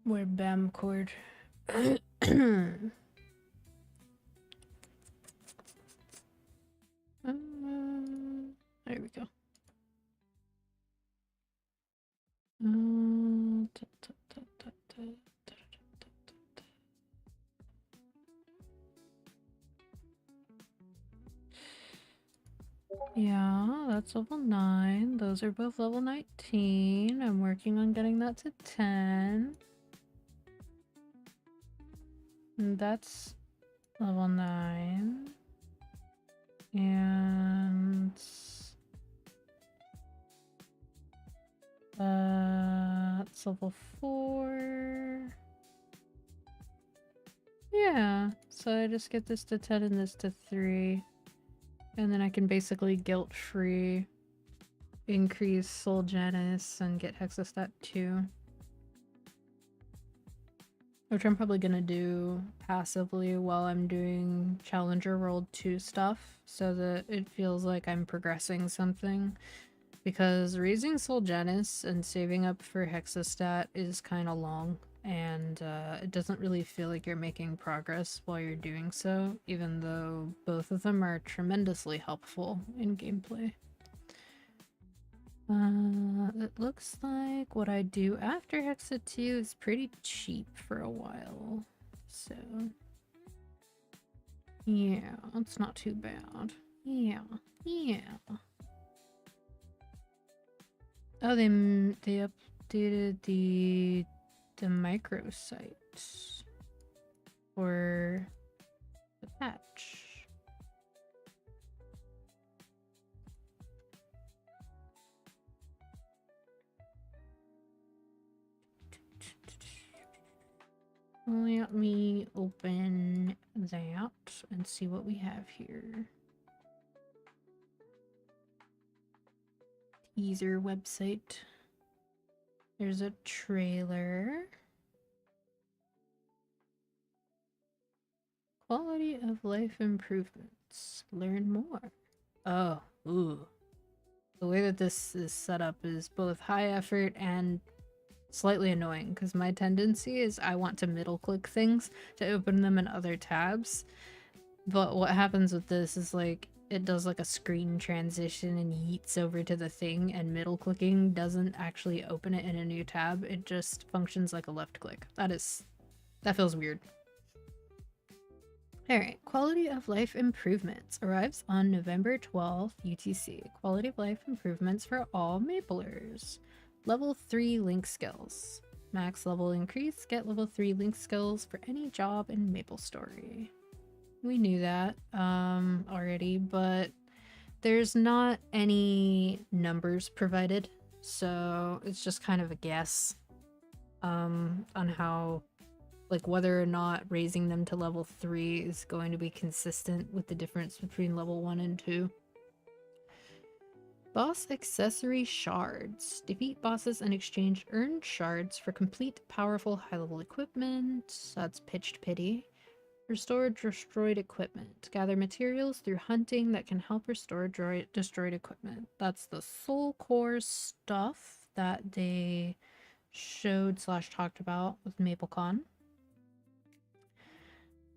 Where BAM cord. There we go. Yeah, that's level 9. Those are both level 19. I'm working on getting that to 10. And that's level 9. And it's level 4. Yeah, so I just get this to 10 and this to 3. And then I can basically guilt-free increase Soul Janus and get Hexastat 2. which I'm probably gonna do passively while I'm doing Challenger World 2 stuff, so that it feels like I'm progressing something. Because raising Soul Janus and saving up for Hexastat is kind of long, and it doesn't really feel like you're making progress while you're doing so, even though both of them are tremendously helpful in gameplay. It looks like what I do after Hexa 2 is pretty cheap for a while, so yeah, it's not too bad. Yeah. Oh, they updated the microsite for the patch. Let me open that and see what we have here. Teaser website. There's a trailer. Quality of life improvements. Learn more. Oh, ooh. The way that this is set up is both high effort and slightly annoying, because my tendency is I want to middle click things to open them in other tabs. But what happens with this is like it does like a screen transition and yeets over to the thing, and middle clicking doesn't actually open it in a new tab. It just functions like a left click. That feels weird. Alright, quality of life improvements arrives on November 12th UTC. Quality of life improvements for all Maplers. Level 3 link skills. Max level increase, get level 3 link skills for any job in maplestory. We knew that already, but there's not any numbers provided, so it's just kind of a guess on how, like, whether or not raising them to level 3 is going to be consistent with the difference between level 1 and 2. Boss accessory shards. Defeat bosses and exchange earned shards for complete powerful high-level equipment. That's pitched pity. Restore destroyed equipment. Gather materials through hunting that can help restore destroyed equipment. That's the soul core stuff that they showed / talked about with MapleCon.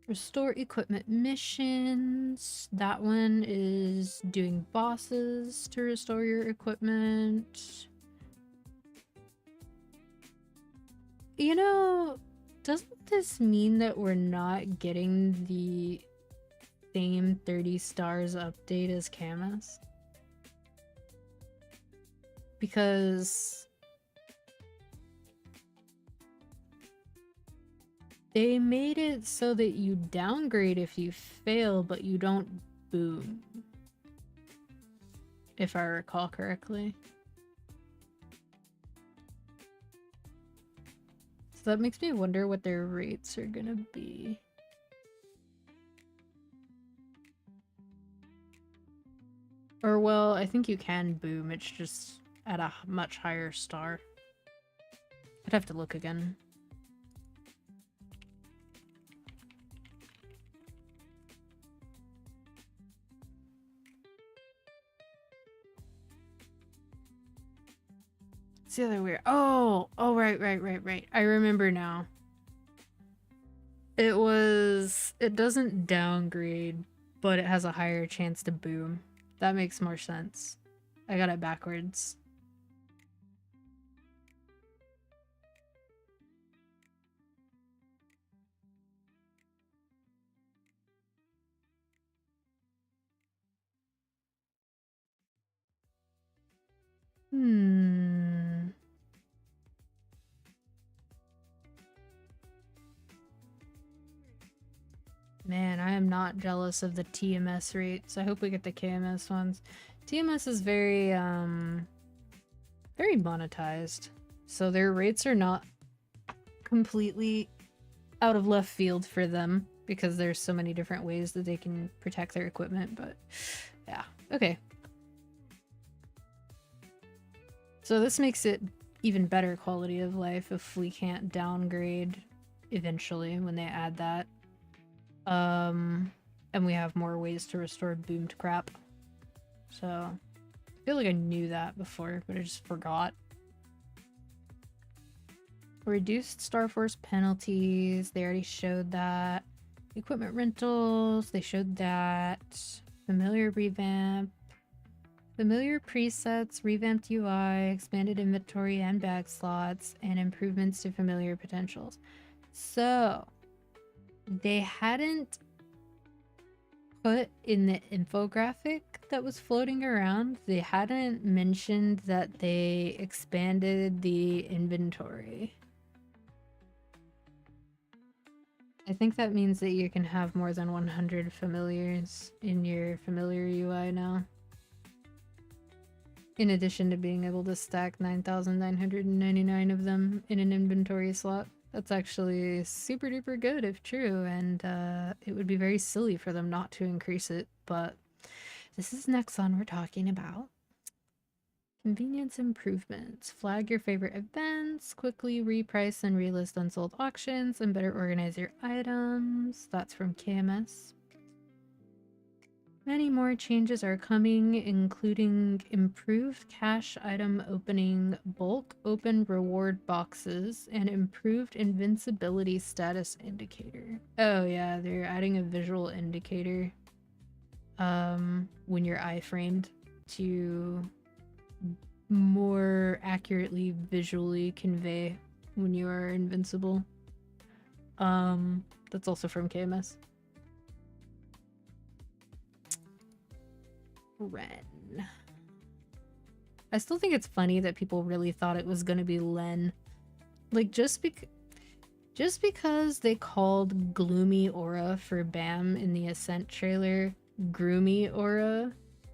Restore equipment missions. That one is doing bosses to restore your equipment. You know, doesn't this mean that we're not getting the same 30 stars update as Camus? Because they made it so that you downgrade if you fail, but you don't boom. If I recall correctly. So that makes me wonder what their rates are gonna be. Or, well, I think you can boom, it's just at a much higher star. I'd have to look again. It's the other way. Oh, right. I remember now. It doesn't downgrade, but it has a higher chance to boom. That makes more sense. I got it backwards. Man, I am not jealous of the TMS rates. I hope we get the KMS ones. TMS is very monetized, so their rates are not completely out of left field for them because there's so many different ways that they can protect their equipment, but yeah, okay. So this makes it even better quality of life if we can't downgrade eventually when they add that. And we have more ways to restore boomed crap. So, I feel like I knew that before, but I just forgot. Reduced Star Force penalties, they already showed that. Equipment rentals, they showed that. Familiar revamp. Familiar presets, revamped UI, expanded inventory and bag slots, and improvements to familiar potentials. So, they hadn't put in the infographic that was floating around, they hadn't mentioned that they expanded the inventory. I think that means that you can have more than 100 familiars in your familiar UI now. In addition to being able to stack 9,999 of them in an inventory slot. That's actually super duper good if true, and it would be very silly for them not to increase it, but this is Nexon we're talking about. Convenience improvements. Flag your favorite events, quickly reprice and relist unsold auctions, and better organize your items. That's from KMS. Many more changes are coming, including improved cache item opening, bulk open reward boxes, and improved invincibility status indicator. Oh yeah, they're adding a visual indicator when you're iframed to more accurately visually convey when you are invincible. That's also from KMS. Ren. I still think it's funny that people really thought it was gonna be Len. Like, just because they called Gloomy Aura for Bam in the Ascent trailer Groomy Aura,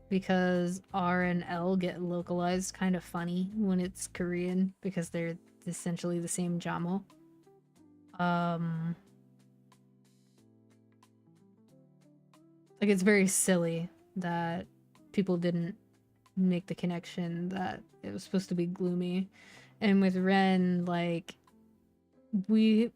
because R and L get localized kind of funny when it's Korean, because they're essentially the same jamo. Like, it's very silly that people didn't make the connection that it was supposed to be Gloomy. And with Ren, like, we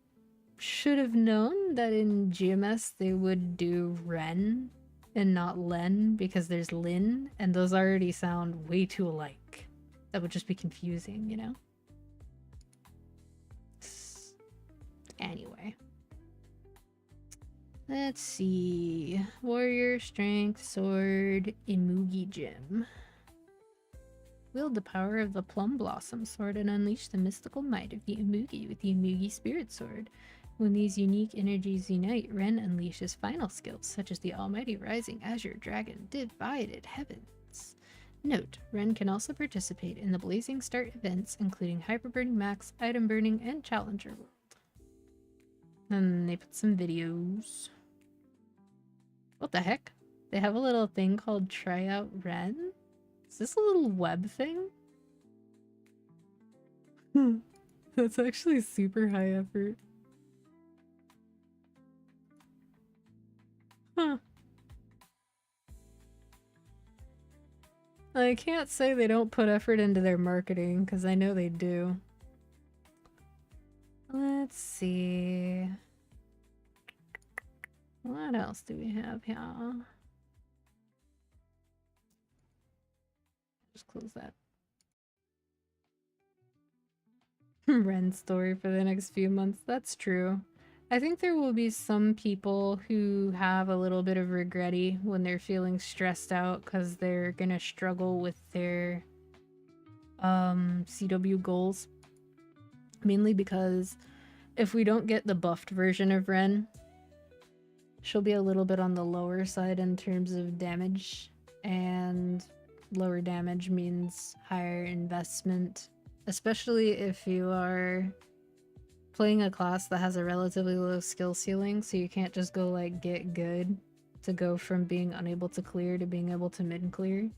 should have known that in GMS they would do Ren and not Len, because there's Lin, and those already sound way too alike. That would just be confusing, you know? Anyway. Let's see. Warrior, Strength, Sword, Imugi Gem. Wield the power of the Plum Blossom Sword and unleash the mystical might of the Imugi with the Imugi Spirit Sword. When these unique energies unite, Ren unleashes final skills such as the Almighty Rising Azure Dragon Divided Heavens. Note, Ren can also participate in the Blazing Start events, including Hyper Burning Max, Item Burning, and Challenger World. And they put some videos. What the heck? They have a little thing called Try Out Ren? Is this a little web thing? That's actually super high effort. Huh. I can't say they don't put effort into their marketing, because I know they do. Let's see. What else do we have here? Just close that. Ren story for the next few months. That's true. I think there will be some people who have a little bit of regretty when they're feeling stressed out because they're gonna struggle with their CW goals. Mainly because if we don't get the buffed version of Ren, she'll be a little bit on the lower side in terms of damage, and lower damage means higher investment, especially if you are playing a class that has a relatively low skill ceiling, so you can't just go like get good to go from being unable to clear to being able to mid clear.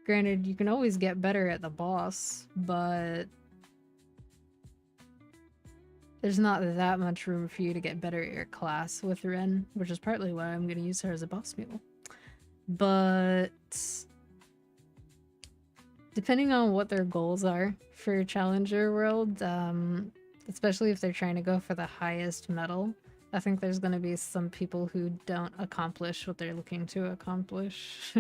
Granted, you can always get better at the boss, but there's not that much room for you to get better at your class with Ren, which is partly why I'm going to use her as a boss mule. But depending on what their goals are for Challenger World, especially if they're trying to go for the highest medal. I think there's going to be some people who don't accomplish what they're looking to accomplish.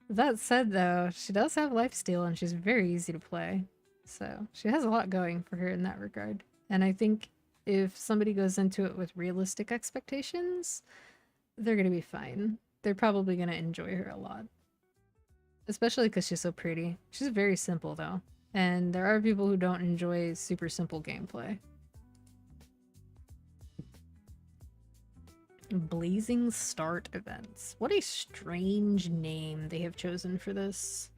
That said, though, she does have lifesteal and she's very easy to play. So she has a lot going for her in that regard. And I think if somebody goes into it with realistic expectations, they're going to be fine. They're probably going to enjoy her a lot. Especially because she's so pretty. She's very simple, though. And there are people who don't enjoy super simple gameplay. Blazing Start events. What a strange name they have chosen for this.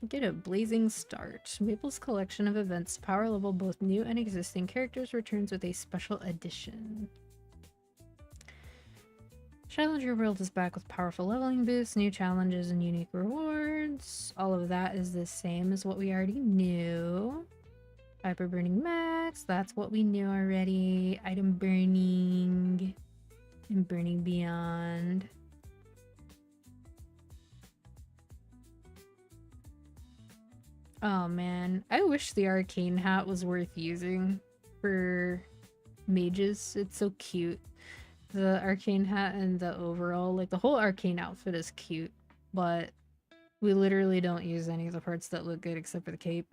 Get a Blazing Start. Maple's collection of events to power level both new and existing characters returns with a special edition. Challenger World is back with powerful leveling boosts, new challenges, and unique rewards. All of that is the same as what we already knew. Hyper Burning Max, that's what we knew already. Item Burning and Burning Beyond. Oh man, I wish the arcane hat was worth using for mages. It's so cute. The arcane hat and the overall, like the whole arcane outfit is cute, but we literally don't use any of the parts that look good except for the cape.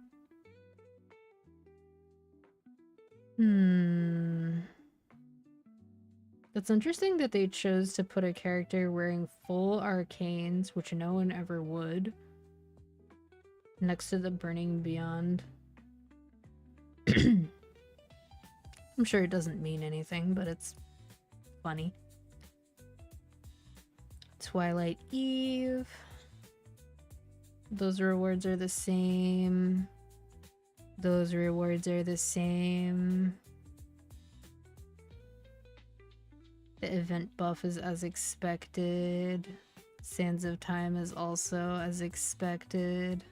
That's interesting that they chose to put a character wearing full arcanes, which no one ever would, next to the Burning Beyond. I'm sure it doesn't mean anything, but it's funny. Twilight Eve. Those rewards are the same. Those rewards are the same. The event buff is as expected. Sands of Time is also as expected.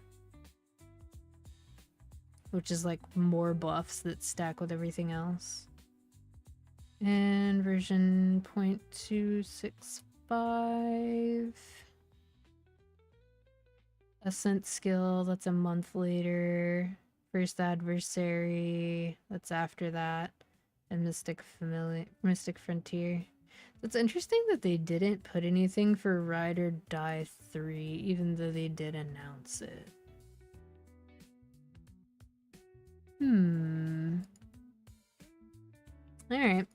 Which is like more buffs that stack with everything else. And version 0.265. Ascent skill, that's a month later. First adversary, that's after that. And Mystic Frontier. It's interesting that they didn't put anything for Ride or Die 3, even though they did announce it. Alright.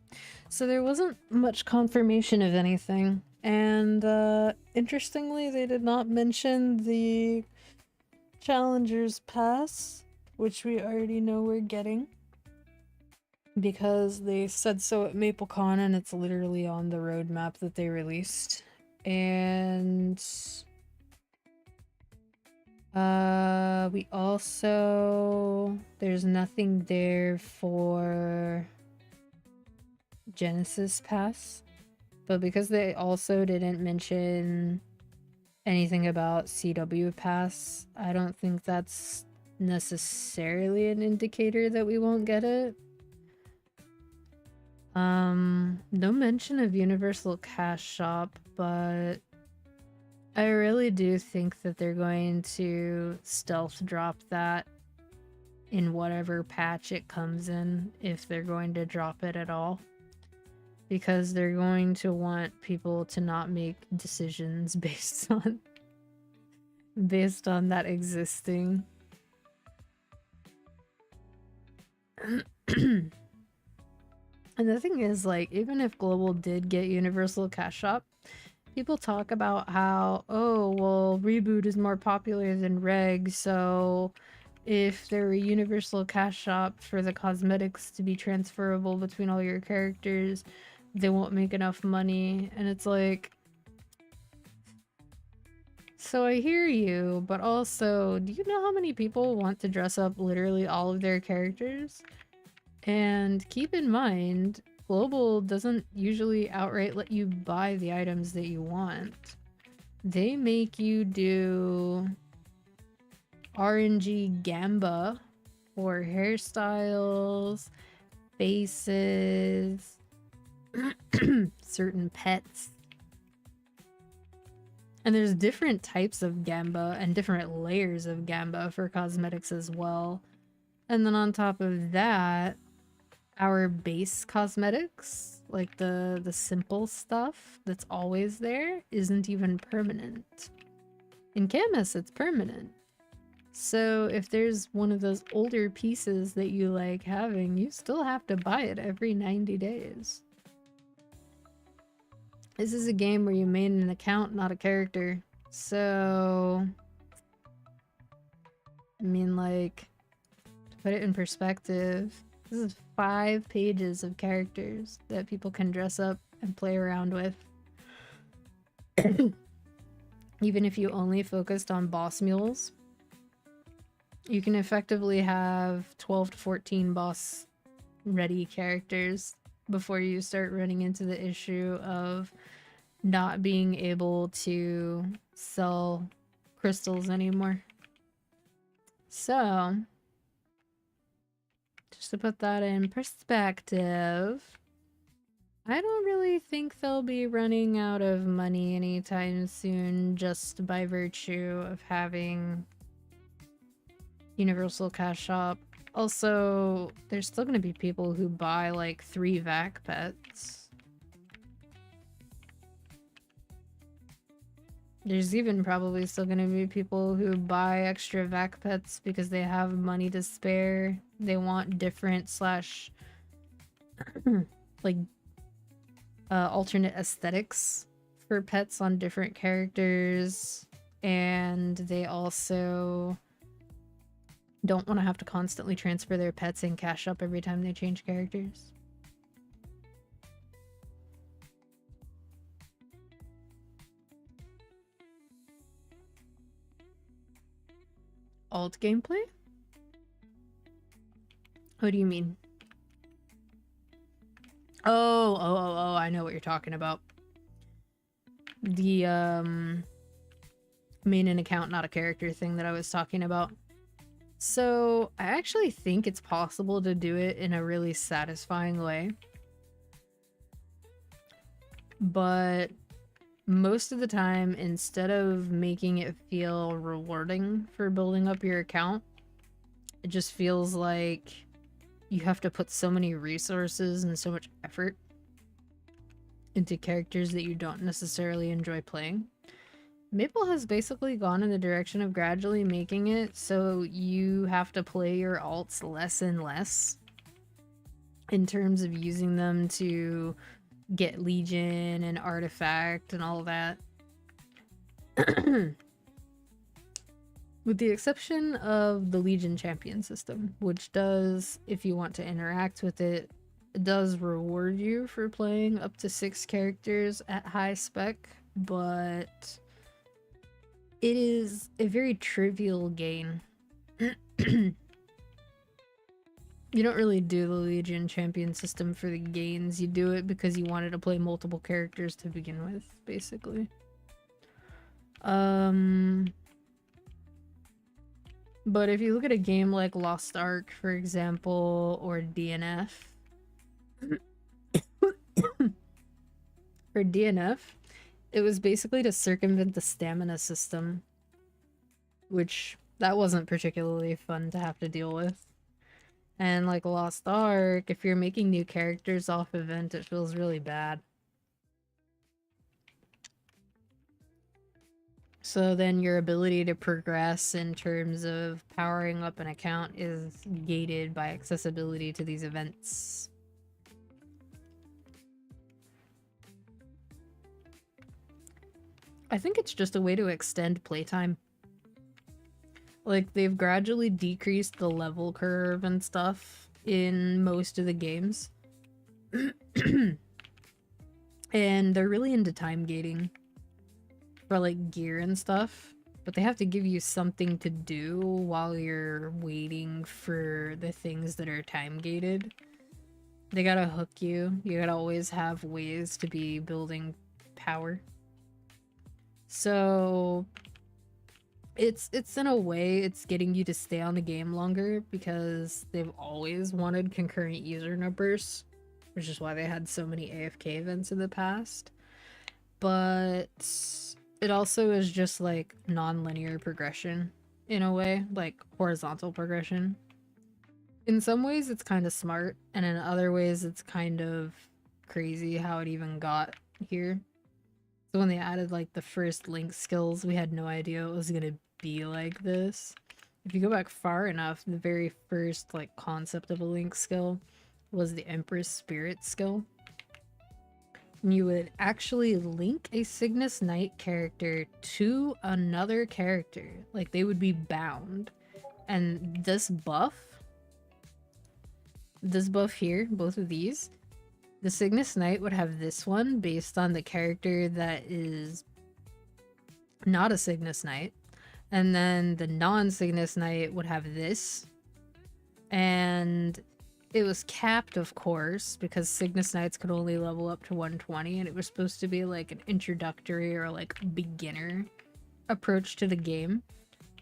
So there wasn't much confirmation of anything. And interestingly, they did not mention the Challenger's Pass, which we already know we're getting. Because they said so at MapleCon and it's literally on the roadmap that they released. And we also, there's nothing there for Genesis Pass, but because they also didn't mention anything about CW Pass, I don't think that's necessarily an indicator that we won't get it. No mention of Universal Cash Shop, but I really do think that they're going to stealth drop that in whatever patch it comes in, if they're going to drop it at all. Because they're going to want people to not make decisions based on that existing. And the thing is, like, even if Global did get Universal Cash Shop, people talk about how, oh, well, Reboot is more popular than Reg, so if there were Universal Cash Shop for the cosmetics to be transferable between all your characters, they won't make enough money. And it's like, so I hear you, but also, do you know how many people want to dress up literally all of their characters? And keep in mind, Global doesn't usually outright let you buy the items that you want. They make you do RNG Gamba for hairstyles, faces, certain pets. And there's different types of Gamba and different layers of Gamba for cosmetics as well. And then on top of that, our base cosmetics, like the simple stuff that's always there, isn't even permanent. In Camus, it's permanent. So if there's one of those older pieces that you like having, you still have to buy it every 90 days. This is a game where you made an account, not a character. So, I mean, like, to put it in perspective, this is 5 pages of characters that people can dress up and play around with. Even if you only focused on boss mules, you can effectively have 12 to 14 boss ready characters before you start running into the issue of not being able to sell crystals anymore. So, just to put that in perspective, I don't really think they'll be running out of money anytime soon just by virtue of having Universal Cash Shop. Also, there's still going to be people who buy like 3 vac pets. There's even probably still going to be people who buy extra vac pets because they have money to spare. They want different slash like alternate aesthetics for pets on different characters, and they also don't want to have to constantly transfer their pets and cash up every time they change characters. Alt gameplay? What do you mean? Oh, I know what you're talking about. The, main an account, not a character thing that I was talking about. So, I actually think it's possible to do it in a really satisfying way. But most of the time, instead of making it feel rewarding for building up your account, it just feels like you have to put so many resources and so much effort into characters that you don't necessarily enjoy playing. Maple has basically gone in the direction of gradually making it so you have to play your alts less and less in terms of using them to get Legion and Artifact and all that. With the exception of the Legion champion system, which does, if you want to interact with it, it does reward you for playing up to 6 characters at high spec, but it is a very trivial gain. You don't really do the Legion champion system for the gains, you do it because you wanted to play multiple characters to begin with, basically. But if you look at a game like Lost Ark, for example, or DNF, for DNF, it was basically to circumvent the stamina system, which that wasn't particularly fun to have to deal with. And like Lost Ark, if you're making new characters off event, it feels really bad. So then your ability to progress in terms of powering up an account is gated by accessibility to these events. I think it's just a way to extend playtime. Like, they've gradually decreased the level curve and stuff in most of the games. And they're really into time gating for like gear and stuff, but they have to give you something to do while you're waiting for the things that are time gated. They gotta hook you. You gotta always have ways to be building power. So it's in a way it's getting you to stay on the game longer because they've always wanted concurrent user numbers, which is why they had so many AFK events in the past. But it also is just like non-linear progression in a way, like horizontal progression. In some ways, it's kind of smart, and in other ways, it's kind of crazy how it even got here. So when they added like the first link skills, we had no idea it was gonna be like this. If you go back far enough, the very first like concept of a link skill was the Empress Spirit skill. And you would actually link a Cygnus Knight character to another character. Like they would be bound. And this buff here, both of these, the Cygnus Knight would have this one based on the character that is not a Cygnus Knight. And then the non-Cygnus Knight would have this. And it was capped, of course, because Cygnus Knights could only level up to 120, and it was supposed to be like an introductory or like beginner approach to the game.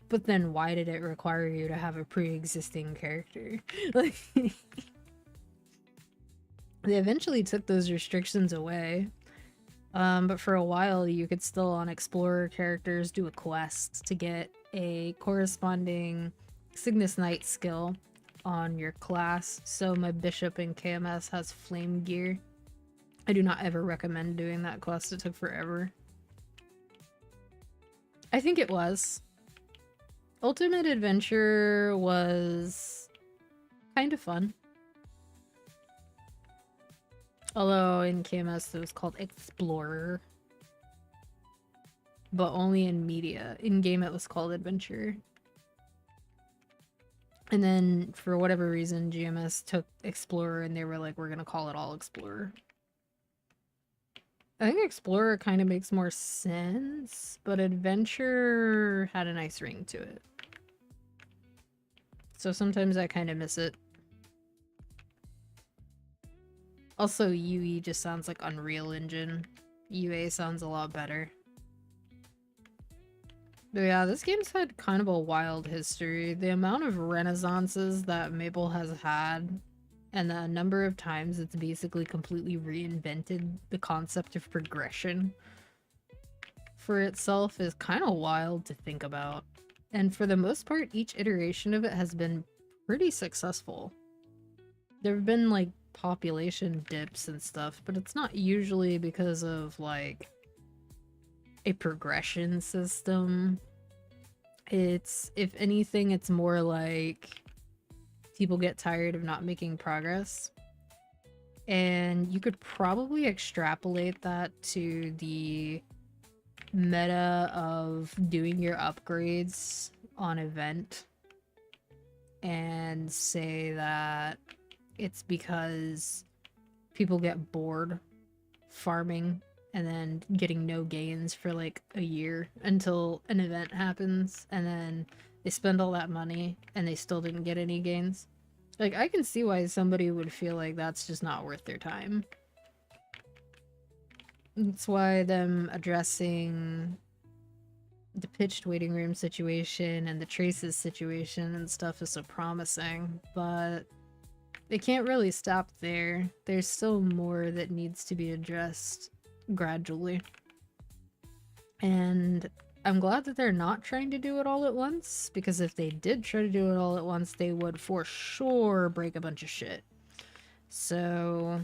But then why did it require you to have a pre-existing character? Like, they eventually took those restrictions away. But for a while, you could still, on Explorer characters, do a quest to get a corresponding Cygnus Knight skill on your class. So my bishop in KMS has flame gear. I do not ever recommend doing that quest. It took forever. I think it was. Ultimate Adventure was kind of fun. Although in KMS it was called Explorer. But only in media. In game it was called Adventure. And then for whatever reason GMS took Explorer and they were like, we're gonna call it all Explorer. I think Explorer kind of makes more sense, but Adventure had a nice ring to it. So sometimes I kind of miss it. Also, UE just sounds like Unreal Engine. UA sounds a lot better. But yeah, this game's had kind of a wild history. The amount of renaissances that Maple has had, and the number of times it's basically completely reinvented the concept of progression for itself is kind of wild to think about. And for the most part, each iteration of it has been pretty successful. There have been like population dips and stuff, but it's not usually because of like a progression system. It's, if anything, it's more like people get tired of not making progress. And you could probably extrapolate that to the meta of doing your upgrades on event and say that it's because people get bored farming and then getting no gains for like a year until an event happens, and then they spend all that money and they still didn't get any gains. Like, I can see why somebody would feel like that's just not worth their time. That's why them addressing the pitched waiting room situation and the traces situation and stuff is so promising, but they can't really stop there. There's still more that needs to be addressed gradually. And I'm glad that they're not trying to do it all at once, because if they did try to do it all at once, they would for sure break a bunch of shit. So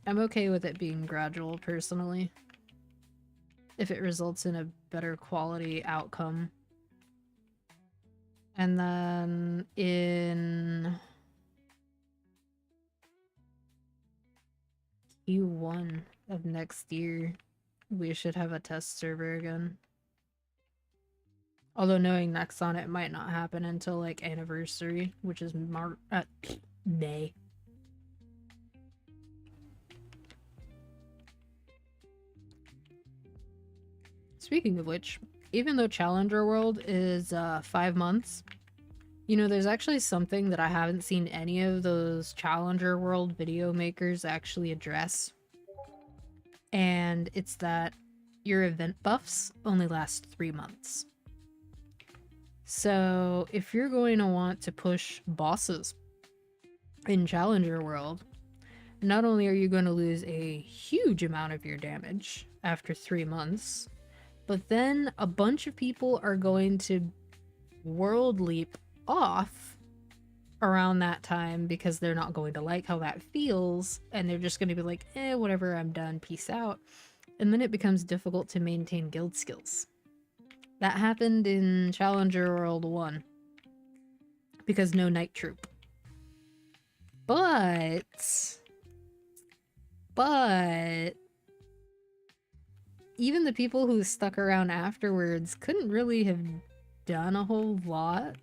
I'm okay with it being gradual, personally, if it results in a better quality outcome. And then in Q1 of next year, we should have a test server again. Although knowing Nexon, it might not happen until like anniversary, which is May. Speaking of which, even though Challenger World is 5 months, you know, there's actually something that I haven't seen any of those Challenger World video makers actually address. And it's that your event buffs only last 3 months. So if you're going to want to push bosses in Challenger World, not only are you going to lose a huge amount of your damage after 3 months, but then a bunch of people are going to world leap off around that time because they're not going to like how that feels and they're just going to be like, whatever, I'm done, peace out. And then it becomes difficult to maintain guild skills. That happened in Challenger World 1 because no Night Troop. But even the people who stuck around afterwards couldn't really have done a whole lot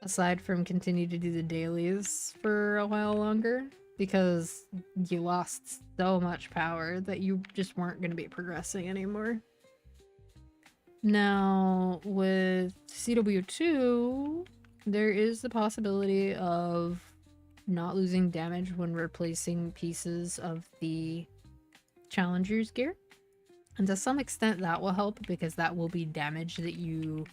aside from continue to do the dailies for a while longer because you lost so much power that you just weren't going to be progressing anymore. Now, with CW2, there is the possibility of not losing damage when replacing pieces of the Challenger's gear. And to some extent that will help because that will be damage that you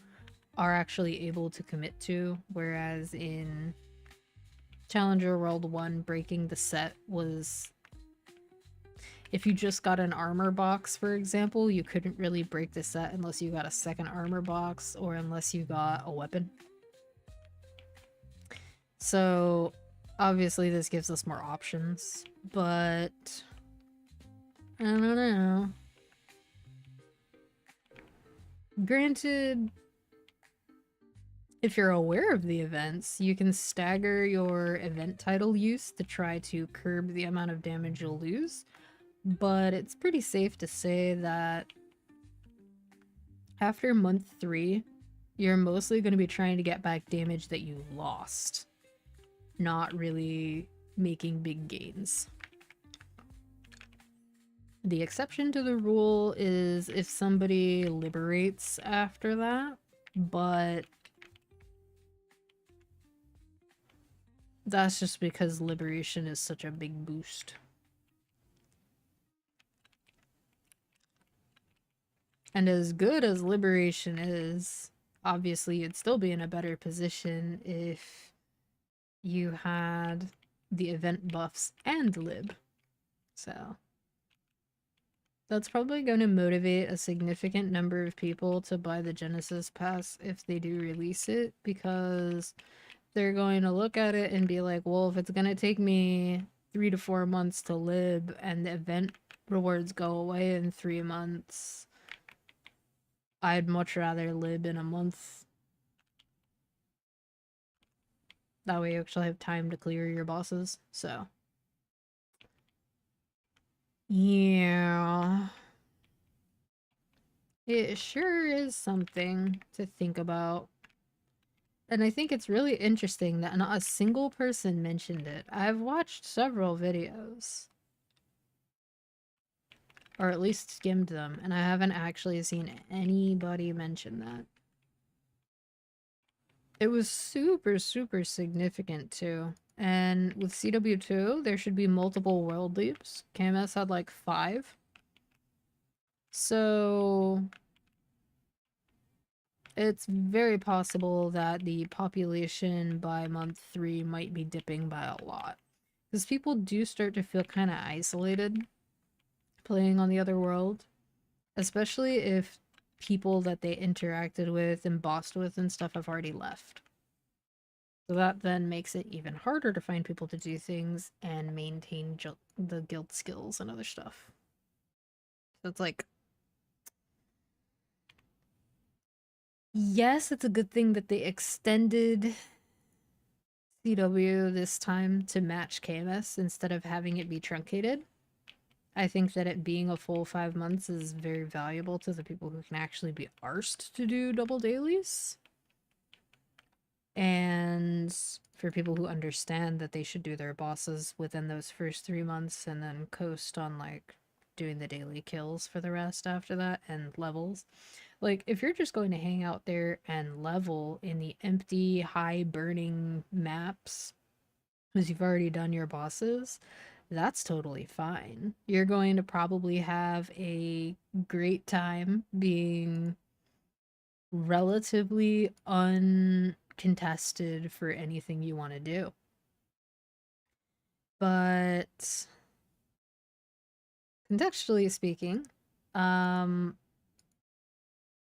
are actually able to commit to, whereas in Challenger World 1, breaking the set was... If you just got an armor box, for example, you couldn't really break the set unless you got a second armor box or unless you got a weapon. So, obviously this gives us more options, but... I don't know. Granted, if you're aware of the events, you can stagger your event title use to try to curb the amount of damage you'll lose, but it's pretty safe to say that after month 3, you're mostly going to be trying to get back damage that you lost, not really making big gains. The exception to the rule is if somebody liberates after that, but that's just because liberation is such a big boost. And as good as liberation is, obviously you'd still be in a better position if you had the event buffs and lib. So that's probably going to motivate a significant number of people to buy the Genesis Pass if they do release it, because they're going to look at it and be like, well, if it's going to take me 3 to 4 months to lib and the event rewards go away in 3 months, I'd much rather lib in a month. That way you actually have time to clear your bosses, so... Yeah. It sure is something to think about. And I think it's really interesting that not a single person mentioned it. I've watched several videos. Or at least skimmed them, and I haven't actually seen anybody mention that. It was super, super significant too. And with CW2, there should be multiple world leaps. KMS had like 5. So it's very possible that the population by month 3 might be dipping by a lot. Because people do start to feel kind of isolated playing on the other world. Especially if people that they interacted with and bossed with and stuff have already left. So that then makes it even harder to find people to do things and maintain the guild skills and other stuff. So it's like... Yes, it's a good thing that they extended CW this time to match KMS instead of having it be truncated. I think that it being a full 5 months is very valuable to the people who can actually be arsed to do double dailies. And for people who understand that they should do their bosses within those first 3 months and then coast on like doing the daily kills for the rest after that and levels. Like, if you're just going to hang out there and level in the empty, high burning maps, because you've already done your bosses, that's totally fine. You're going to probably have a great time being relatively uncontested for anything you want to do. But contextually speaking,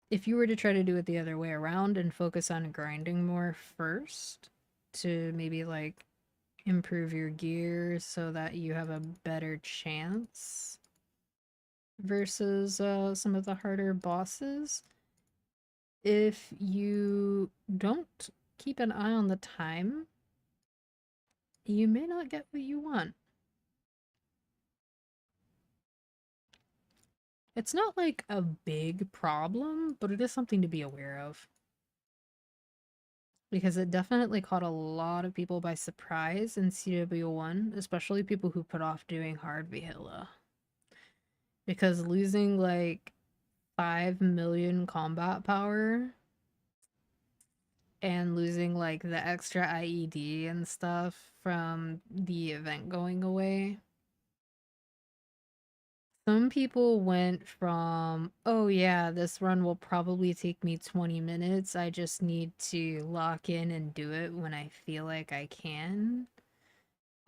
if you were to try to do it the other way around and focus on grinding more first to maybe like improve your gear so that you have a better chance versus some of the harder bosses. If you don't keep an eye on the time, you may not get what you want. It's not like a big problem, but it is something to be aware of. Because it definitely caught a lot of people by surprise in CW1, especially people who put off doing hard Vihila. Because losing like 5 million combat power and losing like the extra IED and stuff from the event going away. Some people went from, oh yeah, this run will probably take me 20 minutes. I just need to lock in and do it when I feel like I can.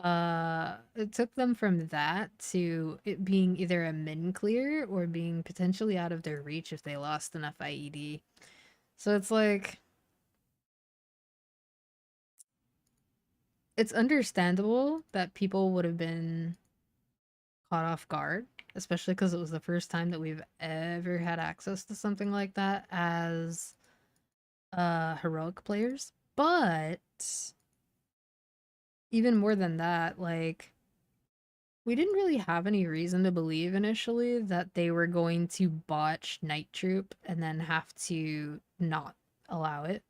It took them from that to it being either a min clear or being potentially out of their reach if they lost enough IED. So it's like, it's understandable that people would have been caught off guard, especially because it was the first time that we've ever had access to something like that as heroic players. But even more than that, like we didn't really have any reason to believe initially that they were going to botch Night Troop and then have to not allow it.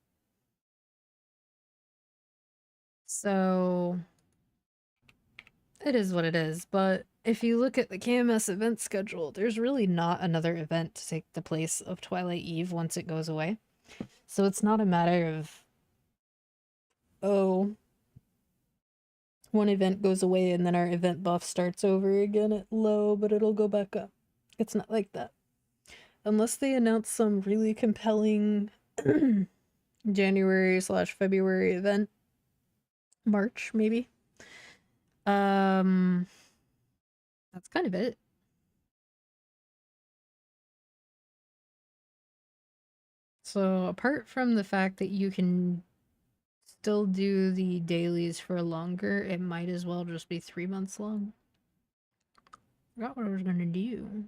So it is what it is, but if you look at the KMS event schedule, there's really not another event to take the place of Twilight Eve once it goes away. So it's not a matter of, oh, one event goes away and then our event buff starts over again at low, but it'll go back up. It's not like that. Unless they announce some really compelling January/February event, March maybe. Um, that's kind of it. So apart from the fact that you can still do the dailies for longer, it might as well just be 3 months long. Forgot what I was gonna do.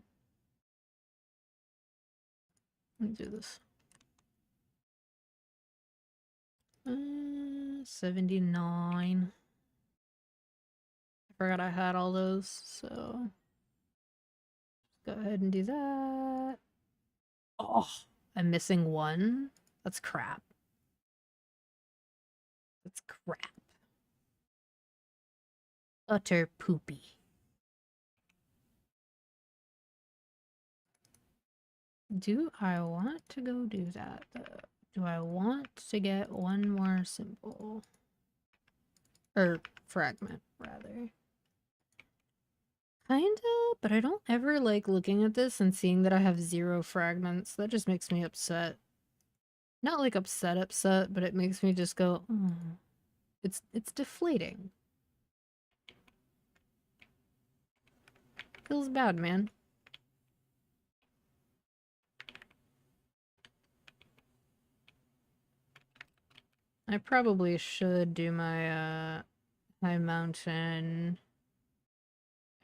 Let me do this. 79. I forgot I had all those, so go ahead and do that. Oh, I'm missing one. That's crap. That's crap. Utter poopy. Do I want to go do that though? Do I want to get one more symbol? Or fragment, rather. Kinda, but I don't ever like looking at this and seeing that I have 0 fragments. That just makes me upset. Not like upset, but it makes me just go, oh. It's deflating. Feels bad, man. I probably should do my high mountain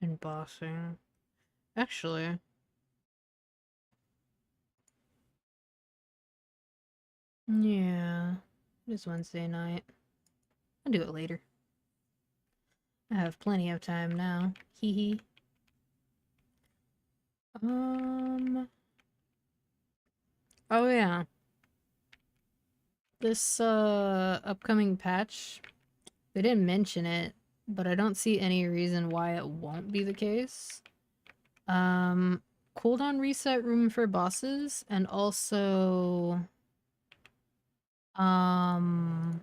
embossing. Actually, yeah, it is Wednesday night. I'll do it later. I have plenty of time now. Hee hee. Oh yeah. This upcoming patch, they didn't mention it, but I don't see any reason why it won't be the case. Cooldown reset room for bosses and also damn,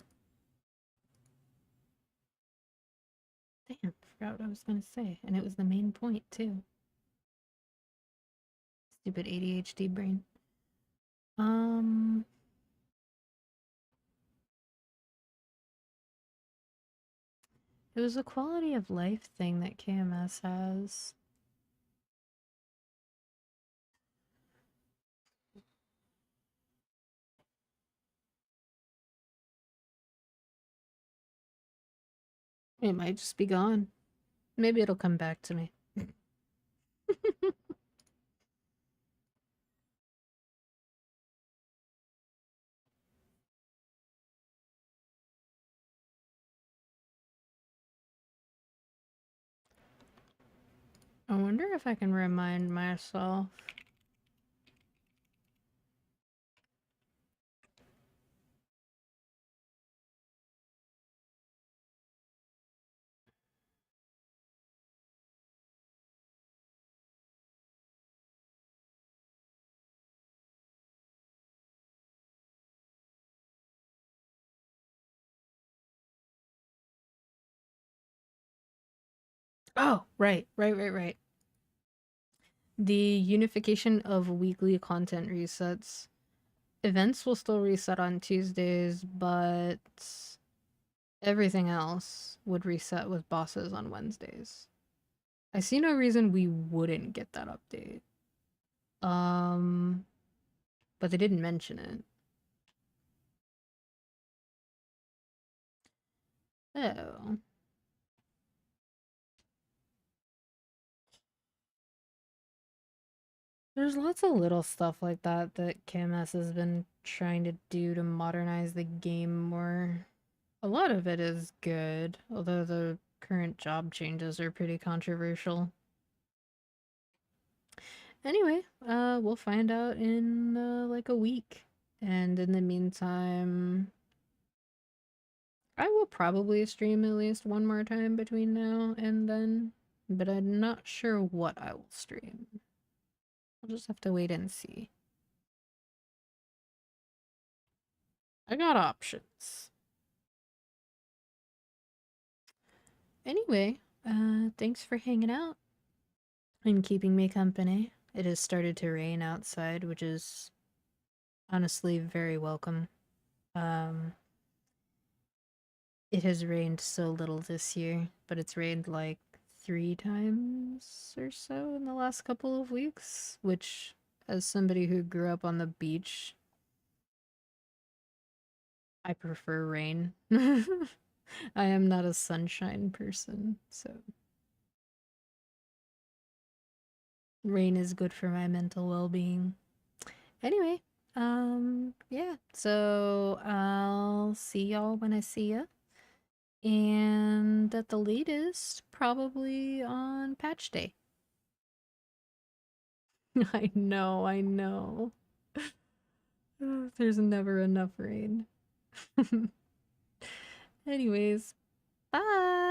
I forgot what I was gonna say, and it was the main point too. Stupid ADHD brain. It was a quality of life thing that KMS has. It might just be gone. Maybe it'll come back to me. I wonder if I can remind myself. Oh, right. The unification of weekly content resets. Events will still reset on Tuesdays, but everything else would reset with bosses on Wednesdays. I see no reason we wouldn't get that update. Um, but they didn't mention it. Oh. There's lots of little stuff like that that KMS has been trying to do to modernize the game more. A lot of it is good, although the current job changes are pretty controversial. Anyway, we'll find out in like a week. And in the meantime, I will probably stream at least one more time between now and then, but I'm not sure what I will stream. I'll just have to wait and see. I got options. Anyway, thanks for hanging out and keeping me company. It has started to rain outside, which is honestly very welcome. Um, it has rained so little this year, but it's rained like 3 times or so in the last couple of weeks, which, as somebody who grew up on the beach, I prefer rain. I am not a sunshine person, so rain is good for my mental well-being. Anyway, yeah, so I'll see y'all when I see ya. And at the latest, probably on patch day. I know. There's never enough rain. Anyways, bye!